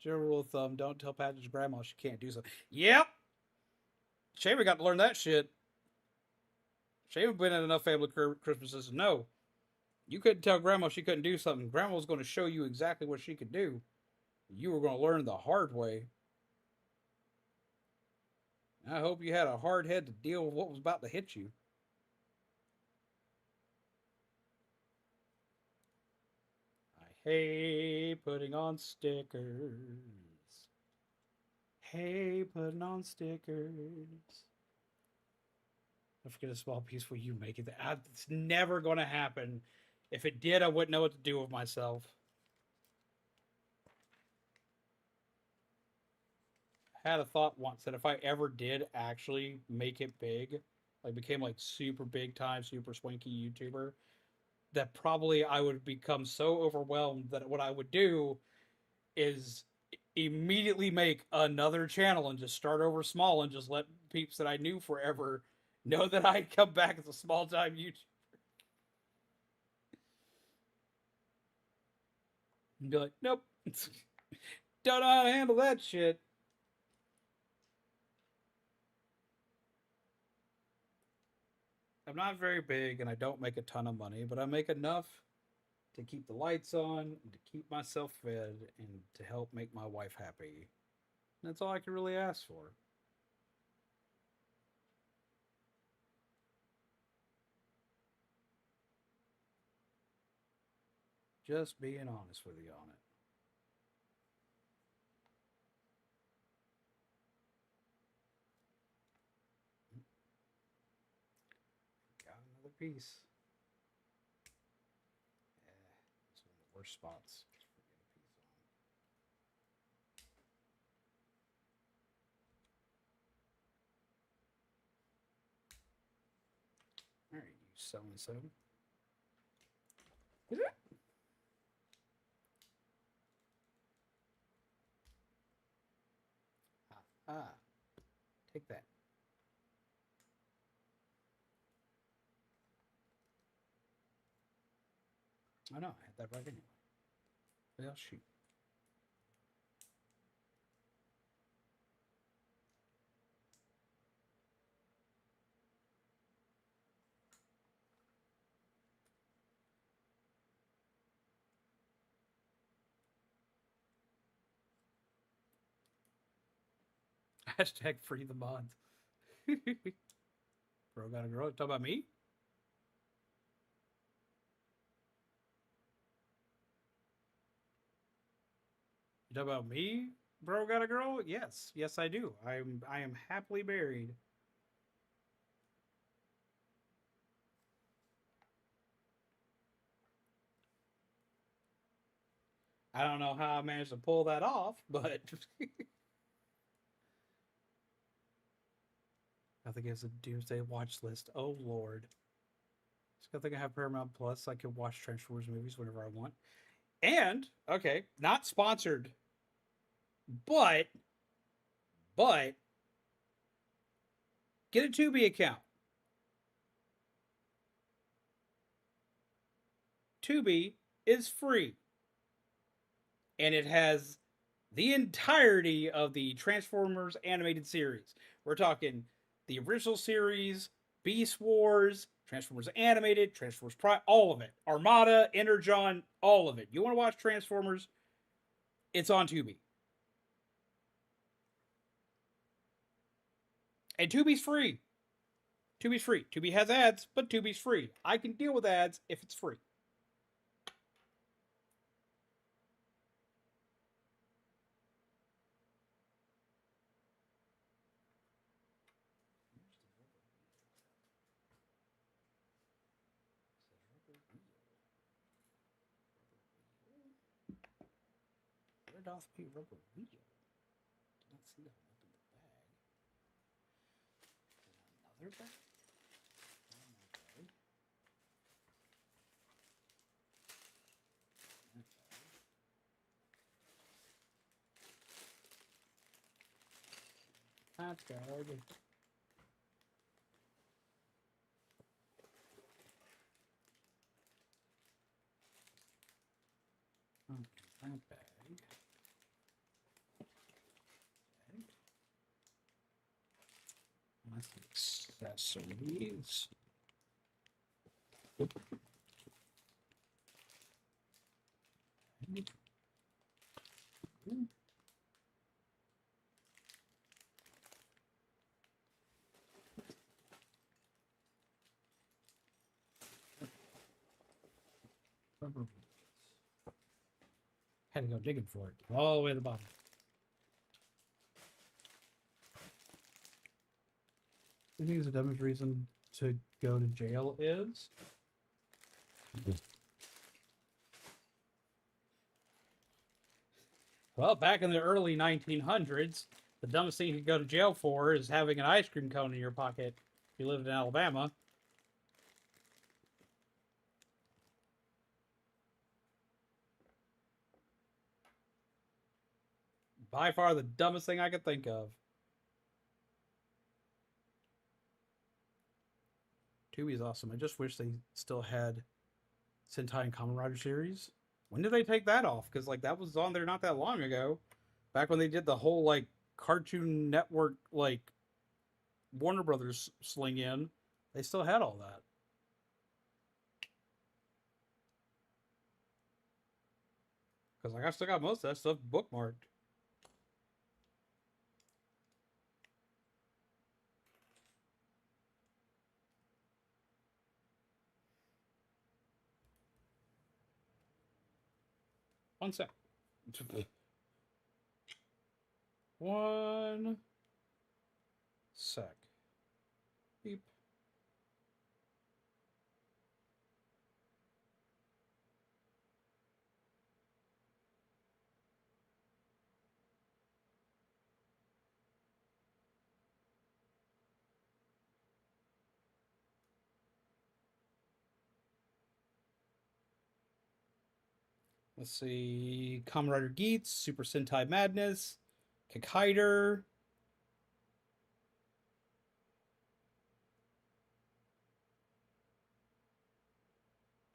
S3: General rule of thumb, don't tell Patrick's grandma she can't do something. Yep. Shaver got to learn that shit. Shaver been at enough family Christmases to know. You couldn't tell grandma she couldn't do something. Grandma was going to show you exactly what she could do. You were going to learn the hard way. I hope you had a hard head to deal with what was about to hit you. I hate putting on stickers. Hate putting on stickers. Don't forget a small piece where you make it. It's never going to happen. If it did, I wouldn't know what to do with myself. I had a thought once that if I ever did actually make it big, like became like super big time, super swanky YouTuber, that probably I would become so overwhelmed that what I would do is immediately make another channel and just start over small and just let peeps that I knew forever know that I'd come back as a small time YouTuber. And be like, nope. Don't know how to handle that shit. I'm not very big and I don't make a ton of money, but I make enough to keep the lights on, and to keep myself fed, and to help make my wife happy. And that's all I can really ask for. Just being honest with you on it. Got another piece. Yeah, it's one of the worst spots. All right, you so-and-so. Ah, take that. I know, I had that right anyway. Well, shoot. Hashtag free the mods. Bro, got a girl. You talking about me? You talking about me? Bro, got a girl? Yes, yes, I do. I am happily married. I don't know how I managed to pull that off, but I think it's a doomsday watch list. Oh lord. It's a good thing I have Paramount Plus. I can watch Transformers movies whenever I want. And okay, not sponsored, but get a Tubi account. Tubi is free, and it has the entirety of the Transformers animated series. We're talking the original series, Beast Wars, Transformers Animated, Transformers Prime, all of it. Armada, Energon, all of it. You want to watch Transformers? It's on Tubi. And Tubi's free. Tubi's free. Tubi has ads, but Tubi's free. I can deal with ads if it's free. Where doth be rubber wheel? Did not see that one up in the bag. Another bag? Oh my god. That's good. Okay, that bag. That's the accessories. Had to go digging for it. All the way to the bottom. I think the dumbest reason to go to jail is well, back in the early 1900s, the dumbest thing you could go to jail for is having an ice cream cone in your pocket if you lived in Alabama. By far the dumbest thing I could think of. Tubi's awesome. I just wish they still had Sentai and Kamen Rider series. When did they take that off? Because like that was on there not that long ago. Back when they did the whole like Cartoon Network like Warner Brothers sling in, they still had all that. Because like I still got most of that stuff bookmarked. One sec. One sec. Beep. Let's see. Kamen Rider Geats, Super Sentai Madness, Kikaider.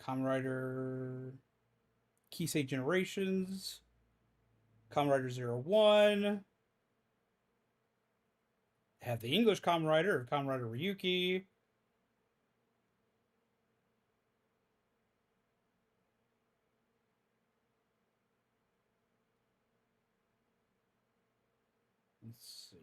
S3: Kamen Rider Kisei Generations, Kamen Rider 01. Have the English Kamen Rider, Kamen Rider Ryuki. Let's see.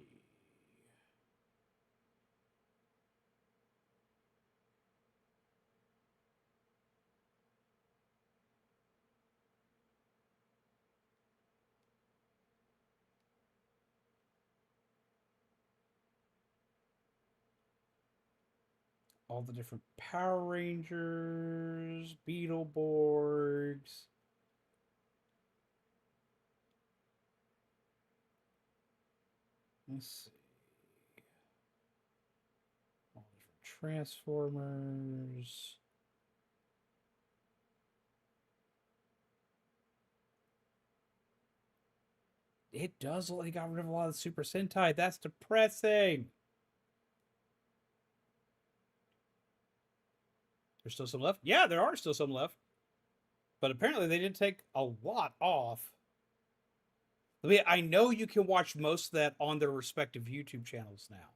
S3: All the different Power Rangers, Beetleborgs. Let's see.
S1: Transformers. It does look like they got rid of a lot of the Super Sentai. That's depressing. There's still some left? Yeah, there are still some left. But apparently they did take a lot off. I mean, I know you can watch most of that on their respective YouTube channels now.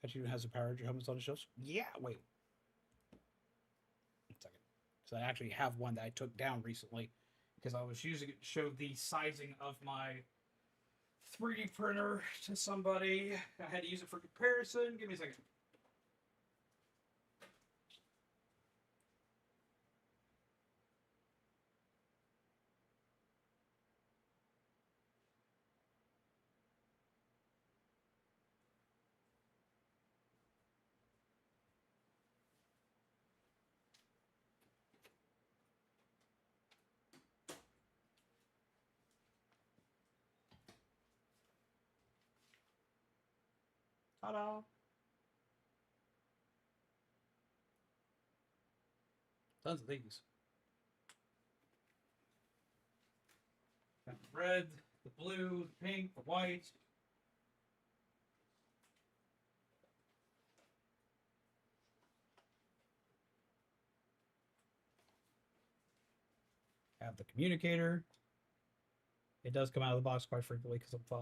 S1: That even has the Power Ranger helmets on the shelves? Yeah, wait. 1 second. So I actually have one that I took down recently because I was using it to show the sizing of my 3D printer to somebody. I had to use it for comparison. Give me a second. Ta-da! Tons of these. Got the red, the blue, the pink, the white. Have the communicator. It does come out of the box quite frequently because I'm 5.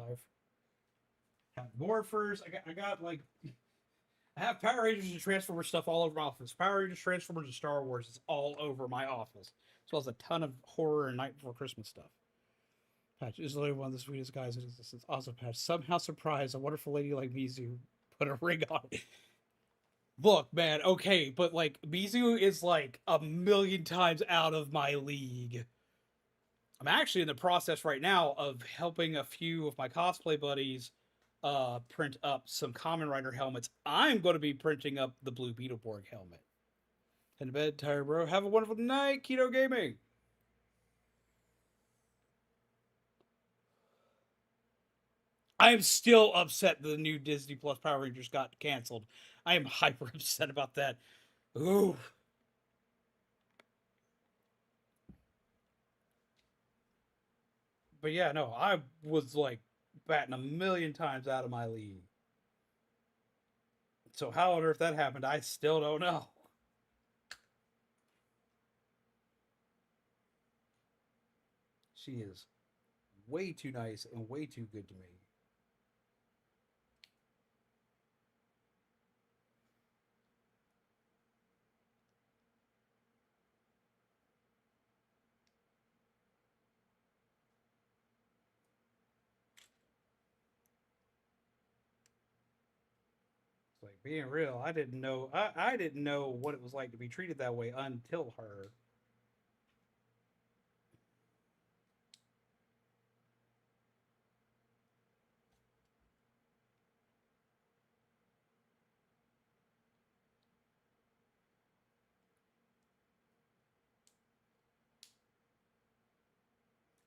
S1: Have morphers. I got like I have Power Rangers and Transformers stuff all over my office. Power Rangers, Transformers, and Star Wars is all over my office. As well as a ton of horror and Night Before Christmas stuff. Patch is literally one of the sweetest guys in existence. Also, Patch, somehow surprised a wonderful lady like Mizu put a ring on it. Look, man, okay, but like Mizu is like a million times out of my league. I'm actually in the process right now of helping a few of my cosplay buddies print up some Kamen Rider helmets. I'm going to be printing up the Blue Beetleborg helmet. Head to bed, tired bro. Have a wonderful night, Keto Gaming. I am still upset the new Disney Plus Power Rangers got canceled. I am hyper upset about that. Ooh. But yeah, no, I was like batting a million times out of my league. So how on earth that happened, I still don't know. She is way too nice and way too good to me. It's like being real, I didn't know I didn't know what it was like to be treated that way until her.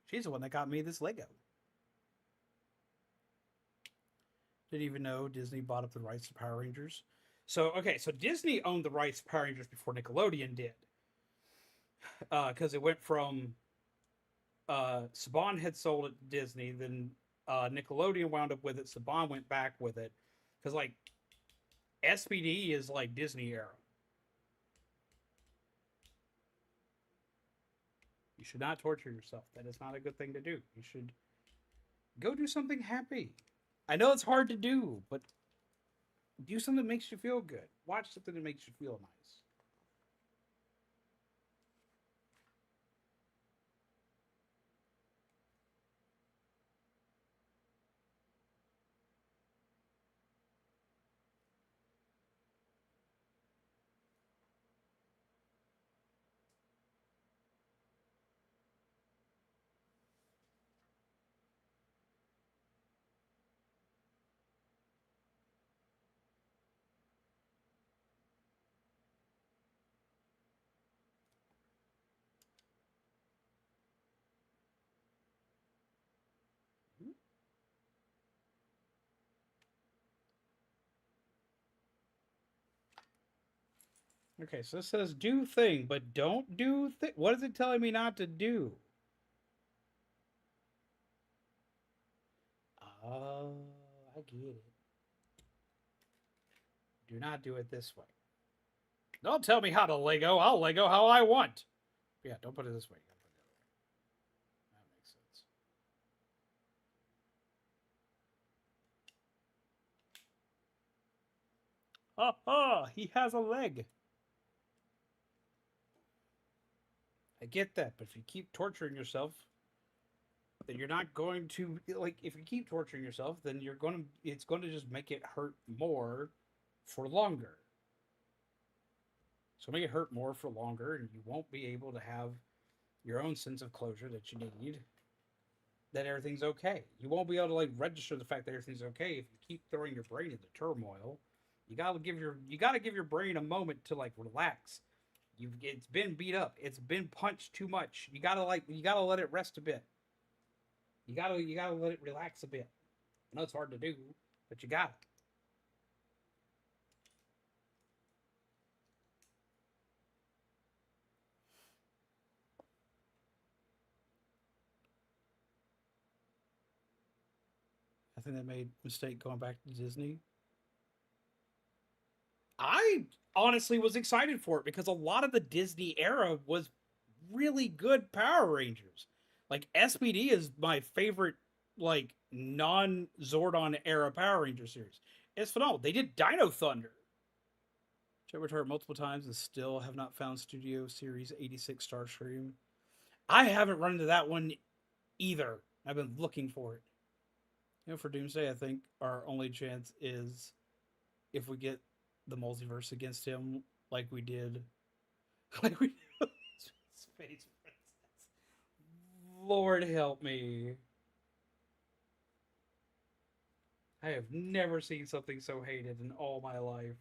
S1: She's the one that got me this Lego. Didn't even know Disney bought up the rights to Power Rangers. So okay, so Disney owned the rights to Power Rangers before Nickelodeon did, because it went from Saban had sold it to Disney, then Nickelodeon wound up with it. Saban went back with it because like SPD is like Disney era. You should not torture yourself. That is not a good thing to do. You should go do something happy. I know it's hard to do, but do something that makes you feel good. Watch something that makes you feel nice.
S3: Okay, so it says do thing, but don't do thing. What is it telling me not to do? Oh, I get it. Do not do it this way. Don't tell me how to Lego. I'll Lego how I want. Yeah, don't put it this way. You gotta put it the other way. That makes sense. Ha ha! He has a leg. I get that, but if you keep torturing yourself, then you're not going to like. If you keep torturing yourself, then you're going to. It's going to just make it hurt more for longer. So make it hurt more for longer, and you won't be able to have your own sense of closure that you need. That everything's okay. You won't be able to like register the fact that everything's okay if you keep throwing your brain into turmoil. You gotta give your brain a moment to like relax. It's been beat up. It's been punched too much. You gotta let it rest a bit. You gotta let it relax a bit. I know it's hard to do, but you gotta. I think they made a mistake going back to Disney. I honestly was excited for it because a lot of the Disney era was really good Power Rangers. Like SPD is my favorite like non Zordon era Power Ranger series. It's phenomenal. They did Dino Thunder. Check returned multiple times and still have not found Studio Series 86 Starscream. I haven't run into that one either. I've been looking for it. You know, for Doomsday, I think our only chance is if we get the multiverse against him, like we did, like we did Space Princess. Lord help me! I have never seen something so hated in all my life.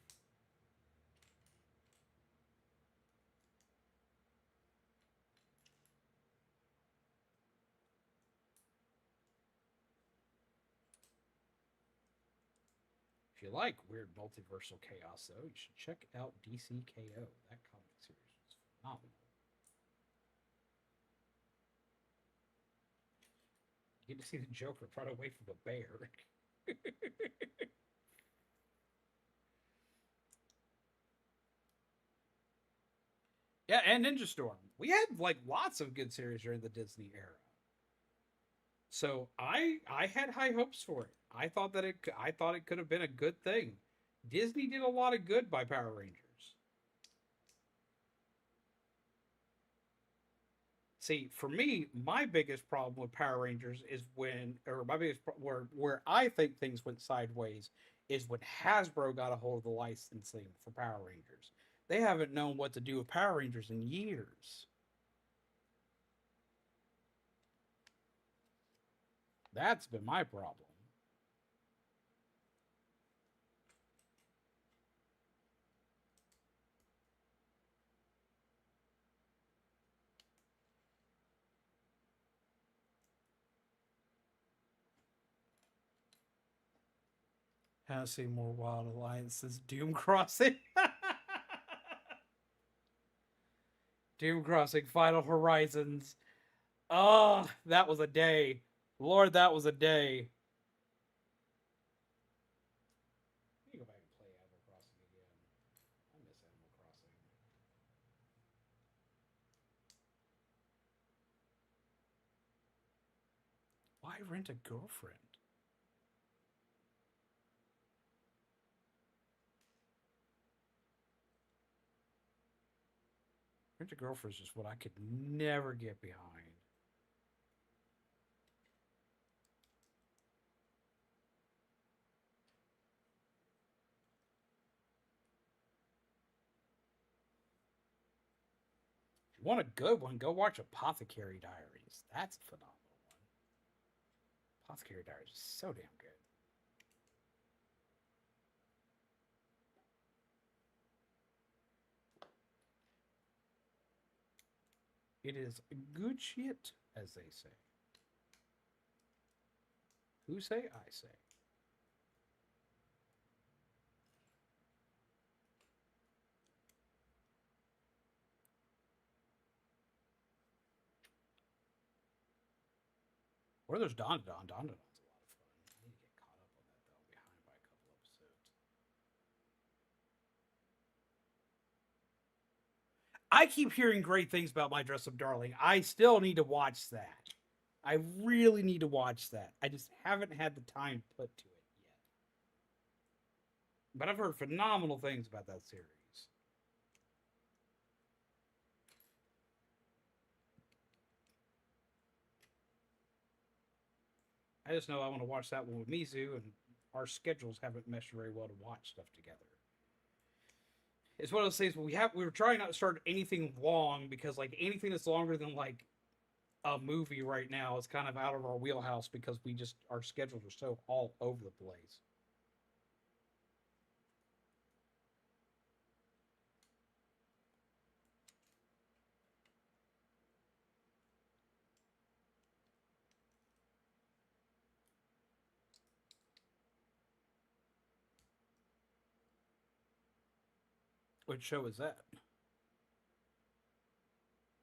S3: If you like weird multiversal chaos, though, you should check out DCKO. That comic series was phenomenal. You get to see the Joker run away from a bear. Yeah, and Ninja Storm. We had like lots of good series during the Disney era. So I had high hopes for it. I thought it could have been a good thing. Disney did a lot of good by Power Rangers. See, for me, my biggest problem with Power Rangers is when, or my biggest where I think things went sideways is when Hasbro got a hold of the licensing for Power Rangers. They haven't known what to do with Power Rangers in years. That's been my problem. Haven't seen more Wild Alliances. Doom Crossing. Doom Crossing Final Horizons. Oh, that was a day. Lord, that was a day. Let me go back and play Animal Crossing again. I miss Animal Crossing. Why rent a girlfriend? Rent a girlfriend is just what I could never get behind. If you want a good one, go watch Apothecary Diaries. That's a phenomenal one. Apothecary Diaries is so damn good. It is good shit, as they say. Who say? I say. Or there's Don. Don's a lot of fun. I need to get caught up on that, though. I'm behind by a couple episodes. I keep hearing great things about My Dress Up Darling. I still need to watch that. I really need to watch that. I just haven't had the time put to it yet. But I've heard phenomenal things about that series. I just know I want to watch that one with Mizu, and our schedules haven't meshed very well to watch stuff together. It's one of those things where we were trying not to start anything long because like anything that's longer than like a movie right now is kind of out of our wheelhouse because our schedules are so all over the place. What show is that?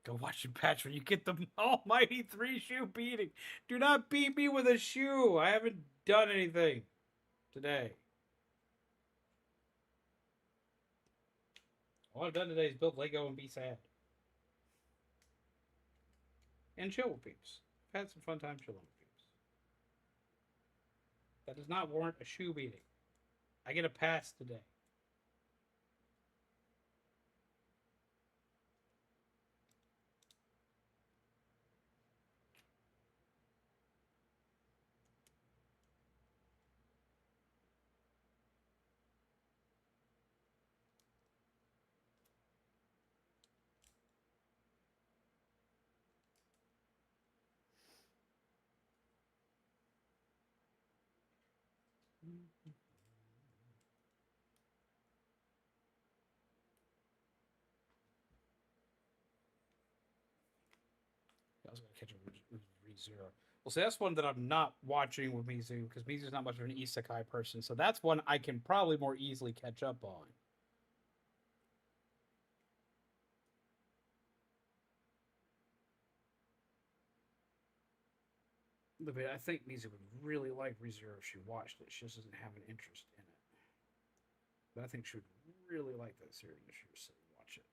S3: Go watch your patch when you get the almighty 3-shoe beating. Do not beat me with a shoe. I haven't done anything today. All I've done today is build Lego and be sad. And chill with peeps. I've had some fun time chilling with peeps. That does not warrant a shoe beating. I get a pass today. I was going to catch a ReZero. Well, see, that's one that I'm not watching with Mizu because Mizu's not much of an isekai person. So that's one I can probably more easily catch up on. But I think Mizu would really like ReZero if she watched it. She just doesn't have an interest in it. But I think she would really like that series if she was to watch it.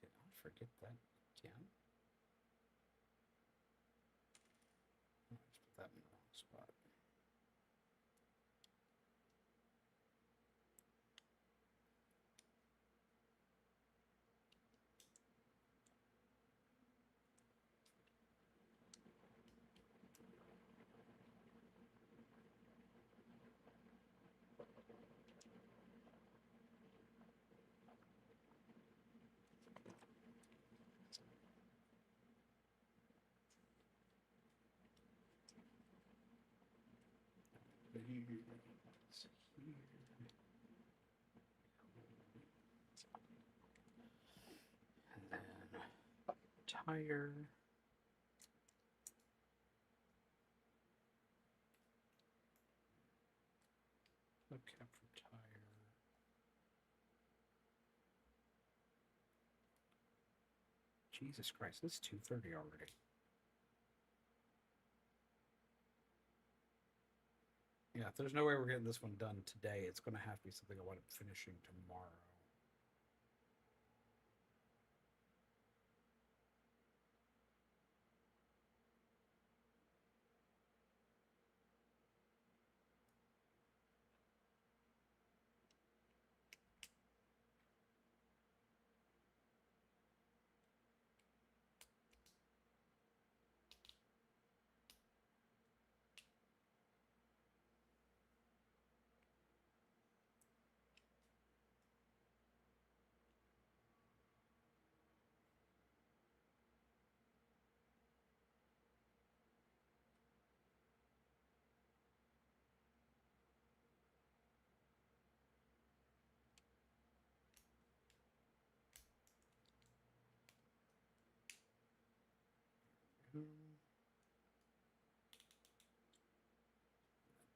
S3: Did I forget that again? I just put that in the wrong spot. And then tire. Okay, for tire. Jesus Christ, it's 2:30 already. Yeah, if there's no way we're getting this one done today, it's going to have to be something I want up finishing tomorrow.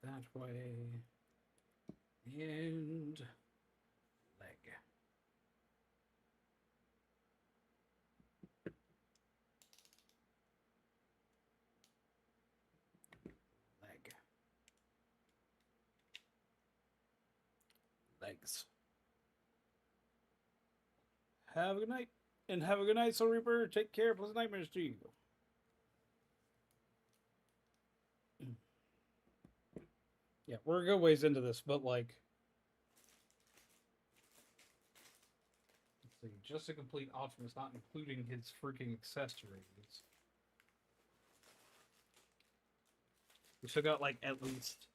S3: that way. And leg. Leg. Legs. Have a good night. And have a good night, Soul Reaper. Take care. Pleasant nightmares to you. Yeah, we're a good ways into this, but like, let's see, just a complete Optimus, not including his freaking accessories. We still got like at least,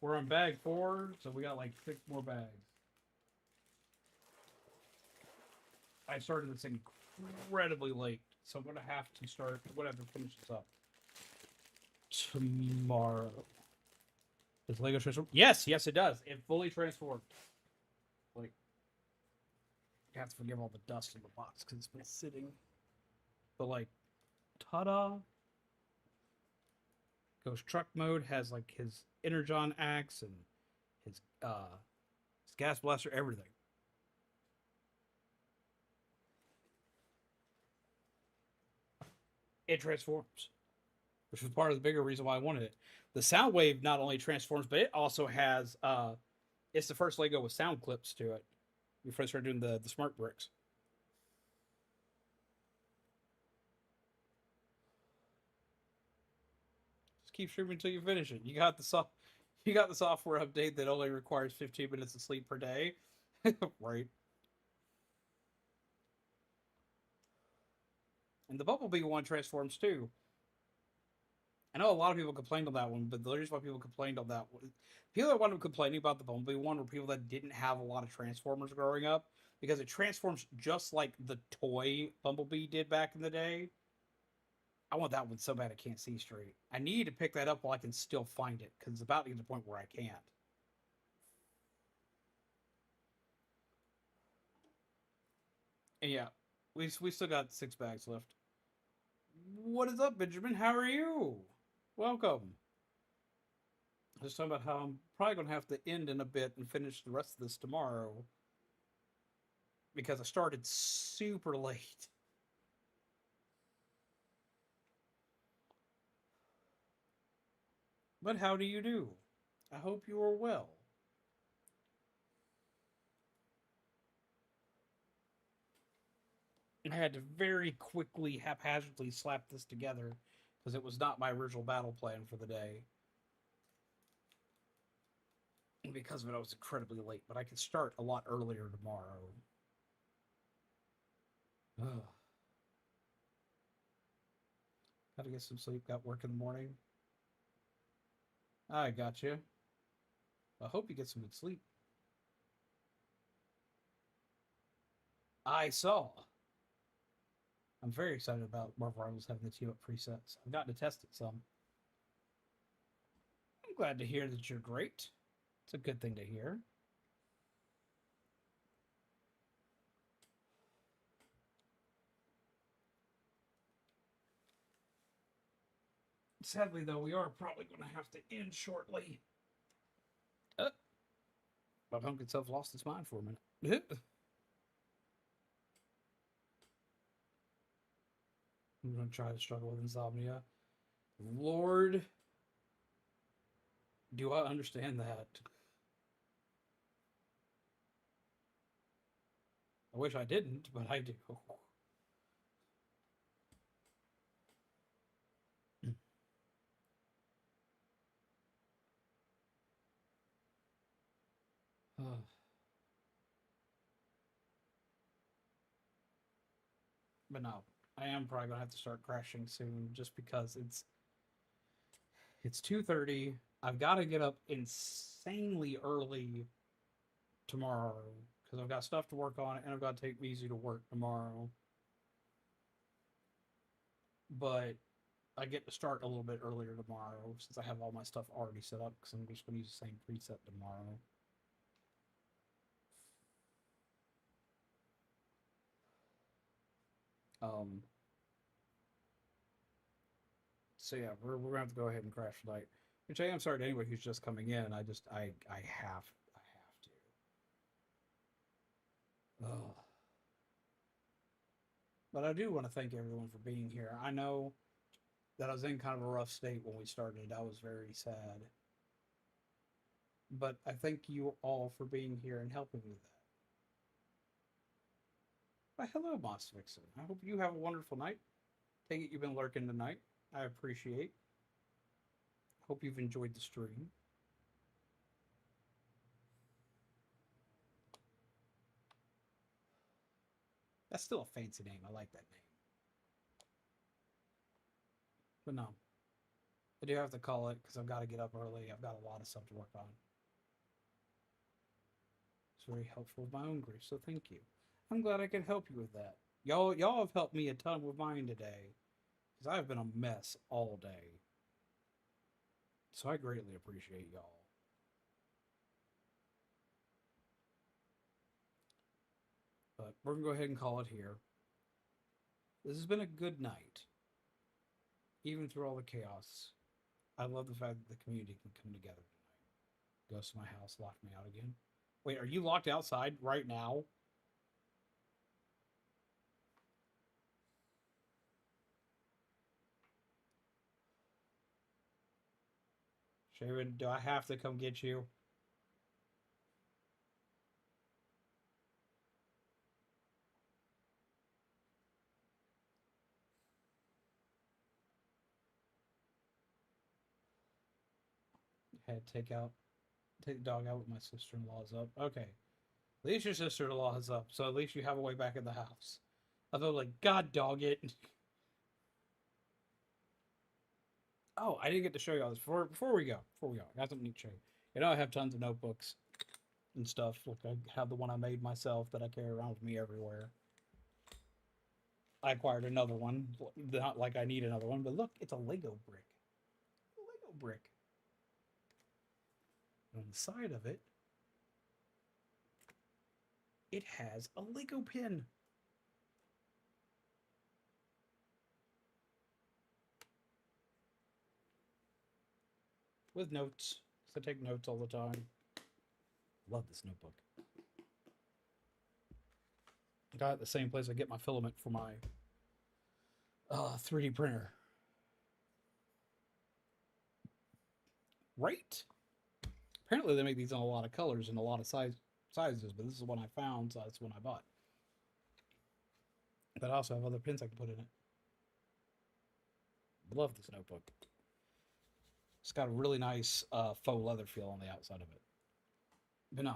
S3: we're on bag 4, so we got like 6 more bags. I started this incredibly late, so I'm gonna have to start. I'm gonna have to finish this up tomorrow. Does Lego transform? Yes, yes, it does. It fully transformed. Like, you have to forgive all the dust in the box because it's been sitting. But like, ta-da! Goes truck mode. Has like his energon axe and his gas blaster, everything. It transforms, which was part of the bigger reason why I wanted it. The sound wave not only transforms, but it also has it's the first Lego with sound clips to it. Before I started doing the smart bricks. Just keep streaming until you finish it. You got the software update that only requires 15 minutes of sleep per day. Right. And the Bumblebee one transforms too. I know a lot of people complained on that one, but the reason why people complained on that one, people that wanted complaining about the Bumblebee one were people that didn't have a lot of Transformers growing up, because it transforms just like the toy Bumblebee did back in the day. I want that one so bad I can't see straight. I need to pick that up while I can still find it, because it's about to get to the point where I can't. And yeah, we still got 6 bags left. What is up, Benjamin? How are you? Welcome. I was talking about how I'm probably going to have to end in a bit and finish the rest of this tomorrow, because I started super late. But how do you do? I hope you are well. I had to very quickly, haphazardly slap this together because it was not my original battle plan for the day. And because of it, I was incredibly late, but I can start a lot earlier tomorrow. Ugh. Gotta get some sleep, got work in the morning. I got you. I hope you get some good sleep. I saw. I'm very excited about Marvel Rivals having the team up presets. I've gotten to test it some. I'm glad to hear that you're great. It's a good thing to hear. Sadly, though, we are probably going to have to end shortly. My pumpkin self lost its mind for a minute. I'm going to try to struggle with insomnia. Lord, do I understand that? I wish I didn't, but I do. But no, I am probably gonna have to start crashing soon, just because it's 2:30. I've got to get up insanely early tomorrow because I've got stuff to work on, and I've got to take me easy to work tomorrow. But I get to start a little bit earlier tomorrow since I have all my stuff already set up, because I'm just gonna use the same preset tomorrow. So yeah, we're gonna have to go ahead and crash tonight. Which I am sorry to anybody who's just coming in. I have to. Ugh. But I do want to thank everyone for being here. I know that I was in kind of a rough state when we started. I was very sad. But I thank you all for being here and helping with that. Why, hello, Moss Vixen. I hope you have a wonderful night. Take it you've been lurking tonight. I appreciate. Hope you've enjoyed the stream. That's still a fancy name. I like that name. But no. I do have to call it because I've got to get up early. I've got a lot of stuff to work on. It's very helpful with my own grief, so thank you. I'm glad I could help you with that. Y'all have helped me a ton with mine today. Because I've been a mess all day. So I greatly appreciate y'all. But we're going to go ahead and call it here. This has been a good night. Even through all the chaos. I love the fact that the community can come together tonight. Goes to my house, locked me out again. Wait, are you locked outside right now? Sharon, do I have to come get you? Had to take the dog out with my sister-in-law's up. Okay. At least your sister-in-law is up, so at least you have a way back in the house. I thought, like, God dog it. Oh, I didn't get to show you all this before we go. I got something to show you. You know, I have tons of notebooks and stuff. Look, I have the one I made myself that I carry around with me everywhere. I acquired another one. Not like I need another one, but look, it's a Lego brick. A Lego brick. And on the side of it, it has a Lego pin. With notes. So I take notes all the time. Love this notebook. Got it at the same place I get my filament for my 3D printer. Right? Apparently they make these in a lot of colors and a lot of sizes, but this is the one I found, so that's the one I bought. But I also have other pins I can put in it. Love this notebook. It's got a really nice faux leather feel on the outside of it. But no,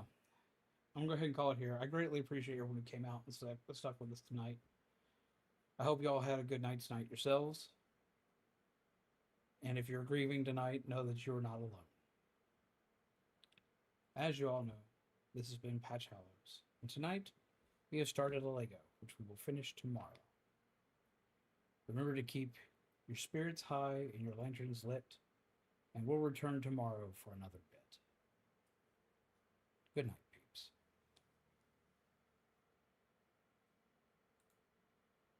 S3: I'm going to go ahead and call it here. I greatly appreciate everyone who came out and stuck with us tonight. I hope you all had a good night's night yourselves. And if you're grieving tonight, know that you're not alone. As you all know, this has been Patch Hallows. And tonight, we have started a Lego, which we will finish tomorrow. Remember to keep your spirits high and your lanterns lit, and we'll return tomorrow for another bit. Good night.